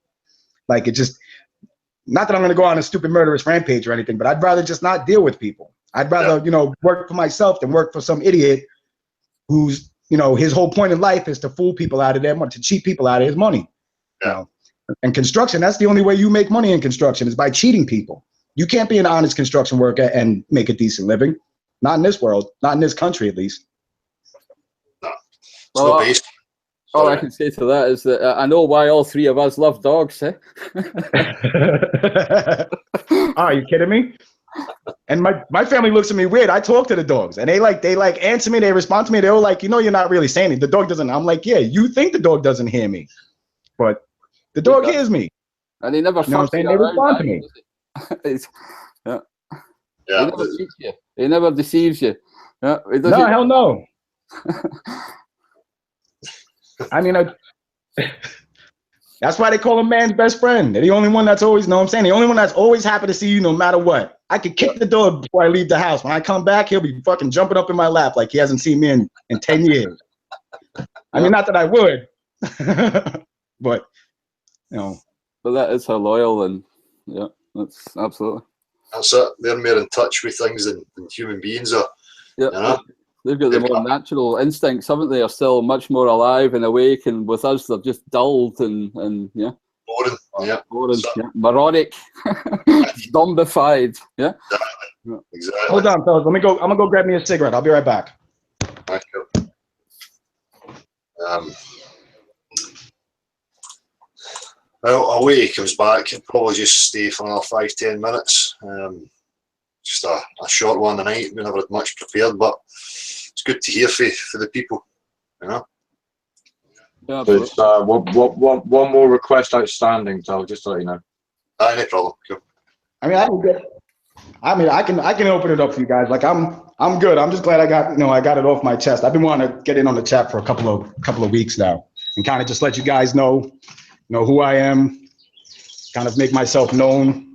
Like, it just, not that I'm going to go on a stupid murderous rampage or anything, but I'd rather just not deal with people. I'd rather, you know, work for myself than work for some idiot who's, you know, his whole point in life is to fool people out of their money, to cheat people out of his money. Yeah. You know? And construction, that's the only way you make money in construction, is by cheating people. You can't be an honest construction worker and make a decent living. Not in this world, not in this country, at least. No. Well, all I can say to that is that I know why all 3 of us love dogs. Eh? Are you kidding me? And my family looks at me weird. I talk to the dogs, and they answer me. They respond to me. They're all like, you know, you're not really saying it. The dog doesn't. I'm like, yeah, you think the dog doesn't hear me, but the dog hears me. And he never. You know what I'm saying? They respond to me. Yeah. Yeah. He never cheats you. He never deceives you. Yeah. No, hell no. I mean, that's why they call him man's best friend. They're the only one that's always, know what I'm saying? The only one that's always happy to see you no matter what. I could kick the dog before I leave the house. When I come back, he'll be fucking jumping up in my lap like he hasn't seen me in 10 years. I mean, not that I would, but, you know. But that is how loyal, and yeah, that's absolutely. That's it. They're more in touch with things than human beings are. Yeah. You know? They've got the more natural instincts, haven't they? Are still much more alive and awake, and with us, they're just dulled and yeah. Boring. Yeah. Boring. Yeah. Moronic. Zombified. Yeah. Exactly. Hold on, fellas. I'm gonna go grab me a cigarette. I'll be right back. Thank you. Well, away he comes back. He'll probably just stay for another 5-10 minutes. Just a short one tonight. We never had much prepared, but it's good to hear for the people, you know. Yeah, There's one more request outstanding, so just to let you know. No problem. Cool. I mean, I can open it up for you guys. Like, I'm good. I'm just glad I got it off my chest. I've been wanting to get in on the chat for a couple of weeks now, and kind of just let you guys know who I am, kind of make myself known.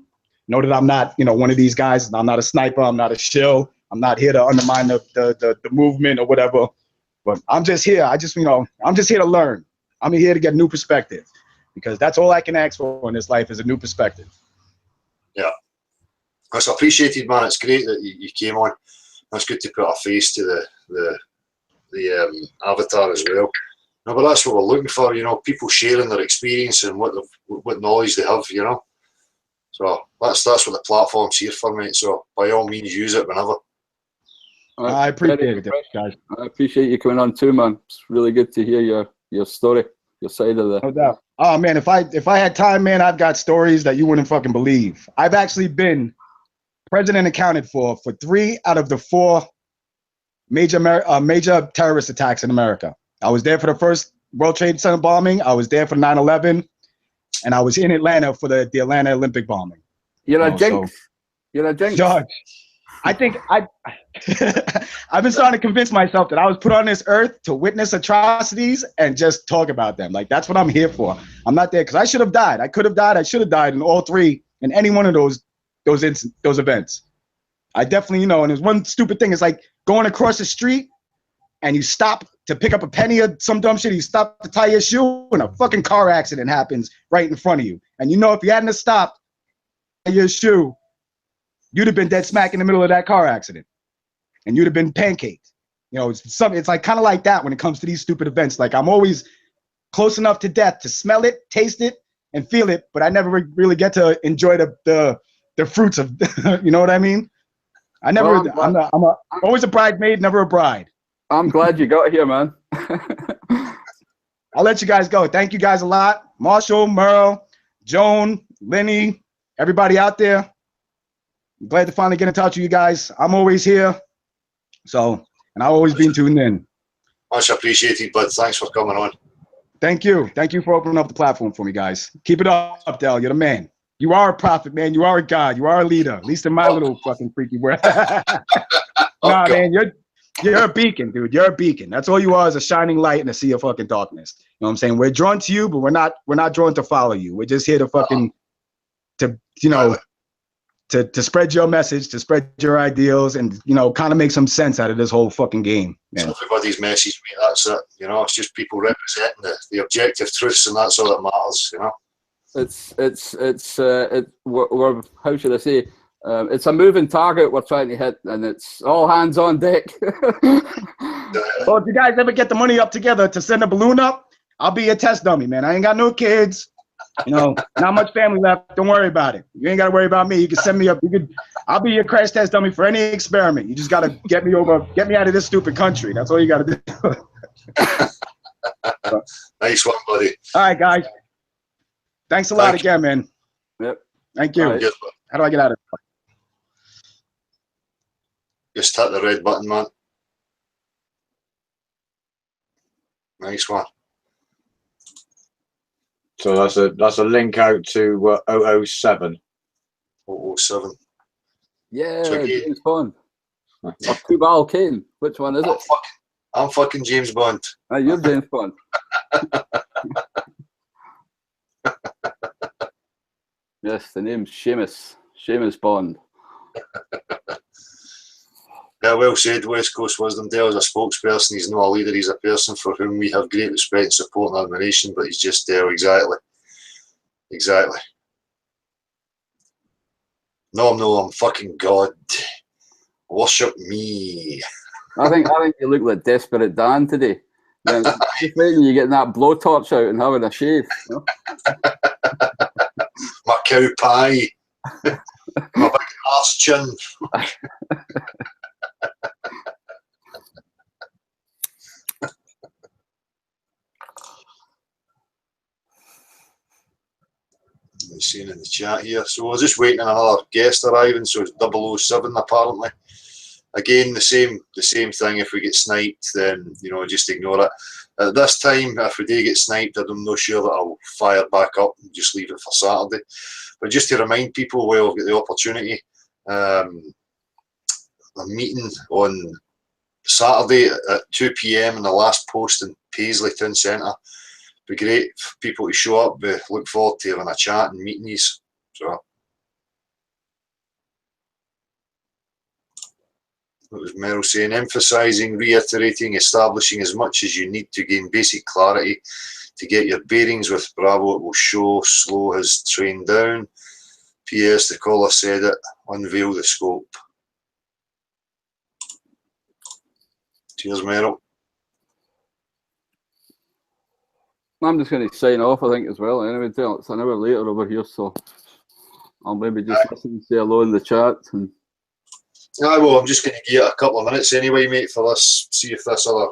Know that I'm not, one of these guys. I'm not a sniper. I'm not a shill. I'm not here to undermine the movement or whatever. But I'm just here. I'm just here to learn. I'm here to get a new perspective, because that's all I can ask for in this life is a new perspective. Yeah. That's appreciated, man. It's great that you came on. That's good to put a face to the avatar as well. No, but that's what we're looking for, people sharing their experience and what knowledge they have, So that's what the platform's here for, mate. So by all means, use it whenever. I appreciate it, guys. I appreciate you coming on too, man. It's really good to hear your story, your side of the. No doubt. Oh man, if I had time, man, I've got stories that you wouldn't fucking believe. I've actually been president accounted for 3 out of the 4 major terrorist attacks in America. I was there for the first World Trade Center bombing. I was there for 9/11, and I was in Atlanta for the Atlanta Olympic bombing. You're a jinx. You're a jinx. Judge, I think I've been starting to convince myself that I was put on this earth to witness atrocities and just talk about them. Like, that's what I'm here for. I'm not there because I should have died. I could have died. I should have died in all 3, in any one of those events. I definitely, and there's one stupid thing. It's like going across the street and you stop to pick up a penny or some dumb shit. You stop to tie your shoe and a fucking car accident happens right in front of you. And if you hadn't stopped your shoe, you'd have been dead smack in the middle of that car accident, and you'd have been pancaked. It's like kind of like that when it comes to these stupid events. Like, I'm always close enough to death to smell it, taste it, and feel it, but I never really get to enjoy the fruits of, you know what I mean? I never, Well, I'm always a bridesmaid, never a bride. I'm glad you got here, man. I'll let you guys go. Thank you guys a lot. Marshall, Merle, Joan, Lenny, everybody out there. I'm glad to finally get in touch with you guys. I'm always here. So, and I've always been tuned in. Much appreciated, bud. Thanks for coming on. Thank you. Thank you for opening up the platform for me, guys. Keep it up, Del. You're the man. You are a prophet, man. You are a god. You are a leader, at least in my little fucking freaky world. Nah, man, you're a beacon, dude. You're a beacon. That's all you are, is a shining light in a sea of fucking darkness. You know what I'm saying? We're drawn to you, but we're not drawn to follow you. We're just here to fucking to spread your message, to spread your ideals, and kind of make some sense out of this whole fucking game. It's everybody's message, mate. That's it. It's just people representing the objective truths, and that's all that matters. We're how should I say? It's a moving target we're trying to hit, and it's all hands on deck. Well, if you guys ever get the money up together to send a balloon up, I'll be a test dummy, man. I ain't got no kids. Not much family left. Don't worry about it. You ain't got to worry about me. You can send me up. I'll be your crash test dummy for any experiment. You just got to get me out of this stupid country. That's all you got to do. Nice one, buddy. All right, guys. Thanks a lot again, man. Yep. Thank you. Right. How do I get out of it? Just hit the red button, man. Nice one. So that's a link out to 007. 007. Yeah, So James Bond. Or Kubal Kane. Which one is it? I'm fucking James Bond. You're James Bond. Yes, the name's Seamus Bond. Yeah, well said. West Coast Wisdom. Dale is a spokesperson. He's not a leader. He's a person for whom we have great respect, support, and admiration. But he's just Dale. Exactly. No, I'm fucking God. Worship me. I think you look like Desperate Dan today. Just waiting you getting that blowtorch out and having a shave. My cow pie. My big arse chin. I'm seeing in the chat here. So we're just waiting on another guest arriving. So it's 007 apparently. Again, the same thing. If we get sniped, then just ignore it. At this time, if we do get sniped, I'm not sure that I'll fire back up and just leave it for Saturday. But just to remind people, while I've got the opportunity, a meeting on Saturday at 2 p.m. in the last post in Paisley Town Centre. Be great for people to show up. We look forward to having a chat and meeting you. So. What was Meryl saying? Emphasising, reiterating, establishing as much as you need to gain basic clarity to get your bearings with Bravo. It will show slow his train down. P.S. The caller said it. Unveil the scope. Cheers, Meryl. I'm just going to sign off, I think, as well. Anyway, it's an hour later over here, so I'll maybe just listen and say hello in the chat. And Well, I'm just going to give it a couple of minutes anyway, mate, for this. See if this other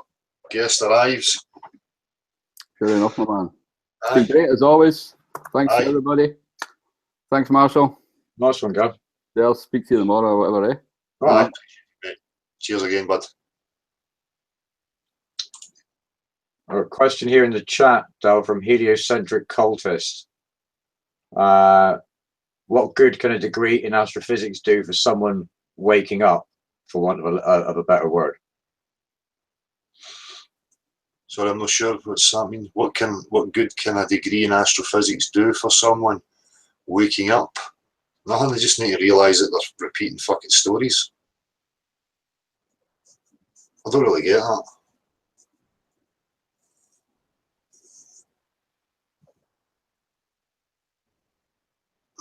guest arrives. Fair enough, my man. It's been great as always. Thanks to everybody. Thanks, Marshall. Nice one, Gav. Yeah, I'll speak to you tomorrow or whatever, eh? All right. Cheers again, bud. A question here in the chat, Dale, from Heliocentric Cultist. What good can a degree in astrophysics do for someone waking up, for want of a better word? Sorry, I'm not sure what's that mean. What good can a degree in astrophysics do for someone waking up? Nothing. They just need to realise that they're repeating fucking stories. I don't really get that.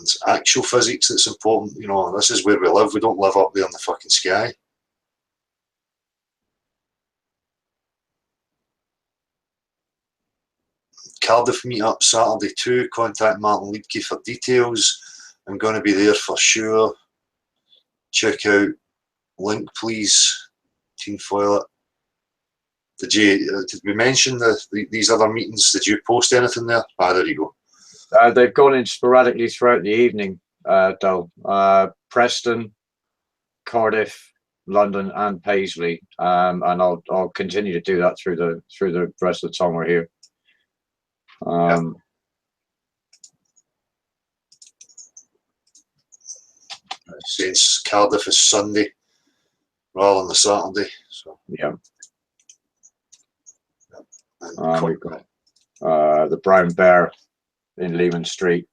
It's actual physics that's important. This is where we live. We don't live up there in the fucking sky. Cardiff meetup Saturday 2. Contact Martin Leedke for details. I'm going to be there for sure. Check out link, please. Tinfoil it. Did we mention these other meetings? Did you post anything there? Ah, there you go. They've gone in sporadically throughout the evening, Dol. Preston, Cardiff, London, and Paisley, and I'll continue to do that through the rest of the time we're here. Since Cardiff is Sunday rather than the Saturday, so yeah. And We've got the Brown Bear in Lehman Street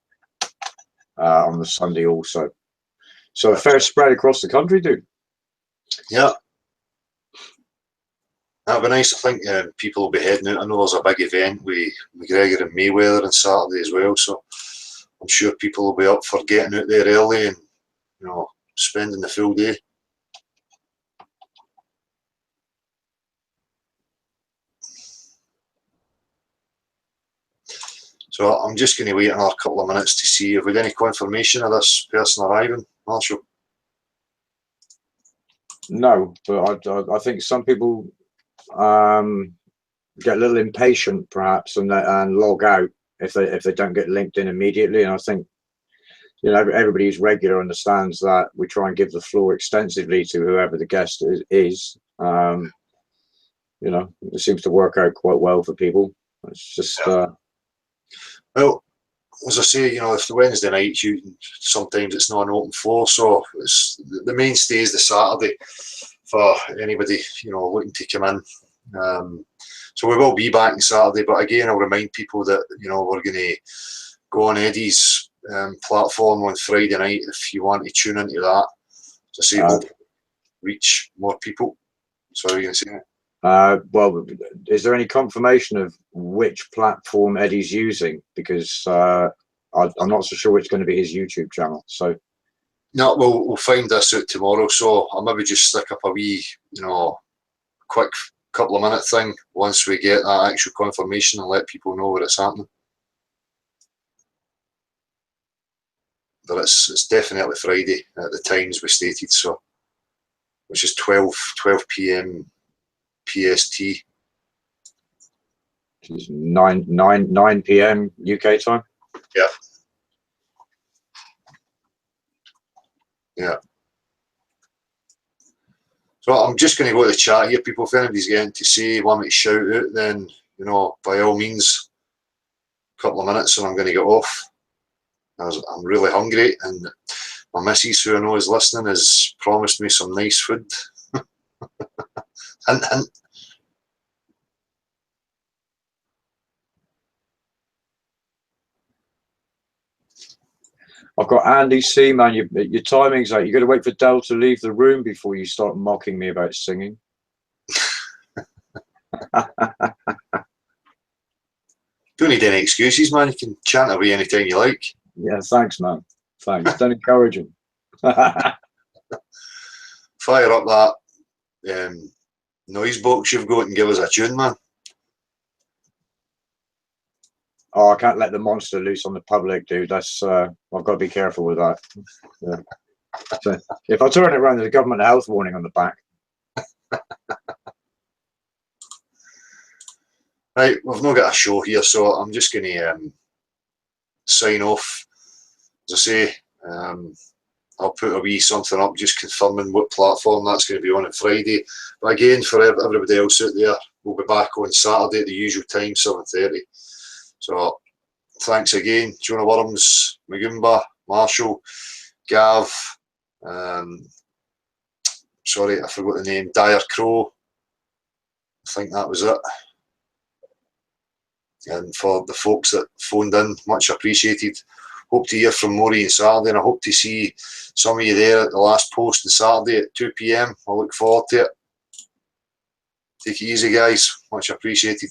on the Sunday also. So a fair spread across the country, dude. yeah, that'd be nice. I think people will be heading out. I know there's a big event with McGregor and Mayweather on Saturday as well, so I'm sure people will be up for getting out there early and, you know, spending the full day. So I'm just going to wait another couple of minutes to see if we had any confirmation of this person arriving, Marshall. No, but I think some people get a little impatient perhaps and log out if they don't get linked in immediately. And I think, you know, everybody who's regular understands that we try and give the floor extensively to whoever the guest is. You know, it seems to work out quite well for people. It's just well, as I say, you know, if the Wednesday night, sometimes it's not an open floor, so it's the mainstay is the Saturday for anybody, you know, looking to come in. So we will be back on Saturday, but again, I'll remind people that, you know, we're going to go on Eddie's platform on Friday night if you want to tune into that. To see we'll reach more people. Sorry, you can say it. Well, is there any confirmation of which platform Eddie's using? Because I'm not so sure it's going to be his YouTube channel. So no, we'll find this out tomorrow. So I'll maybe just stick up a wee, you know, quick couple of minute thing once we get that actual confirmation and let people know where it's happening. But it's definitely Friday at the times we stated, so which is 12 p.m. PST. it's 9 p.m. UK time. Yeah. Yeah. So I'm just going to go to the chat here, people. If anybody's getting to say, want me to shout out, then, you know, by all means, a couple of minutes and I'm going to get off. I'm really hungry, and my missus, who I know is listening, has promised me some nice food. Hint, hint. I've got Andy C, man. Your timing's out. You got to wait for Del to leave the room before you start mocking me about singing. Don't need any excuses, man. You can chant away anytime you like. Yeah, thanks, man. Thanks. Don't encourage him. Fire up that noise box you've got and give us a tune, man. Oh, I can't let the monster loose on the public, dude. That's I've got to be careful with that. Yeah. So if I turn it around, there's a government health warning on the back. Right, we've not got a show here, so I'm just going to sign off. As I say, I'll put a wee something up just confirming what platform that's going to be on Friday. But again, for everybody else out there, we'll be back on Saturday at the usual time, 7:30. So thanks again, Jonah Worms, Magumba, Marshall, Gav, sorry, I forgot the name, Dire Crow. I think that was it. And for the folks that phoned in, much appreciated. Hope to hear from Maury on Saturday, and I hope to see some of you there at the last post on Saturday at 2 p.m. I look forward to it. Take it easy, guys. Much appreciated.